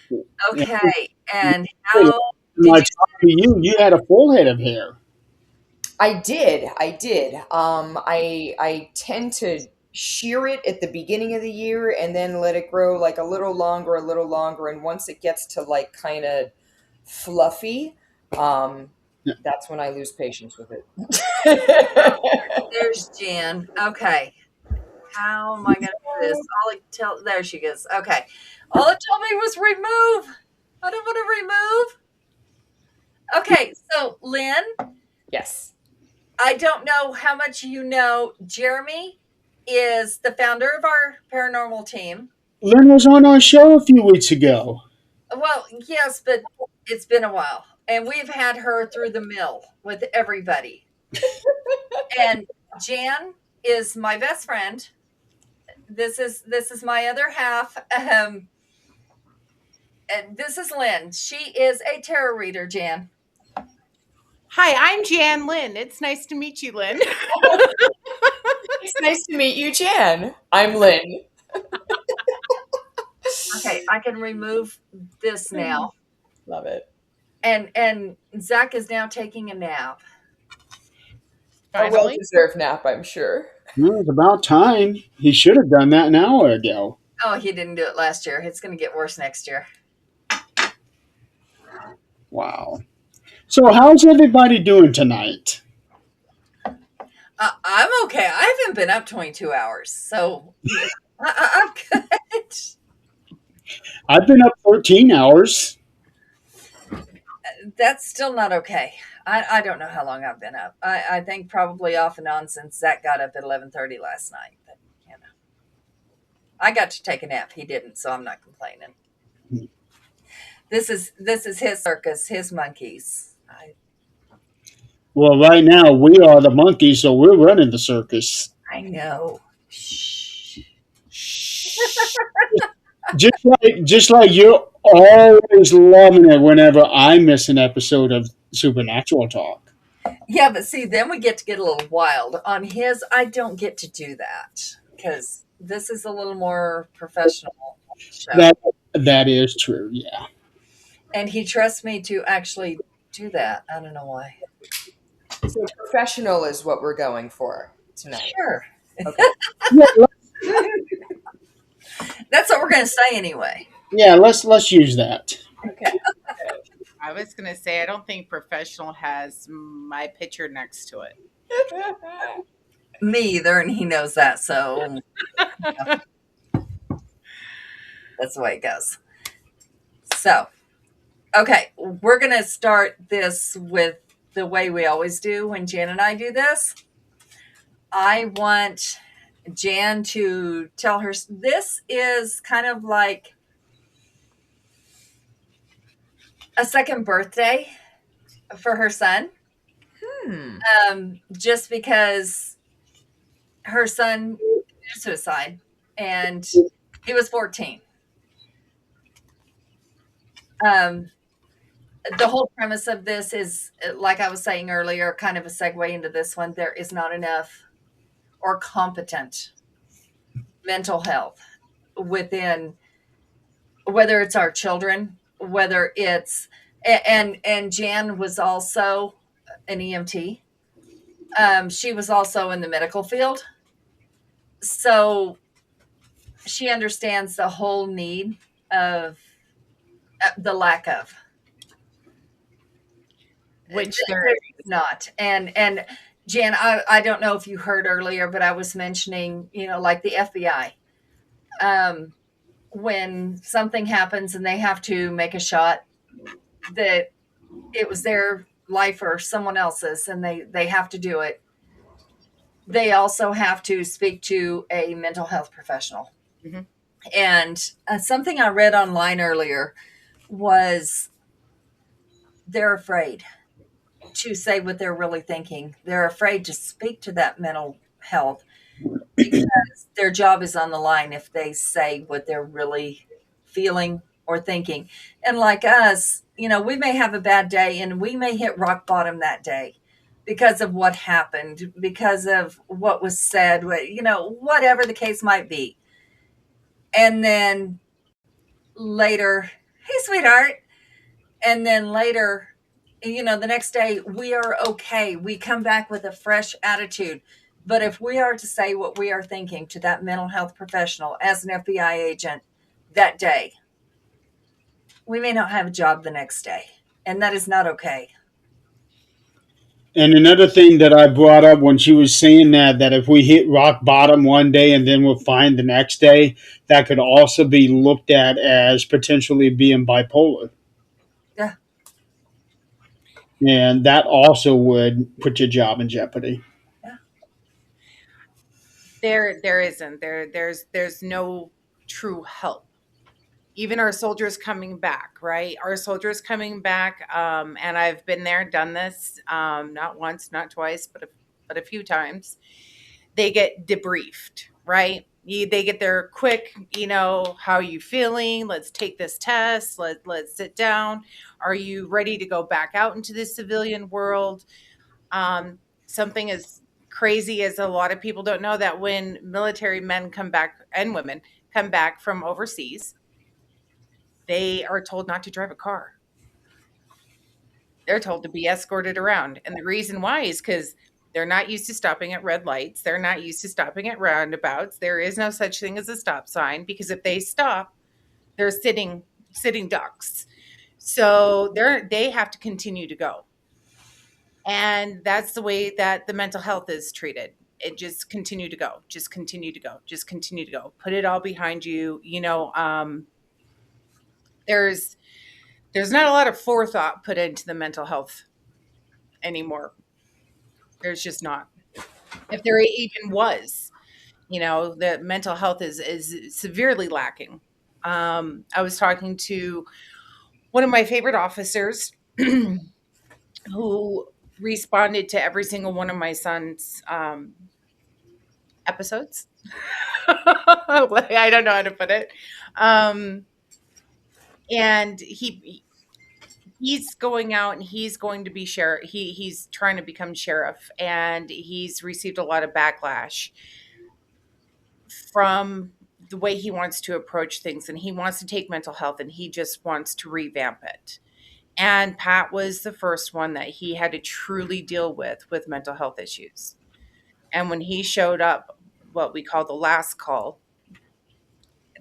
Speaker 6: Yeah.
Speaker 7: Okay. And how did
Speaker 6: When I
Speaker 7: you.
Speaker 6: talked to you, you had a full head of hair.
Speaker 8: I did. I tend to shear it at the beginning of the year and then let it grow like a little longer. And once it gets to like kind of fluffy,
Speaker 6: Yeah.
Speaker 8: that's when I lose patience with it.
Speaker 7: There's Jan. Okay. How am I going to do this? All it tell there she goes. Okay. All it told me was remove. I don't want to remove. Okay, so Lynn,
Speaker 8: Yes.
Speaker 7: I don't know how much you know. Jeremy is the founder of our paranormal team.
Speaker 6: Lynn was on our show a few weeks ago.
Speaker 7: Well, yes, but it's been a while. And we've had her through the mill with everybody. And Jan is my best friend. This is my other half. And this is Lynn. She is a tarot reader, Jan.
Speaker 9: Hi, I'm Jan Lynn. It's nice to meet you, Lynn.
Speaker 8: It's nice to meet you, Jan. I'm Lynn.
Speaker 7: Okay, I can remove this now.
Speaker 8: Love it.
Speaker 7: And Zach is now taking a nap.
Speaker 8: A
Speaker 9: Finally.
Speaker 8: well-deserved nap, I'm sure.
Speaker 6: Well, it's about time. He should have done that an hour ago.
Speaker 7: Oh, he didn't do it last year. It's going to get worse next year.
Speaker 6: Wow. So, how's everybody doing tonight?
Speaker 7: I'm okay. I haven't been up 22 hours, so I'm good.
Speaker 6: I've been up 13 hours.
Speaker 7: That's still not okay. I don't know how long I've been up. I think probably off and on since Zach got up at 11:30 last night. But you know, I got to take a nap. He didn't, so I'm not complaining. This is his circus, his monkeys.
Speaker 6: Well, right now we are the monkeys, so we're running the circus.
Speaker 7: I know. Shh.
Speaker 6: Just like you're always loving it whenever I miss an episode of Supernatural Talk.
Speaker 7: Yeah, but see, then we get to get a little wild. On his, I don't get to do that because this is a little more professional show.
Speaker 6: That is true, yeah.
Speaker 7: And he trusts me to actually do that. I don't know why.
Speaker 8: So professional is what we're going for tonight.
Speaker 7: Sure.
Speaker 8: Okay.
Speaker 7: That's what we're going to say anyway.
Speaker 6: Yeah, let's use that.
Speaker 8: Okay.
Speaker 9: I was going to say, I don't think professional has my picture next to it.
Speaker 7: Me either, and he knows that, so that's the way it goes. So, okay, we're going to start this with the way we always do when Jan and I do this. I want Jan to tell her this is kind of like a second birthday for her son. Just because her son committed suicide and he was 14. The whole premise of this is, like I was saying earlier, kind of a segue into this one. There is not enough or competent mental health within, whether it's our children, whether it's, and Jan was also an EMT. She was also in the medical field. So she understands the whole need of the lack of.
Speaker 9: Which there is
Speaker 7: not. And Jan, I don't know if you heard earlier, but I was mentioning, like the FBI. When something happens and they have to make a shot, that it was their life or someone else's, and they have to do it. They also have to speak to a mental health professional.
Speaker 9: Mm-hmm.
Speaker 7: And something I read online earlier was they're afraid to say what they're really thinking. They're afraid to speak to that mental health because their job is on the line if they say what they're really feeling or thinking. And like us, we may have a bad day and we may hit rock bottom that day because of what happened, because of what was said, whatever the case might be. And then later, hey, sweetheart. And then later, the next day we are okay. We come back with a fresh attitude But if we are to say what we are thinking to that mental health professional as an FBI agent that day, we may not have a job the next day. And that is not okay.
Speaker 6: And another thing that I brought up when she was saying that if we hit rock bottom one day and then we're fine the next day, that could also be looked at as potentially being bipolar.
Speaker 7: Yeah.
Speaker 6: And that also would put your job in jeopardy.
Speaker 7: Yeah.
Speaker 9: There isn't. There's no true help. Even our soldiers coming back, right? Our soldiers coming back, and I've been there, done this, not once, not twice, but a few times. They get debriefed, right? They get their quick, how are you feeling? Let's take this test. Let's sit down. Are you ready to go back out into the civilian world? Something as crazy as a lot of people don't know that when military men come back and women come back from overseas, they are told not to drive a car. They're told to be escorted around. And the reason why is because they're not used to stopping at red lights. They're not used to stopping at roundabouts. There is no such thing as a stop sign because if they stop, they're sitting ducks. So they have to continue to go. And that's the way that the mental health is treated. It just continue to go, just continue to go, just continue to go. Put it all behind you. There's not a lot of forethought put into the mental health anymore. There's just not. If there even was, the mental health is severely lacking. I was talking to one of my favorite officers who responded to every single one of my son's episodes. I don't know how to put it. And he's going out and he's going to be sheriff. He's trying to become sheriff, and he's received a lot of backlash from the way he wants to approach things, and he wants to take mental health and he just wants to revamp it. And Pat was the first one that he had to truly deal with mental health issues. And when he showed up, what we call the last call,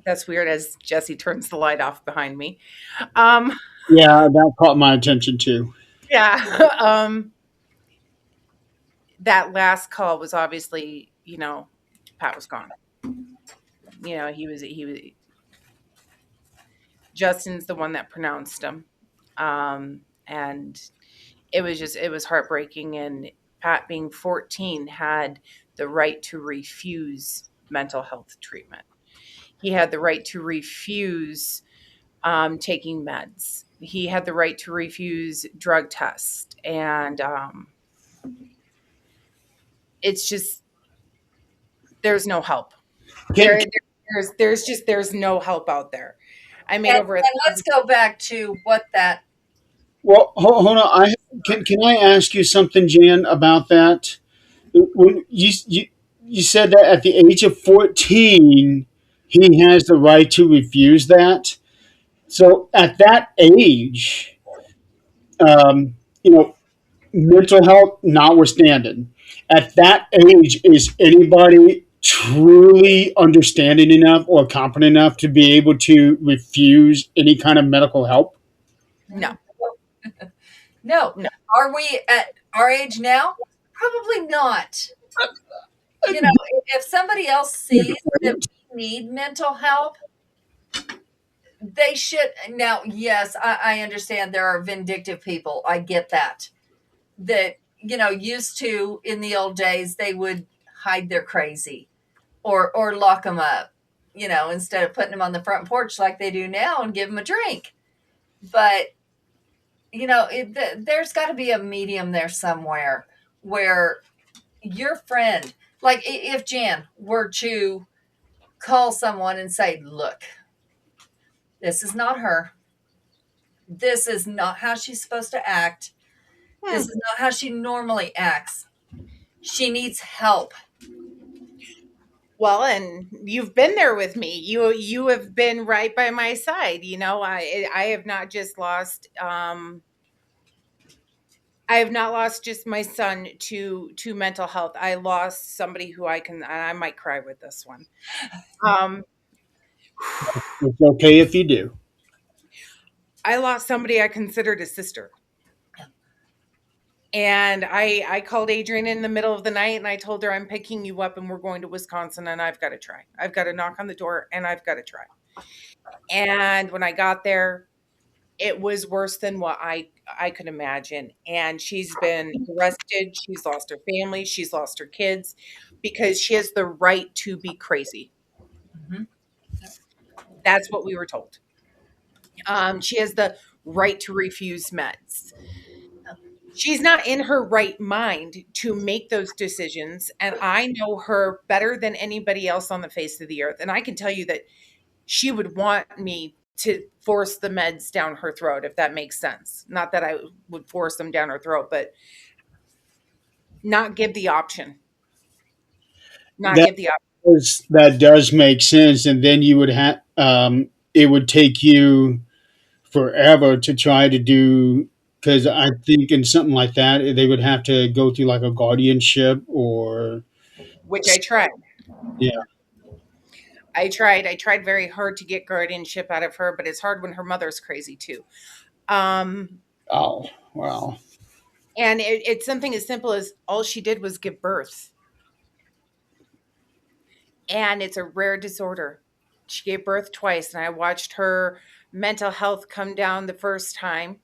Speaker 9: that's weird as Jesse turns the light off behind me. Um,
Speaker 6: Yeah, that caught my attention too.
Speaker 9: yeah. That last call was obviously, Pat was gone. He was Justin's the one that pronounced him. And it was heartbreaking. And Pat, being 14, had the right to refuse mental health treatment. He had the right to refuse taking meds. He had the right to refuse drug tests. And it's just, there's no help.
Speaker 6: Can,
Speaker 9: There's no help out there. I made
Speaker 7: And,
Speaker 9: over a
Speaker 7: and let's go back to what that.
Speaker 6: well, hold on. Can I ask you something, Jan, about that? When you said that at the age of 14, he has the right to refuse that. So at that age, um, you know, mental health notwithstanding, at that age, is anybody truly understanding enough or competent enough to be able to refuse any kind of medical help?
Speaker 9: no,
Speaker 7: No.
Speaker 9: no.
Speaker 7: Are we at our age now? Probably not. If somebody else sees that we need mental help, they should. Now, yes, I understand there are vindictive people. I get that. That, used to in the old days, they would hide their crazy or lock them up, instead of putting them on the front porch like they do now and give them a drink. But, there's got to be a medium there somewhere where your friend, like if Jan were to call someone and say, look, this is not her. This is not how she's supposed to act. This is not how she normally acts. She needs help.
Speaker 9: Well, and you've been there with me. You have been right by my side. I have not just lost I have not lost just my son to mental health. I lost somebody who and I might cry with this one. Um,
Speaker 6: It's okay if you do.
Speaker 9: I lost somebody I considered a sister. And I called Adrian in the middle of the night and I told her I'm picking you up and we're going to Wisconsin and I've got to try. I've got to knock on the door and I've got to try. And when I got there, it was worse than what I could imagine. And she's been arrested, she's lost her family, she's lost her kids because she has the right to be crazy.
Speaker 7: Mhm.
Speaker 9: That's what we were told. She has the right to refuse meds. She's not in her right mind to make those decisions. And I know her better than anybody else on the face of the earth. And I can tell you that she would want me to force the meds down her throat, if that makes sense. Not that I would force them down her throat, but not give the option. Not
Speaker 6: That
Speaker 9: give the option.
Speaker 6: that does make sense, and then you would have it would take you forever to try to do, because I think in something like that they would have to go through like a guardianship or
Speaker 9: Which I tried.
Speaker 6: yeah.
Speaker 9: I tried very hard to get guardianship out of her, but it's hard when her mother's crazy too. Um,
Speaker 6: Oh wow.
Speaker 9: and it's something as simple as all she did was give birth. And it's a rare disorder. She gave birth twice, and I watched her mental health come down the first time.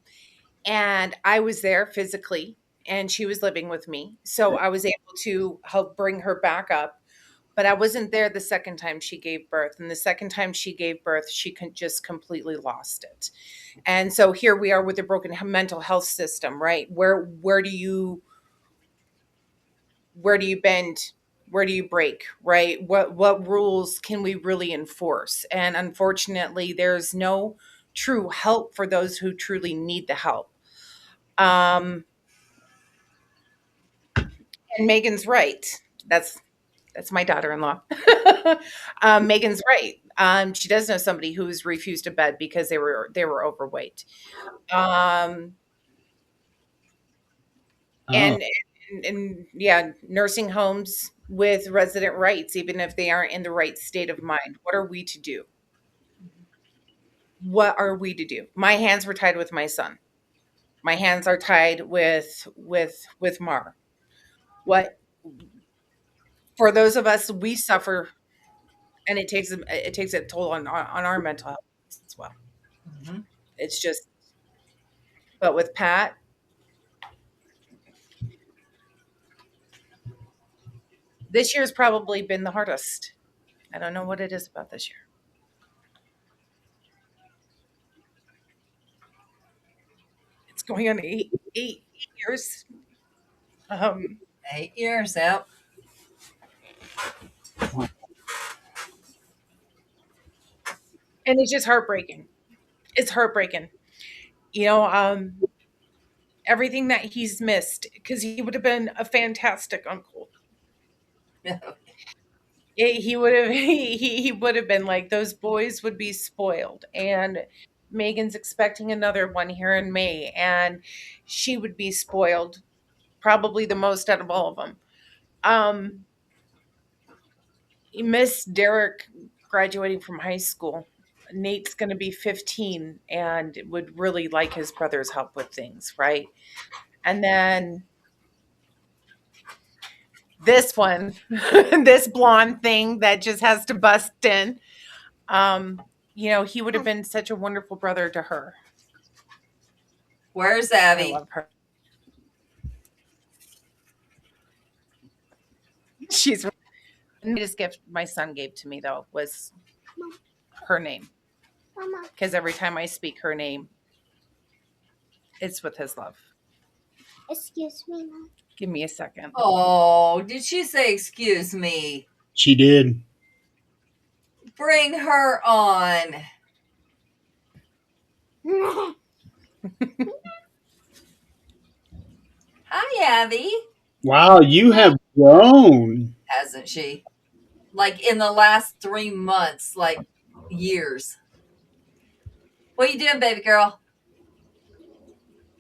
Speaker 9: And I was there physically, and she was living with me. So I was able to help bring her back up. But I wasn't there the second time she gave birth. And the second time she gave birth, she just completely lost it. And so here we are with a broken mental health system, right? Where do you bend, where do you break, right? What rules can we really enforce? And unfortunately there's no true help for those who truly need the help. And Megan's right. That's my daughter-in-law. Megan's right. She does know somebody who's refused a bed because they were overweight. um
Speaker 6: Oh,
Speaker 9: and yeah, nursing homes with resident rights, even if they aren't in the right state of mind. What are we to do? What are we to do? My hands were tied with my son. My hands are tied with Mar. What for those of us, we suffer, and it takes a toll on our mental health as well.
Speaker 7: Mhm.
Speaker 9: It's just, but with Pat, this year's probably been the hardest. I don't know what it is about this year. It's going on eight years. Um,
Speaker 7: 8 years out.
Speaker 9: and it's just heartbreaking. It's heartbreaking. You know, everything that he's missed because he would have been a fantastic uncle. He would have he would have been like those boys would be spoiled, and Megan's expecting another one here in May, and she would be spoiled probably the most out of all of them. Um, Miss Derek graduating from high school. Nate's going to be 15 and would really like his brother's help with things, right? And then this one, this blonde thing that just has to bust in. Um, he would have been such a wonderful brother to her.
Speaker 7: Where's
Speaker 9: I
Speaker 7: Abby?
Speaker 9: love her. She's the neatest gift my son gave to me though was her name. Because every time I speak her name, it's with his love.
Speaker 10: Excuse me, Mom.
Speaker 9: Give me a second.
Speaker 7: Oh, did she say excuse me?
Speaker 6: she did.
Speaker 7: Bring her on. Hi, Abby.
Speaker 6: Wow, you have grown.
Speaker 7: Hasn't she? Like in the last 3 months, like years. What you doing, baby girl?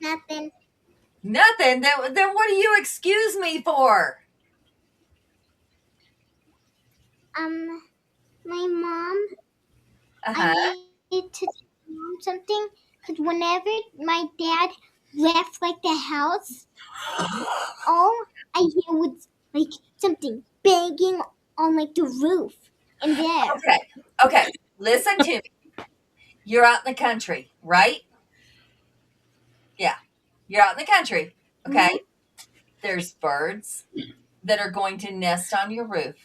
Speaker 10: Nothing.
Speaker 7: Nothing. Then what do you excuse me for?
Speaker 10: My mom,
Speaker 7: Uh-huh.
Speaker 10: I needed to tell mom something because whenever my dad left like the house, all I hear was like something banging on like the roof in there.
Speaker 7: Okay. Okay. Listen to me. You're out in the country, right? Yeah. You're out in the country. Okay.
Speaker 10: Mhm.
Speaker 7: There's birds that are going to nest on your roof.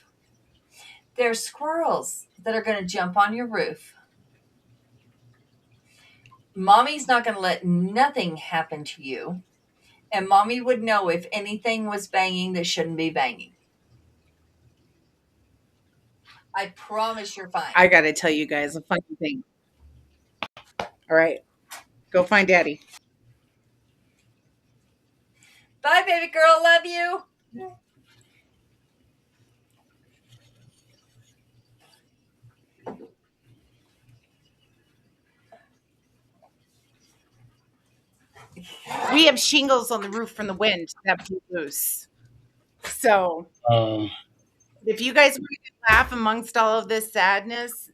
Speaker 7: There's squirrels that are going to jump on your roof. Mommy's not going to let nothing happen to you. And mommy would know if anything was banging that shouldn't be banging. I promise you're fine.
Speaker 9: I got to tell you guys a funny thing. All right, go find daddy.
Speaker 7: Bye, baby girl. Love you.
Speaker 9: We have shingles on the roof from the wind that blew loose. So
Speaker 6: Uh,
Speaker 9: if you guys want to laugh amongst all of this sadness,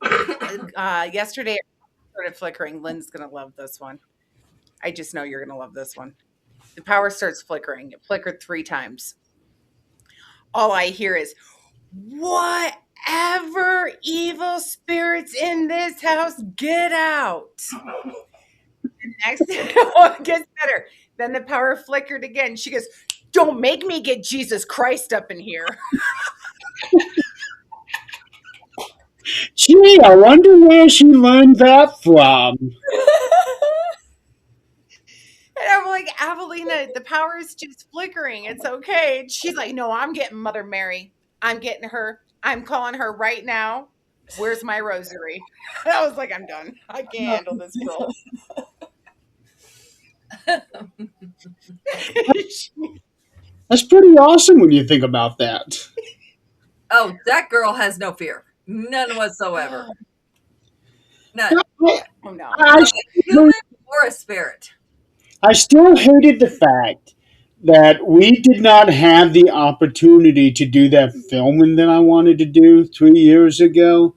Speaker 9: yesterday it started flickering. Lynn's gonna love this one. I just know you're gonna love this one. The power starts flickering. It flickered 3 times. All I hear is, whatever evil spirits in this house, get out. Next, it gets better. Then the power flickered again. She goes, don't make me get Jesus Christ up in here.
Speaker 6: Gee, I wonder where she learned that from.
Speaker 9: And I'm like, Avelina, the power is just flickering. It's okay. And she's like, no, I'm getting Mother Mary. I'm getting her. I'm calling her right now. Where's my rosary? And I was like, I'm done. I can't handle this girl.
Speaker 6: That's pretty awesome when you think about that.
Speaker 7: Oh, that girl has no fear. None whatsoever. None.
Speaker 9: Oh no.
Speaker 6: I,
Speaker 7: Of a human or a spirit.
Speaker 6: I still hated the fact that we did not have the opportunity to do that filming that I wanted to do 3 years ago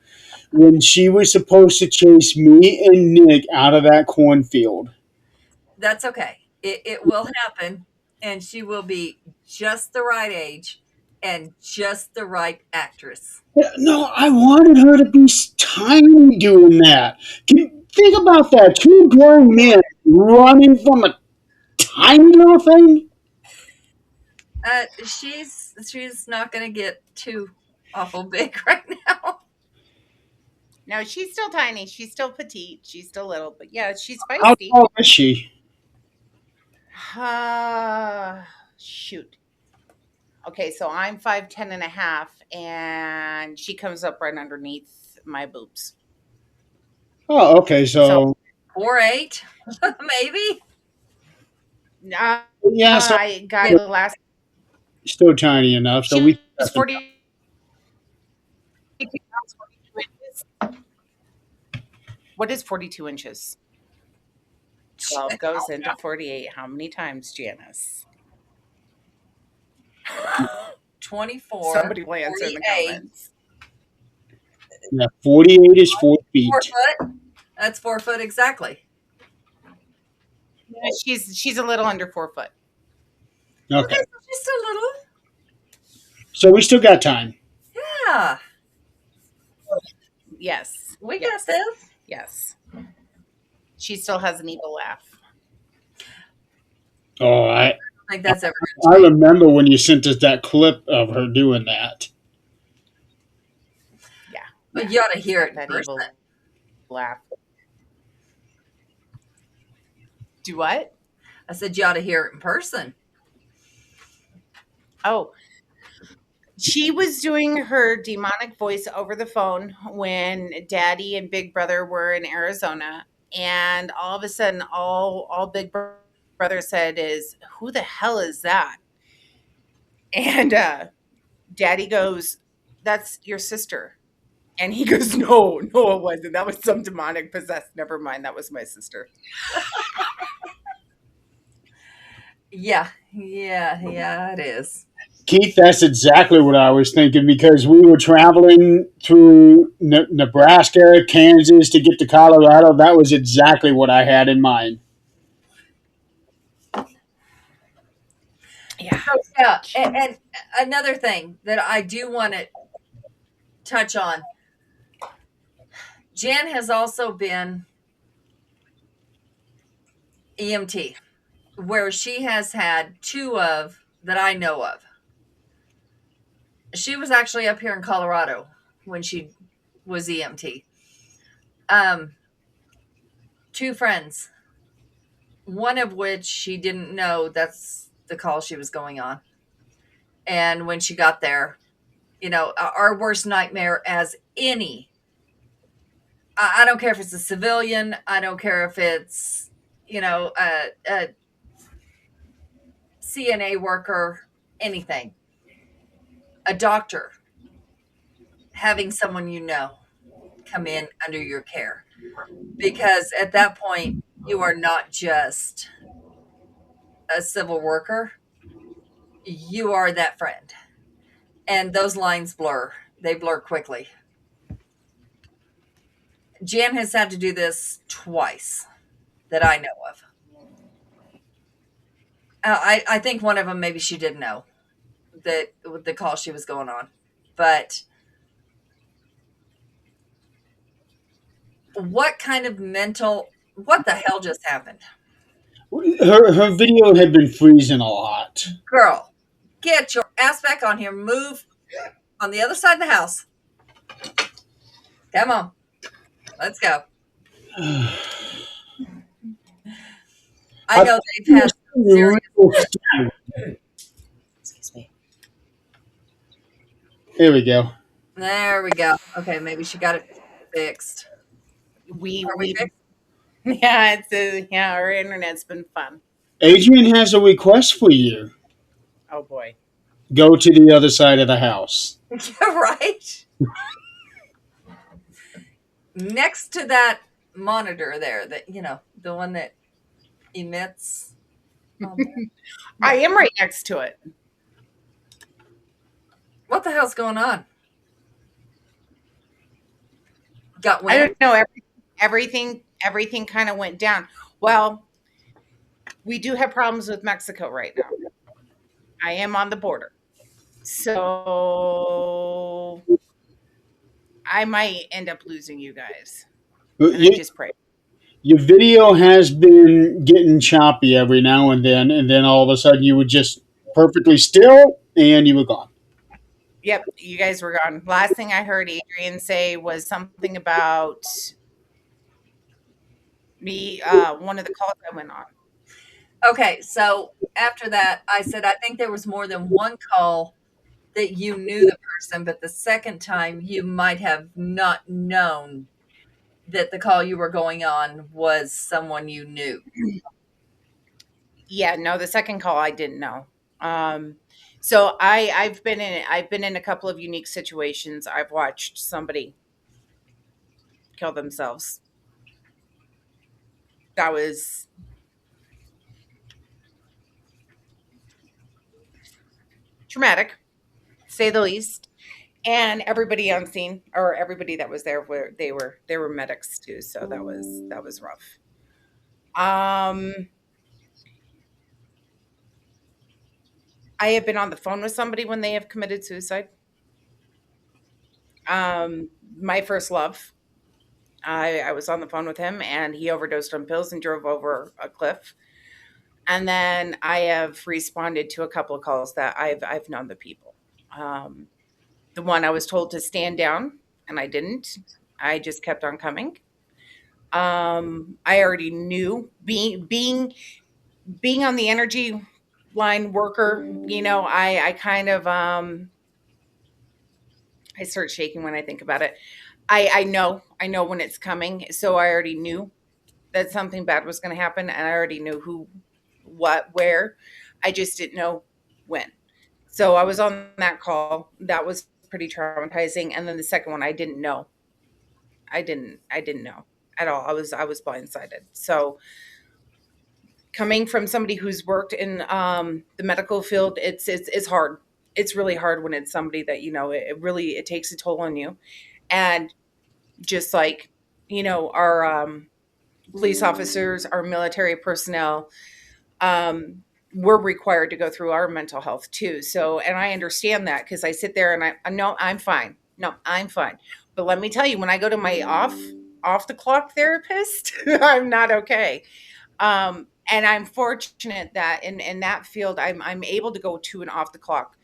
Speaker 6: when she was supposed to chase me and Nick out of that cornfield.
Speaker 7: That's okay. It will happen, and she will be just the right age and just the right actress.
Speaker 6: No, I wanted her to be tiny doing that. Can you think about that? Two grown men running from a tiny little thing?
Speaker 7: She's not going to get too awful big right now.
Speaker 9: No, she's still tiny. She's still petite. She's still little. But yeah, she's
Speaker 6: How
Speaker 9: feisty.
Speaker 6: tall is she?
Speaker 9: Shoot. Okay, so I'm 5'10" and a half, and she comes up right underneath my boobs.
Speaker 6: Oh, okay. So
Speaker 7: 4'8", maybe.
Speaker 6: yeah, so
Speaker 9: I got the last.
Speaker 6: still tiny enough. So
Speaker 9: She
Speaker 6: we.
Speaker 9: was 42 pounds, 42 inches. What is 42 inches? 12 goes into 48. How many times, Janice?
Speaker 7: 24.
Speaker 9: Somebody will answer in the
Speaker 7: 48.
Speaker 9: comments.
Speaker 6: Yeah, 48 is 4 feet.
Speaker 7: 4 foot. That's 4 foot exactly.
Speaker 9: Yeah, she's a little under 4 foot.
Speaker 6: Okay.
Speaker 7: So just a little.
Speaker 6: So we still got time.
Speaker 7: Yeah.
Speaker 9: Yes.
Speaker 7: We
Speaker 9: yes.
Speaker 7: got this.
Speaker 9: Yes. She still has an evil laugh.
Speaker 6: Oh,
Speaker 7: I think that's ever
Speaker 6: I remember when you sent us that clip of her doing that.
Speaker 9: Yeah.
Speaker 7: But you ought to hear it in
Speaker 9: That
Speaker 7: person.
Speaker 9: evil laugh. Do what?
Speaker 7: I said you ought to hear it in person.
Speaker 9: Oh, she was doing her demonic voice over the phone when Daddy and Big Brother were in Arizona, and all of a sudden, all Big Brother said is, "Who the hell is that?" And Daddy goes, "That's your sister." And he goes, no, it wasn't. That was some demonic possessed. Never mind. That was my sister.
Speaker 7: Yeah, yeah, it is.
Speaker 6: Keith, that's exactly what I was thinking because we were traveling through Nebraska, Kansas to get to Colorado. That was exactly what I had in mind.
Speaker 9: Yeah.
Speaker 7: So yeah, and another thing that I do want to touch on, Jan has also been EMT, where she has had two of that I know of. She was actually up here in Colorado when she was EMT. Um, two friends, one of which she didn't know that's the call she was going on. And when she got there, our worst nightmare as any, I don't care if it's a civilian, I don't care if it's, a CNA worker, anything, a doctor, having someone come in under your care. Because at that point, you are not just a civil worker, you are that friend. And those lines blur, they blur quickly. Jan has had to do this twice that I know of. I think one of them maybe she didn't know that the call she was going on. But what the hell just happened?
Speaker 6: Her video had been freezing a lot.
Speaker 7: Girl, get your ass back on here. Move on the other side of the house. Come on. Let's go. I
Speaker 6: I
Speaker 7: know
Speaker 6: thought
Speaker 7: they've
Speaker 6: you were
Speaker 7: had some
Speaker 6: saying
Speaker 7: serious.
Speaker 6: real stuff.
Speaker 8: Excuse me.
Speaker 6: There we go.
Speaker 7: There we go. Okay, maybe she got it fixed.
Speaker 9: We
Speaker 7: Are we
Speaker 9: we
Speaker 7: fixed?
Speaker 9: yeah, our internet's been fun.
Speaker 6: Adrian has a request for you.
Speaker 9: Oh boy.
Speaker 6: Go to the other side of the house.
Speaker 7: Right? Next to that monitor there, the one that emits. Um,
Speaker 9: I am right next to it.
Speaker 7: what the hell's going on? Got
Speaker 9: I
Speaker 7: wind?
Speaker 9: don't know. Everything kind of went down. Well, we do have problems with Mexico right now. I am on the border. So I might end up losing you guys. And I
Speaker 6: You,
Speaker 9: just pray.
Speaker 6: your video has been getting choppy every now and then all of a sudden you were just perfectly still and you were gone.
Speaker 9: Yep, you guys were gone. Last thing I heard Adrian say was something about me, one of the calls I went on.
Speaker 7: Okay, so after that, I said, I think there was more than one call that you knew the person, but the second time you might have not known that the call you were going on was someone you knew.
Speaker 9: Yeah, no, the second call I didn't know. Um, so I've been in a couple of unique situations. I've watched somebody kill themselves. That was traumatic, to say the least. And everybody on scene or everybody that was there were they were medics too, so that was rough. Um, I have been on the phone with somebody when they have committed suicide. My first love. I was on the phone with him and he overdosed on pills and drove over a cliff. And then I have responded to a couple of calls that I've known the people. Um, the one I was told to stand down and I didn't. I just kept on coming. I already knew being on the energy line worker, I kind of I start shaking when I think about it. I know when it's coming, so I already knew that something bad was going to happen, and I already knew who, what, where. I just didn't know when. So I was on that call. That was pretty traumatizing, and then the second one, I didn't know. I didn't know at all. I was blindsided. So coming from somebody who's worked in the medical field, it's hard. It's really hard when it's somebody that it really it takes a toll on you, and just like our police officers, our military personnel, we're required to go through our mental health too. So, and I understand that because I sit there and I know I'm fine. No, I'm fine. But let me tell you, when I go to my off the clock therapist, I'm not okay. And I'm fortunate that in that field, I'm able to go to an off the clock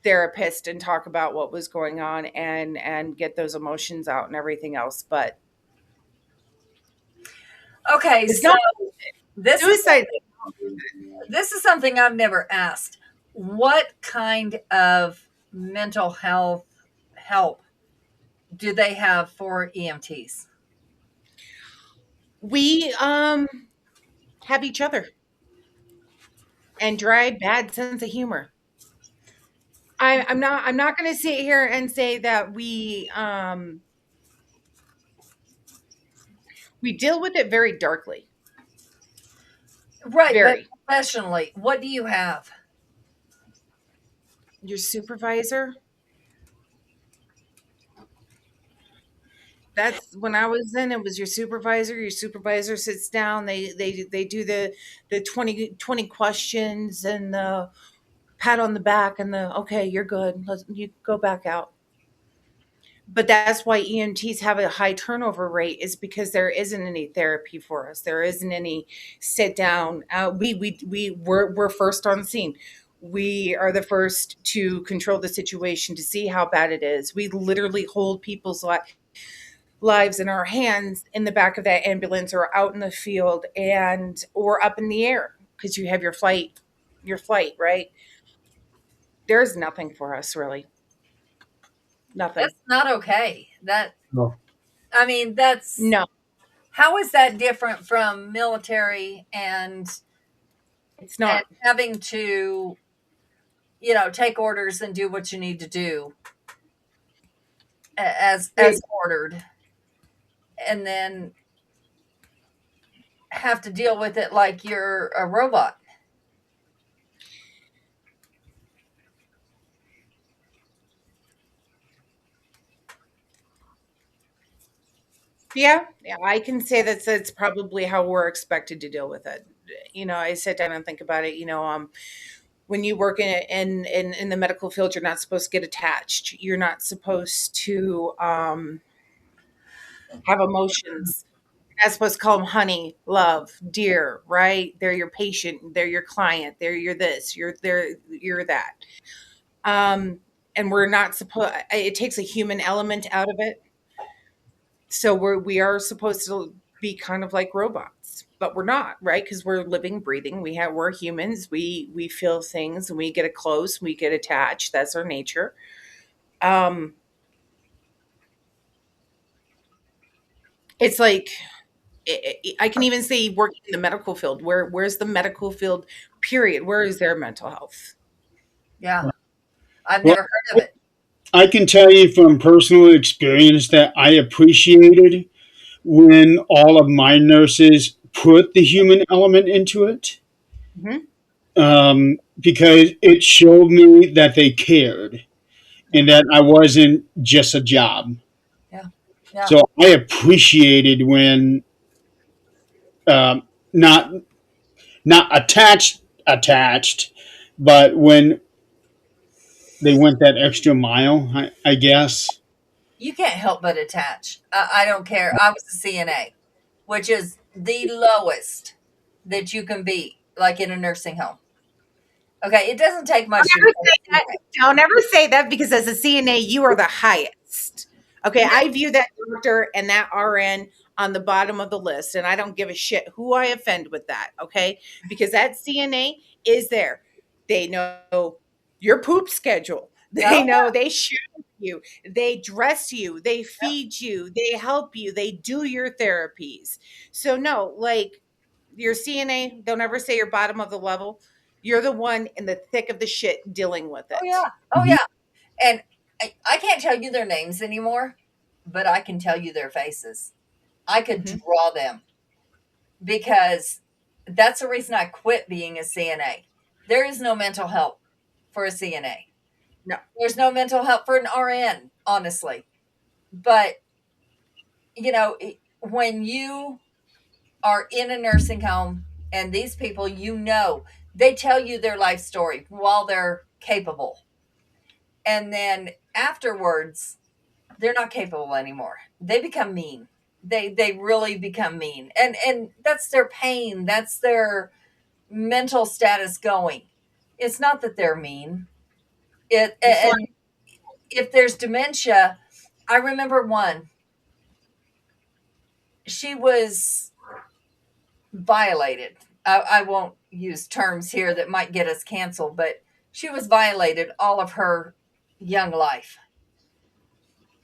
Speaker 9: therapist and talk about what was going on and get those emotions out and everything else. But
Speaker 7: Okay,
Speaker 9: it's
Speaker 7: so
Speaker 9: not
Speaker 7: this is
Speaker 9: suicide.
Speaker 7: this is something I've never asked. What kind of mental health help do they have for EMTs?
Speaker 9: We have each other and dry bad sense of humor. I'm not going to sit here and say that we deal with it very darkly.
Speaker 7: Right, but
Speaker 9: Very.
Speaker 7: professionally, what do you have?
Speaker 9: Your supervisor, that's when I was in, it was your supervisor. Your supervisor sits down, they do the 20 questions and the pat on the back and the okay, you're good. You go back out. But that's why EMTs have a high turnover rate, is because there isn't any therapy for us. There isn't any sit down. We're first on scene. We are the first to control the situation, to see how bad it is. We literally hold people's lives in our hands in the back of that ambulance or out in the field and or up in the air because you have your flight, right? There's nothing for us really. Nothing.
Speaker 7: That's not okay. That
Speaker 6: No.
Speaker 7: I mean, that's
Speaker 9: No,
Speaker 7: how is that different from military
Speaker 9: it's
Speaker 7: and
Speaker 9: not.
Speaker 7: having to, take orders and do what you need to do as ordered, and then have to deal with it like you're a robot.
Speaker 9: Yeah, I can say that's probably how we're expected to deal with it. I sit down and think about it. When you work in the medical field, you're not supposed to get attached. You're not supposed to have emotions. You're not supposed to call them honey, love, dear. Right? They're your patient. They're your client. They're your this. You're there. You're that. And we're not supposed. It takes a human element out of it, so we are supposed to be kind of like robots, but we're not, right? Because we're living, breathing. We're humans. We feel things, and we get close, we get attached. That's our nature. um it's like I can even say working in the medical field. Where's the medical field, period? Where is their mental health?
Speaker 7: Yeah, I've
Speaker 6: Well,
Speaker 7: never heard of it.
Speaker 6: I can tell you from personal experience that I appreciated when all of my nurses put the human element into it,
Speaker 9: Hmm.
Speaker 6: because it showed me that they cared
Speaker 7: Yeah,
Speaker 6: and that I wasn't just a job.
Speaker 7: yeah, yeah.
Speaker 6: So I appreciated when, um, not not attached, but when they went that extra mile, I guess.
Speaker 7: You can't help but attach. I don't care. I was a CNA, which is the lowest that you can be, like in a nursing home. Okay, it doesn't take
Speaker 9: Don't
Speaker 7: much to
Speaker 9: ever
Speaker 7: be
Speaker 9: say
Speaker 7: a
Speaker 9: that.
Speaker 7: CNA.
Speaker 9: Don't ever say that, because as a CNA, you are the highest. Okay,
Speaker 7: No,
Speaker 9: I view that doctor and that RN on the bottom of the list, and I don't give a shit who I offend with that. Okay, because that CNA is there. They know your poop schedule. They
Speaker 7: no,
Speaker 9: know, they shower you, they dress you, they feed you, they help you, they do your therapies. So no, like your CNA, don't ever say you're bottom of the level. You're the one in the thick of the shit dealing with
Speaker 7: oh
Speaker 9: it.
Speaker 7: yeah, oh
Speaker 6: Mhm.
Speaker 7: yeah. And I can't tell you their names anymore, but I can tell you their faces. I could
Speaker 9: Mhm.
Speaker 7: draw them because That's the reason I quit being a CNA. There is no mental help for a CNA.
Speaker 9: No.
Speaker 7: There's no mental help for an RN, honestly. But, when you are in a nursing home and these people, they tell you their life story while they're capable. And then afterwards, they're not capable anymore. They become mean. They really become mean. And that's their pain. That's their mental status going. It's not that they're mean.
Speaker 9: Before
Speaker 7: And if there's dementia, I remember one. She was violated. I won't use terms here that might get us canceled, but she was violated all of her young life.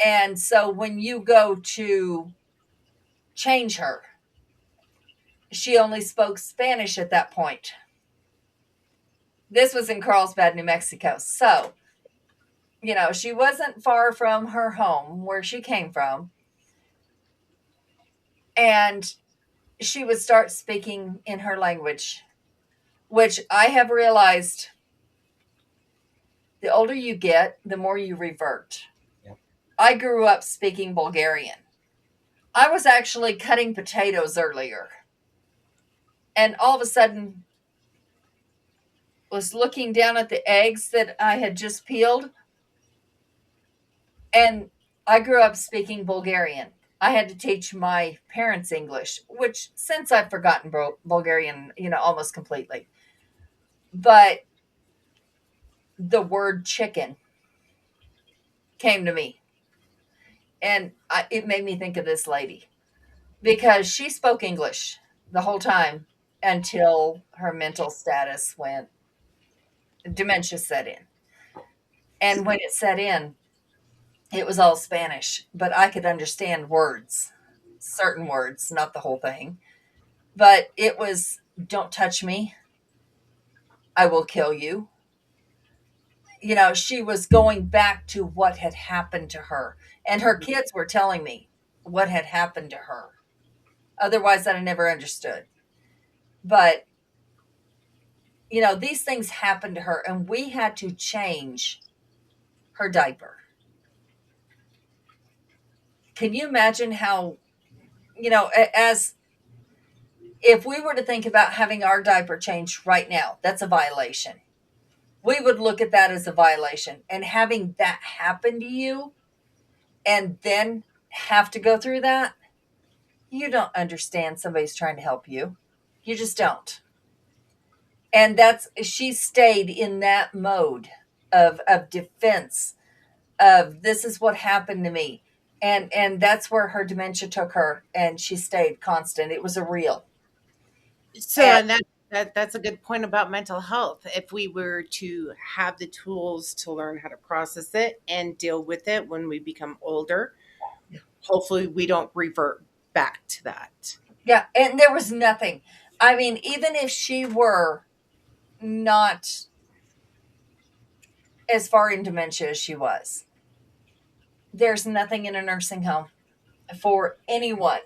Speaker 7: And so when you go to change her, she only spoke Spanish at that point. This was in Carlsbad, New Mexico. So, she wasn't far from her home where she came from. And she would start speaking in her language, which I have realized the older you get, the more you revert.
Speaker 2: Yep.
Speaker 7: I grew up speaking Bulgarian. I was actually cutting potatoes earlier. And all of a sudden was looking down at the eggs that I had just peeled. And I grew up speaking Bulgarian. I had to teach my parents English, which since I've forgotten Bulgarian, almost completely. But the word chicken came to me. And it made me think of this lady because she spoke English the whole time until her mental status went, dementia set in. And when it set in, it was all Spanish, but I could understand words, certain words, not the whole thing. But it was, don't touch me. I will kill you. She was going back to what had happened to her. And her kids were telling me what had happened to her. Otherwise, I'd have never understood. But, these things happened to her, and we had to change her diaper. Can you imagine how, as if we were to think about having our diaper changed right now, that's a violation. We would look at that as a violation. And having that happen to you and then have to go through that, you don't understand somebody's trying to help you. You just don't. And she stayed in that mode of defense, of this is what happened to me. And that's where her dementia took her, and she stayed constant. It was a real.
Speaker 9: So,
Speaker 7: And
Speaker 9: and that's a good point about mental health. If we were to have the tools to learn how to process it and deal with it when we become older, hopefully we don't revert back to that.
Speaker 7: yeah, and there was nothing. I mean, even if she were not as far in dementia as she was, there's nothing in a nursing home for anyone,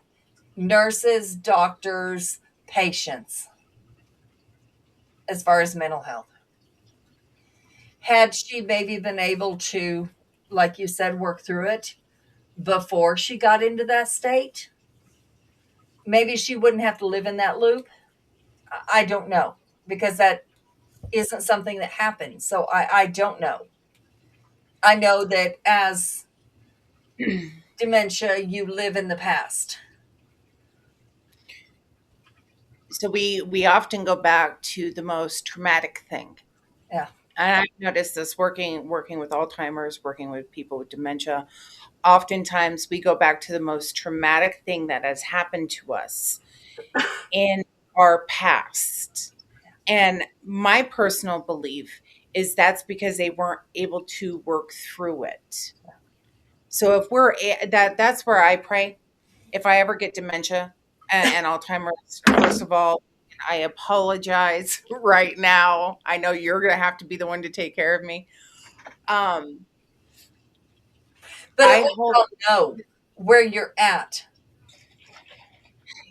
Speaker 7: nurses, doctors, patients, as far as mental health. Had she maybe been able to, like you said, work through it before she got into that state, maybe she wouldn't have to live in that loop. I don't know, because that isn't something that happens. So I don't know. I know that as dementia, you live in the past.
Speaker 9: So we often go back to the most traumatic thing.
Speaker 7: Yeah.
Speaker 9: And I've noticed this working with Alzheimer's, working with people with dementia. Oftentimes we go back to the most traumatic thing that has happened to us in our past. And my personal belief is that's because they weren't able to work through it. So if that's where I pray. If I ever get dementia and Alzheimer's, first of all, I apologize right now. I know you're going to have to be the one to take care of me. Um,
Speaker 7: But at
Speaker 9: I
Speaker 7: least
Speaker 9: hope,
Speaker 7: I'll know where you're at.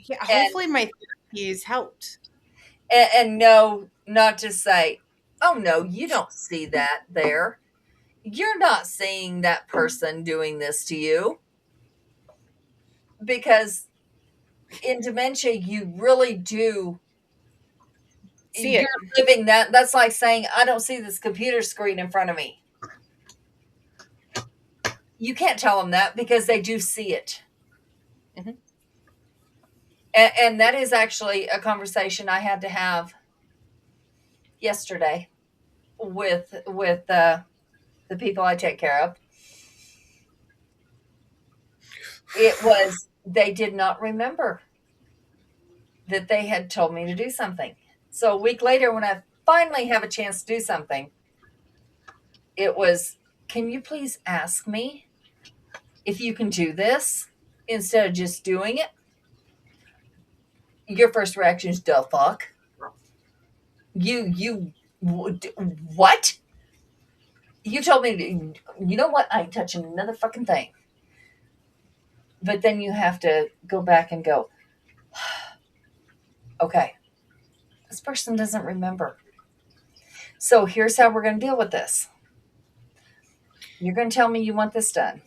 Speaker 9: yeah,
Speaker 7: And
Speaker 9: hopefully my therapy has helped.
Speaker 7: And no, not to say, oh no, you don't see that there. You're not seeing that person doing this to you, because in dementia, you really do.
Speaker 9: See
Speaker 7: You're
Speaker 9: it.
Speaker 7: living that. That's like saying, I don't see this computer screen in front of me. You can't tell them that because they do see it.
Speaker 9: Mhm.
Speaker 7: And that is actually a conversation I had to have yesterday with the people I take care of. It was, they did not remember that they had told me to do something. So a week later, when I finally have a chance to do something, it was, can you please ask me if you can do this instead of just doing it? Your first reaction is, the fuck? What? You told me to, you know what? I ain't touching another fucking thing. But then you have to go back and go, okay, this person doesn't remember. So here's how we're going to deal with this. You're going to tell me you want this done,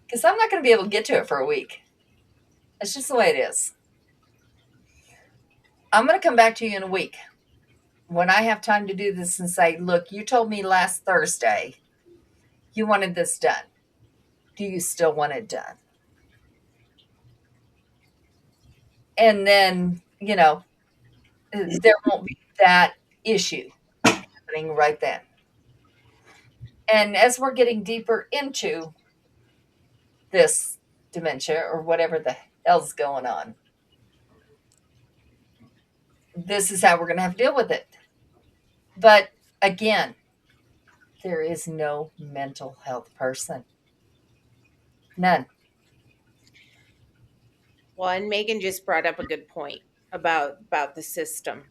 Speaker 7: because I'm not going to be able to get to it for a week. That's just the way it is. I'm going to come back to you in a week when I have time to do this and say, look, you told me last Thursday you wanted this done. Do you still want it done? And then, there won't be that issue happening right then. And as we're getting deeper into this dementia or whatever the hell's going on, this is how we're going to have to deal with it. But again, there is no mental health person. None.
Speaker 9: Well, and Megan just brought up a good point about the system,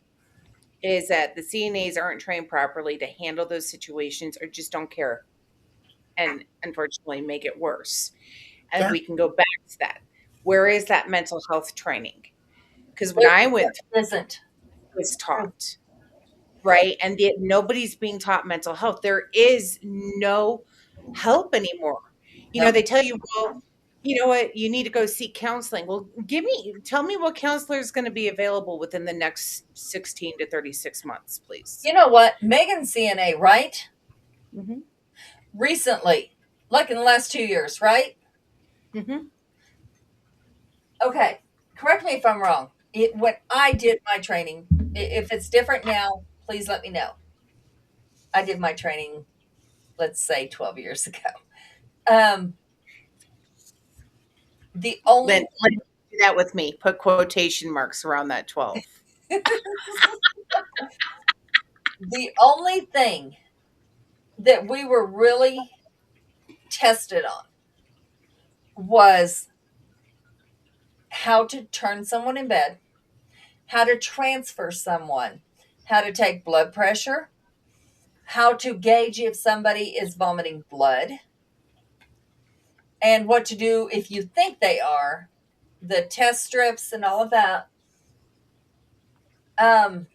Speaker 9: is that the CNAs aren't trained properly to handle those situations, or just don't care, and unfortunately make it worse. And
Speaker 1: Yeah.
Speaker 9: we can go back to that. Where is that mental health training? Because when
Speaker 7: It
Speaker 9: I went through,
Speaker 7: isn't.
Speaker 9: it was taught, right? And yet nobody's being taught mental health. There is no help anymore.
Speaker 7: No.
Speaker 9: They tell you, well, you know what, you need to go seek counseling. Well, tell me what counselor is going to be available within the next 16 to 36 months, please.
Speaker 7: You know what? Megan's CNA, right?
Speaker 9: Mm-hmm.
Speaker 7: Recently, like in the last 2 years, right?
Speaker 9: Mm-hmm.
Speaker 7: Okay. Correct me if I'm wrong. When I did my training, if it's different now, please let me know. I did my training, let's say 12 years ago. Um, the only
Speaker 9: Let do that with me. Put quotation marks around that 12.
Speaker 7: the only thing that we were really tested on was how to turn someone in bed, how to transfer someone, how to take blood pressure, how to gauge if somebody is vomiting blood, and what to do if you think they are, the test strips and all of that. Um,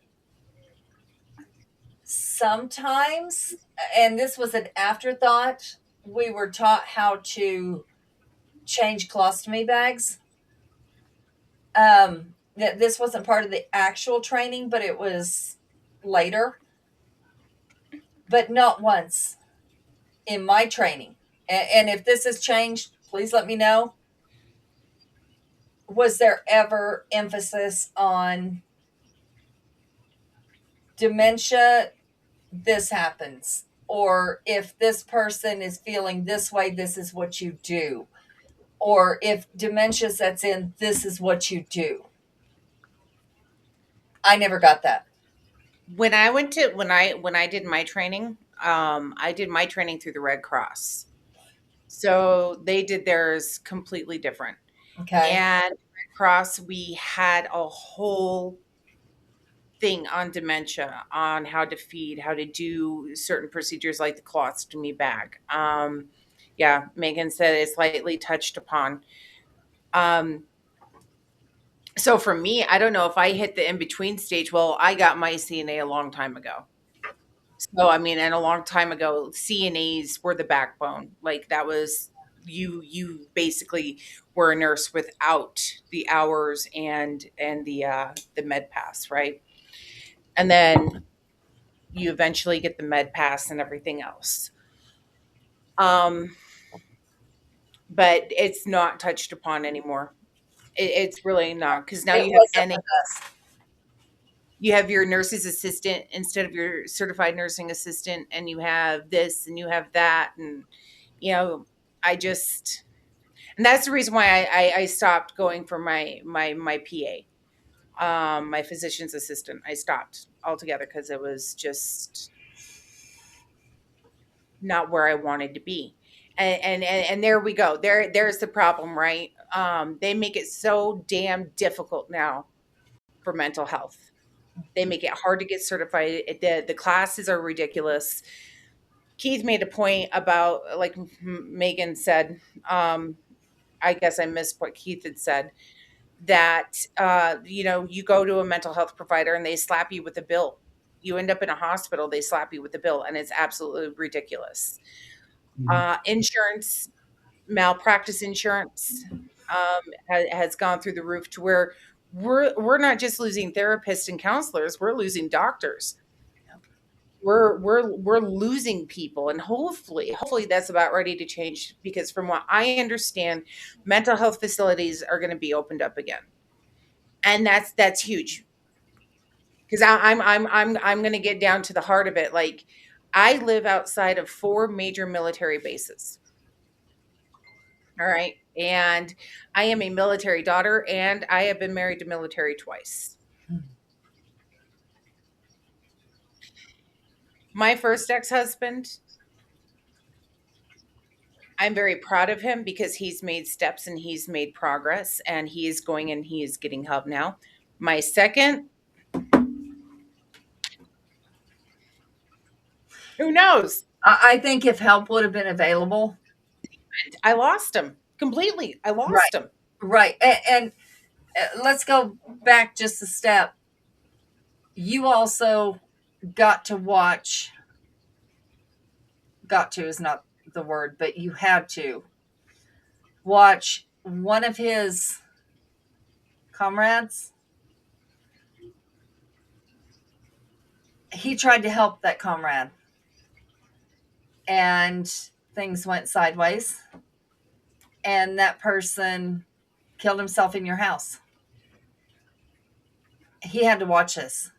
Speaker 7: Sometimes, and this was an afterthought, we were taught how to change colostomy bags. This wasn't part of the actual training, but it was later. But not once in my training. And if this has changed, please let me know. Was there ever emphasis on dementia? This happens. Or if this person is feeling this way, this is what you do. Or if dementia sets in, this is what you do. I never got that.
Speaker 9: When I did my training, I did my training through the Red Cross. So they did theirs completely different.
Speaker 7: Okay.
Speaker 9: And Red Cross, we had a whole thing on dementia, on how to feed, how to do certain procedures like the colostomy bag. Megan said it's lightly touched upon. So So for me, I don't know if I hit the in between stage. Well, I got my CNA a long time ago. So I mean, and a long time ago, CNAs were the backbone. Like that was you basically were a nurse without the hours and the med pass, right? And then you eventually get the med pass and everything else. Um, but it's not touched upon anymore. It's really not because now
Speaker 7: It
Speaker 9: you have
Speaker 7: wasn't
Speaker 9: NA,
Speaker 7: with us.
Speaker 9: you have your nurse's assistant instead of your certified nursing assistant, and you have this and you have that, and you know, I just and that's the reason why I stopped going for my PA, my physician's assistant. I stopped altogether because it was just not where I wanted to be. And there we go. There's the problem, right? They make it so damn difficult now for mental health. They make it hard to get certified. The classes are ridiculous. Keith made a point about, like Megan said, I guess I missed what Keith had said, that, you go to a mental health provider and they slap you with a bill. You end up in a hospital, they slap you with a bill, and it's absolutely ridiculous. Insurance, malpractice insurance, has gone through the roof to where we're not just losing therapists and counselors, we're losing doctors. We're losing people, and hopefully that's about ready to change, because from what I understand, mental health facilities are going to be opened up again, and that's huge, because I'm going to get down to the heart of it. Like, I live outside of 4 major military bases. All right. And I am a military daughter, and I have been married to military twice. My first ex husband, I'm very proud of him because he's made steps and he's made progress, and he is going and he is getting help now. My second, who knows?
Speaker 7: I think if help would have been available,
Speaker 9: I lost him completely. I
Speaker 7: right,
Speaker 9: lost him.
Speaker 7: right, and let's go back just a step. You also got to watch. Got to is not the word, but you had to watch one of his comrades. He tried to help that comrade, and things went sideways, and that person killed himself in your house. He had to watch this.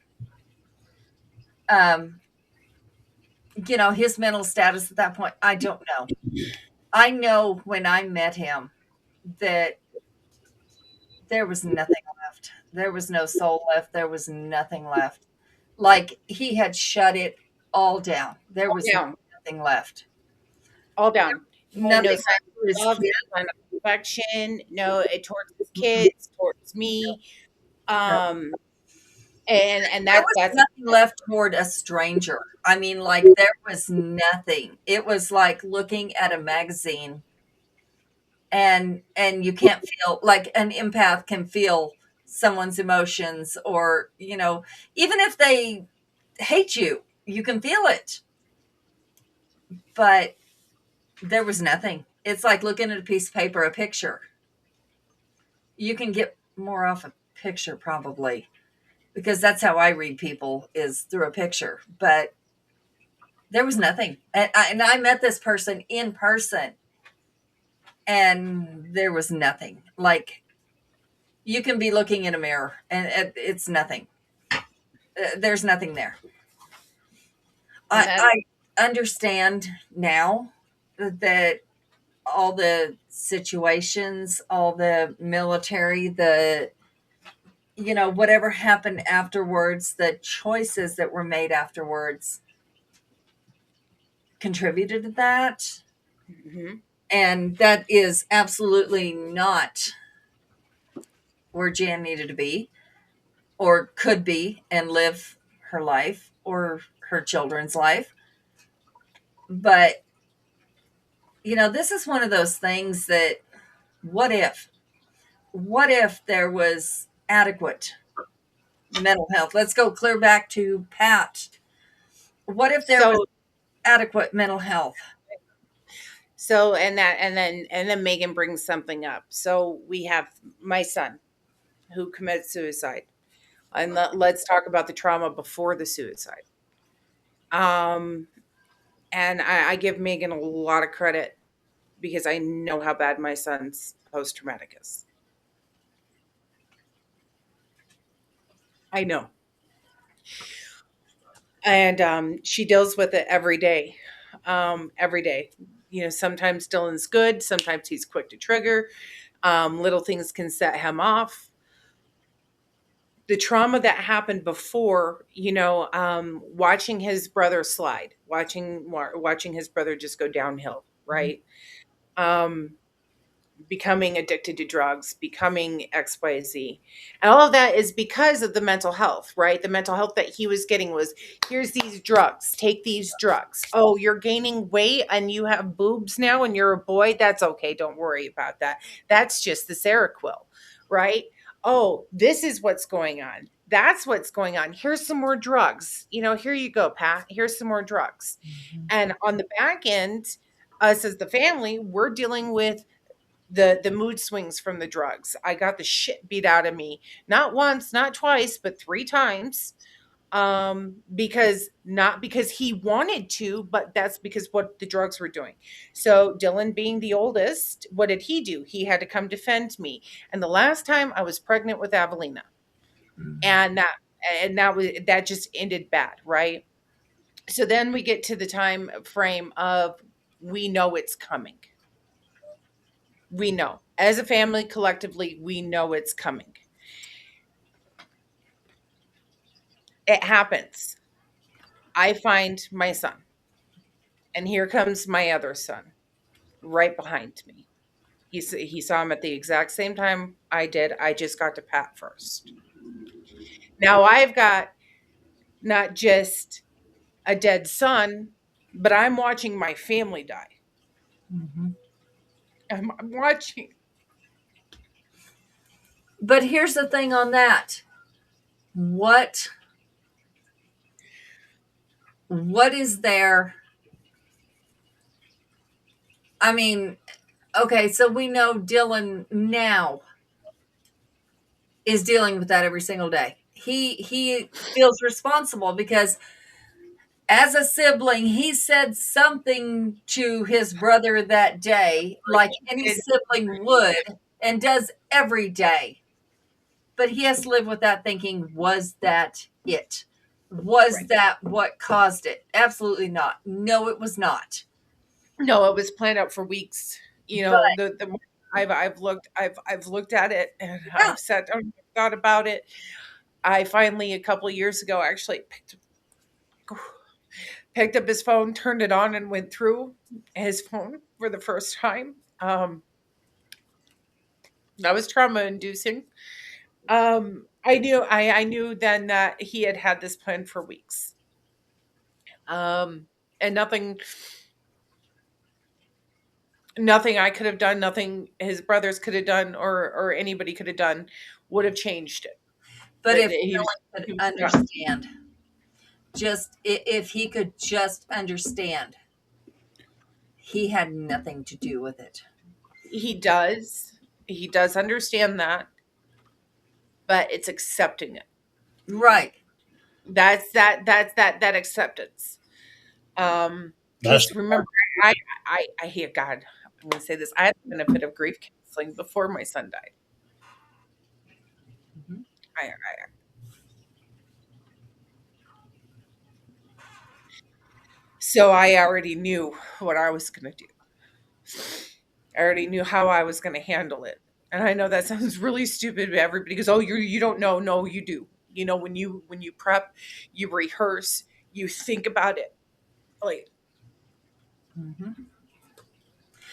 Speaker 7: Um, his mental status at that point, I don't know. I know when I met him that there was nothing left. There was no soul left. There was nothing left. Like he had shut it all down. There
Speaker 9: All
Speaker 7: was
Speaker 9: down,
Speaker 7: nothing left.
Speaker 9: all down. No
Speaker 7: Nothing
Speaker 9: sign
Speaker 7: left to his
Speaker 9: of love,
Speaker 7: kids.
Speaker 9: no sign of affection, no, towards his kids, towards me. Um, and
Speaker 7: There
Speaker 9: that
Speaker 7: was
Speaker 9: that's
Speaker 7: nothing left toward a stranger. I mean, like there was nothing. It was like looking at a magazine, and you can't feel like an empath can feel someone's emotions, or even if they hate you, you can feel it. But there was nothing. It's like looking at a piece of paper, a picture. You can get more off a picture probably, because that's how I read people, is through a picture. But there was nothing. And I met this person in person, and there was nothing. Like you can be looking in a mirror and it's nothing. There's nothing there.
Speaker 9: and that
Speaker 7: I understand now that all the situations, all the military, whatever happened afterwards, the choices that were made afterwards contributed to that.
Speaker 9: Mhm.
Speaker 7: And that is absolutely not where Jan needed to be or could be and live her life or her children's life. But, this is one of those things that what if? What if there was adequate mental health? Let's go clear back to Pat. What if there was
Speaker 9: So
Speaker 7: adequate mental health?
Speaker 9: and then Megan brings something up. So we have my son who commits suicide. And let's talk about the trauma before the suicide. Um, and I give Megan a lot of credit because I know how bad my son's post traumatic is. I know. And she deals with it every day. Every day. Sometimes Dylan's good, sometimes he's quick to trigger. Little things can set him off. The trauma that happened before, watching his brother slide, watching his brother just go downhill, right? Um, Becoming addicted to drugs, becoming XYZ. And all of that is because of the mental health, right? The mental health that he was getting was, here's these drugs, take these drugs. Oh, you're gaining weight and you have boobs now and you're a boy. That's okay. Don't worry about that. That's just the Seroquel, right? Oh, this is what's going on. That's what's going on. Here's some more drugs. Here you go, Pat. Here's some more drugs. And on the back end, us as the family, we're dealing with the mood swings from the drugs. I got the shit beat out of me, not once, not twice, but 3 times. Because not because he wanted to, but that's because what the drugs were doing. So Dylan, being the oldest, what did he do? He had to come defend me. And the last time I was pregnant with Avelina, and that just ended bad, right? So then we get to the time frame of, we know it's coming. We know, as a family, collectively, we know it's coming. It happens. I find my son, and here comes my other son right behind me. He saw him at the exact same time I did. I just got to Pat first. Now I've got not just a dead son, but I'm watching my family die. I'm watching.
Speaker 7: But here's the thing on that. What is there? I mean, okay, so we know Dylan now is dealing with that every single day. He feels responsible because as a sibling, he said something to his brother that day, like any sibling would and does every day. But he has to live with that thinking, was that it? Was
Speaker 9: Right.
Speaker 7: that what caused it? Absolutely not. No, it was not.
Speaker 9: No, it was planned out for weeks.
Speaker 7: But
Speaker 9: The more I've looked at it, and
Speaker 7: yeah,
Speaker 9: I've sat down and thought about it. I finally, a couple of years ago, actually picked up his phone, turned it on, and went through his phone for the first time. That was trauma inducing. I knew then that he had this plan for weeks. And nothing I could have done, nothing his brothers could have done, or anybody could have done would have changed it.
Speaker 7: but if
Speaker 9: He was,
Speaker 7: Dylan could
Speaker 9: he was done.
Speaker 7: understand, just if he could just understand, he had nothing to do with it.
Speaker 9: He does. He does understand that, but it's accepting it.
Speaker 7: Right.
Speaker 9: That's that acceptance.
Speaker 6: That's
Speaker 9: Because remember, I hear God. I'm going to say this. I had the benefit of grief counseling before my son died.
Speaker 7: Mhm.
Speaker 9: I So I already knew what I was going to do. I already knew how I was going to handle it. And I know that sounds really stupid, but everybody goes, "Oh, you don't know." No, you do. When you prep, you rehearse, you think about it. Like
Speaker 7: Mhm.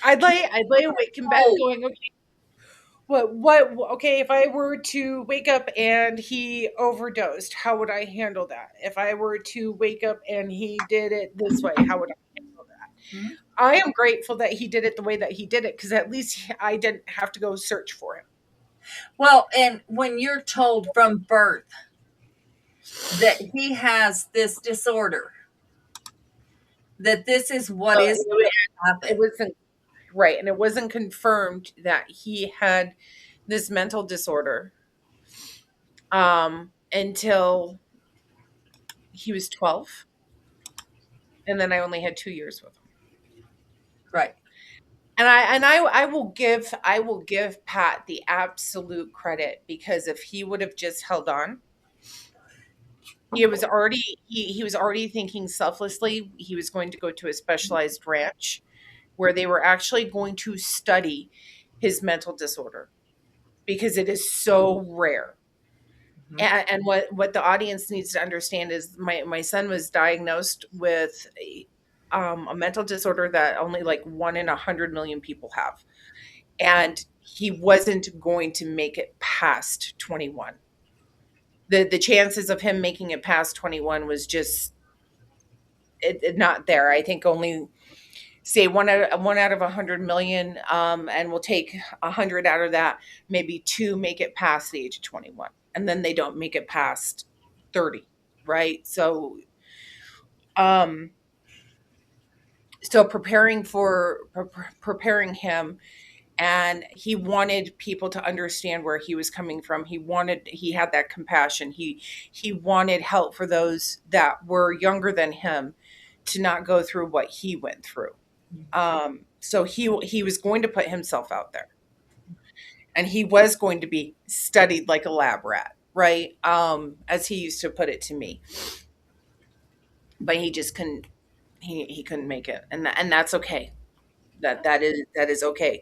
Speaker 9: I'd lay awake in bed
Speaker 7: Oh,
Speaker 9: going, "Okay, what okay, if I were to wake up and he overdosed, how would I handle that? If I were to wake up and he did it this way, how would I handle that?"
Speaker 7: mhm.
Speaker 9: I am grateful that he did it the way that he did it, because at least I didn't have to go search for him.
Speaker 7: Well, and when you're told from birth that he has this disorder, that this is what
Speaker 9: Well,
Speaker 7: is going to
Speaker 9: it
Speaker 7: happen.
Speaker 9: wasn't right, and it wasn't confirmed that he had this mental disorder until he was 12, and then I only had 2 years with him.
Speaker 7: Right.
Speaker 9: I will give Pat the absolute credit, because if he would have just held on, he was already thinking selflessly. He was going to go to a specialized ranch where they were actually going to study his mental disorder, because it is so rare.
Speaker 7: Mhm.
Speaker 9: And what the audience needs to understand is my son was diagnosed with a mental disorder that only like 1 in 100 million people have, and he wasn't going to make it past 21. The chances of him making it past 21 was just not there. I think only, say, one out of 100 million, and we'll take 100 out of that. Maybe two make it past the age of 21, and then they don't make it past 30. Right. Um, so preparing him, and he wanted people to understand where he was coming from. He had that compassion. He wanted help for those that were younger than him to not go through what he went through. So he was going to put himself out there, and he was going to be studied like a lab rat, right? As he used to put it to me. But he just couldn't. He couldn't make it, and that's okay. That is okay.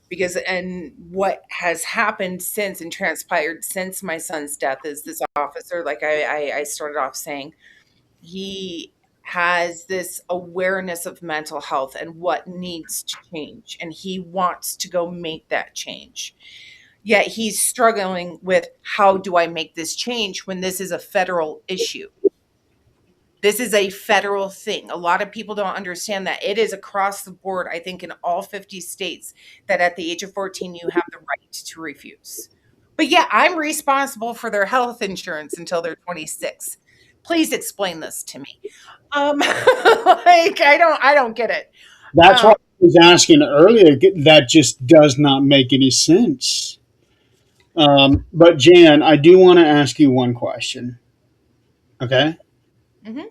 Speaker 9: Because, and what has happened since and transpired since my son's death is this officer, like I started off saying, he has this awareness of mental health and what needs to change, and he wants to go make that change. Yet he's struggling with, how do I make this change when this is a federal issue? This is a federal thing. A lot of people don't understand that it is across the board, I think, in all 50 states, that at the age of 14, you have the right to refuse. But yeah, I'm responsible for their health insurance until they're 26. Please explain this to me. Like, I don't get it.
Speaker 6: That's
Speaker 9: Um,
Speaker 6: what I was asking earlier. That just does not make any sense. But Jan, I do want to ask you one question. Okay,
Speaker 9: mhm.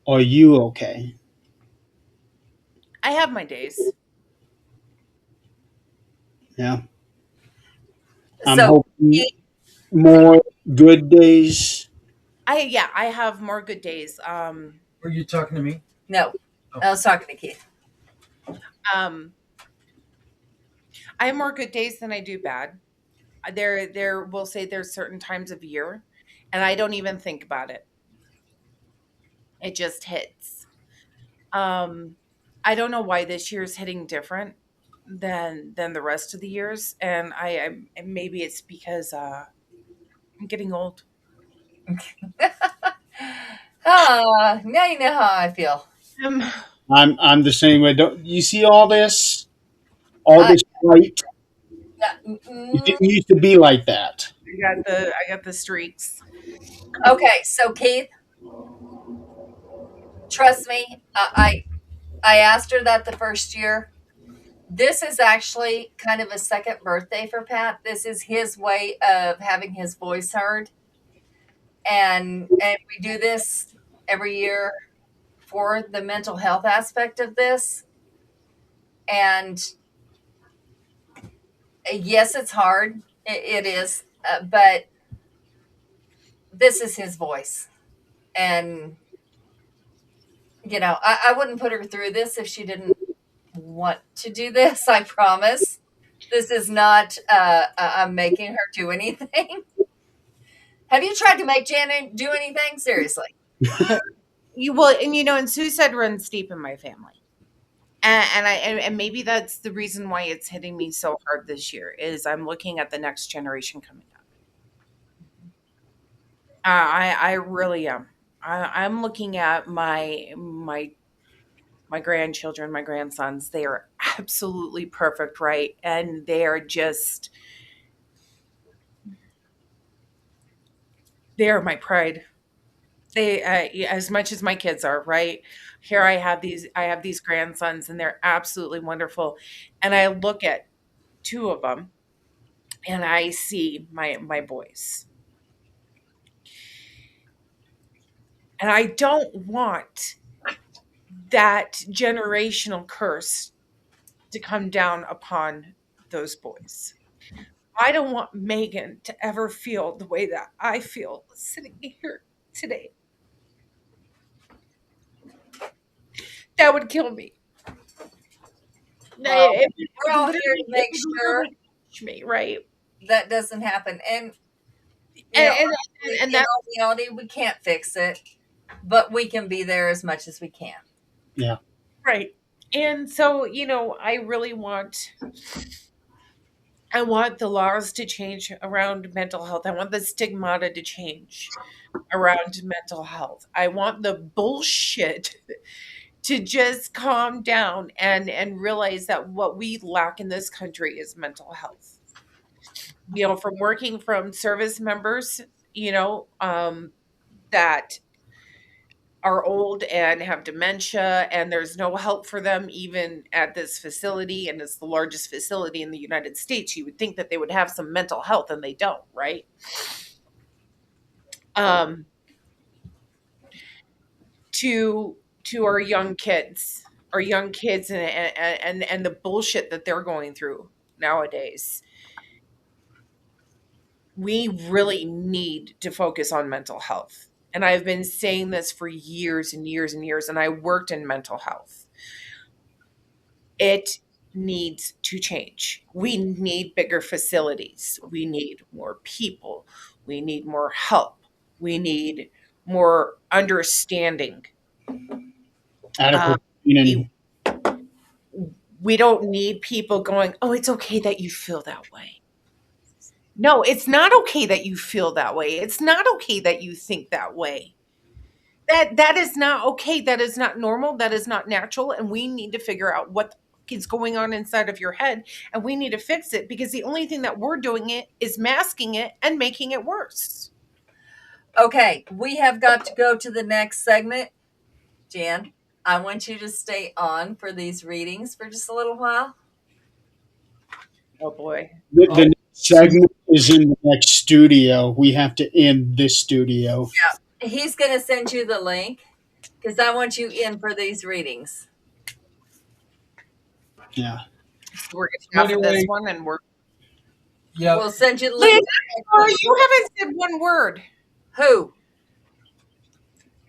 Speaker 6: are you okay?
Speaker 9: I have my days.
Speaker 6: Yeah, I'm
Speaker 7: So,
Speaker 6: hoping
Speaker 7: he,
Speaker 6: more good days.
Speaker 9: Yeah, I have more good days.
Speaker 4: Were you talking to me?
Speaker 7: no, I was talking to Keith.
Speaker 9: Um, I have more good days than I do bad. There will say there's certain times of year, and I don't even think about it. It just hits. Um, I don't know why this year's hitting different than the rest of the years, and and maybe it's because I'm getting old.
Speaker 7: Now you know how I feel.
Speaker 9: Um,
Speaker 6: I'm the same way. Don't you see all this? All
Speaker 7: I,
Speaker 6: this fight. It
Speaker 7: mm,
Speaker 6: didn't used to be like that.
Speaker 9: I got the streaks.
Speaker 7: okay, so Keith, trust me, I asked her that the first year. This is actually kind of a second birthday for Pat. This is his way of having his voice heard, and we do this every year for the mental health aspect of this. And yes, it's hard. It is, but this is his voice, and I wouldn't put her through this if she didn't want to do this. I promise. This is not. I'm making her do anything. Have you tried to make Janet do anything? Seriously.
Speaker 9: And suicide runs deep in my family. And maybe that's the reason why it's hitting me so hard this year, is I'm looking at the next generation coming up. I really am. I'm looking at my grandchildren, my grandsons. They are absolutely perfect, right? And they are just they are my pride. They as much as my kids are, right? Here I have these grandsons and they're absolutely wonderful. And I look at two of them and I see my boys. And I don't want that generational curse to come down upon those boys. I don't want Megan to ever feel the way that I feel sitting here today. That would kill me.
Speaker 7: Well,
Speaker 9: It
Speaker 7: we're
Speaker 9: would
Speaker 7: all here to
Speaker 9: it
Speaker 7: make
Speaker 9: would
Speaker 7: sure
Speaker 9: literally touch me, right?
Speaker 7: that doesn't happen. And
Speaker 9: And
Speaker 7: honestly,
Speaker 9: and
Speaker 7: in
Speaker 9: that
Speaker 7: all reality, we can't fix it, but we can be there as much as we can.
Speaker 6: Yeah.
Speaker 9: right. And so, I want the laws to change around mental health. I want the stigmata to change around mental health. I want the bullshit to just calm down and realize that what we lack in this country is mental health. From working from service members, that are old and have dementia and there's no help for them even at this facility, and it's the largest facility in the United States. You would think that they would have some mental health and they don't, right? um to our young kids and the bullshit that they're going through nowadays. We really need to focus on mental health. And I've been saying this for years and years and years, and I worked in mental health. It needs to change. We need bigger facilities. We need more people. We need more help. We need more understanding. Um,
Speaker 6: Adequate
Speaker 9: we,
Speaker 6: training.
Speaker 9: we don't need people going, oh, it's okay that you feel that way. No, it's not okay that you feel that way. It's not okay that you think that way. That is not okay. That is not normal. That is not natural. And we need to figure out what is going on inside of your head, and we need to fix it, because the only thing that we're doing it is masking it and making it worse.
Speaker 7: Okay, we have got to go to the next segment. Jan, I want you to stay on for these readings for just a little while.
Speaker 9: Oh boy.
Speaker 6: The next segment is in the next studio. We have to end this studio.
Speaker 7: Yeah, he's going to send you the link because I want you in for these readings.
Speaker 6: Yeah.
Speaker 9: So we're getting off of this one and we're.
Speaker 4: Yeah.
Speaker 7: We'll send you the
Speaker 9: Liz,
Speaker 7: link.
Speaker 9: you haven't said one word.
Speaker 7: Who?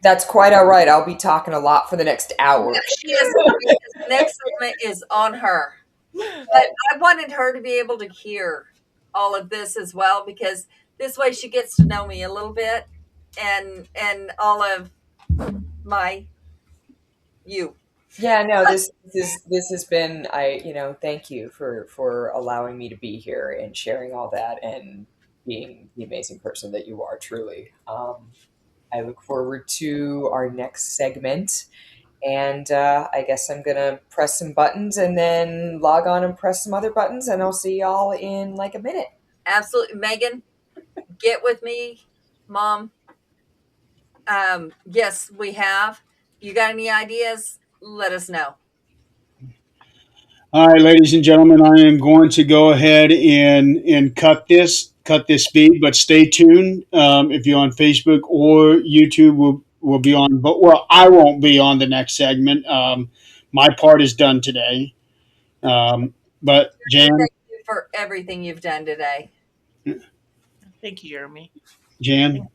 Speaker 8: That's quite all right. I'll be talking a lot for the next hour.
Speaker 7: Yeah, she is. The next segment is on her. But I wanted her to be able to hear all of this as well, because this way she gets to know me a little bit, and all of you.
Speaker 8: Yeah, no, this has been, thank you for allowing me to be here and sharing all that and being the amazing person that you are, truly. I look forward to our next segment, and I guess I'm gonna press some buttons and then log on and press some other buttons, and I'll see y'all in like a minute.
Speaker 7: Absolutely. Megan, get with me, Mom. Yes, we have. You got any ideas? Let us know.
Speaker 6: All right, ladies and gentlemen, I am going to go ahead and cut this speed, but stay tuned. If you're on Facebook or YouTube, will be on. But well, I won't be on the next segment. My part is done today. But Jan,
Speaker 7: Thank you for everything you've done today.
Speaker 9: Thank you, Jeremy.
Speaker 6: Jan,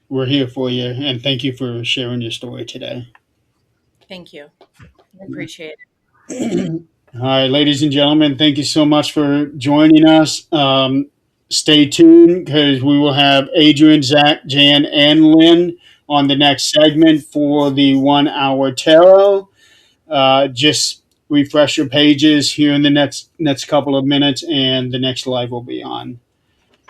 Speaker 6: we're here for you, and thank you for sharing your story today.
Speaker 9: Thank you. I appreciate it.
Speaker 6: All right, ladies and gentlemen, thank you so much for joining us. Stay tuned because we will have Adrian, Zach, Jan, and Lynn on the next segment for the 1 hour tarot. Just refresh your pages here in the next couple of minutes, and the next live will be on.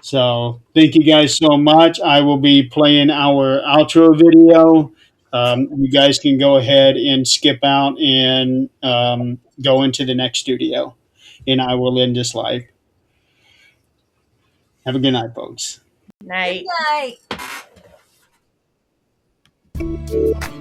Speaker 6: So thank you guys so much. I will be playing our outro video. You guys can go ahead and skip out and go into the next studio, and I will end this live. Have a good night, folks.
Speaker 9: Night.
Speaker 7: Night.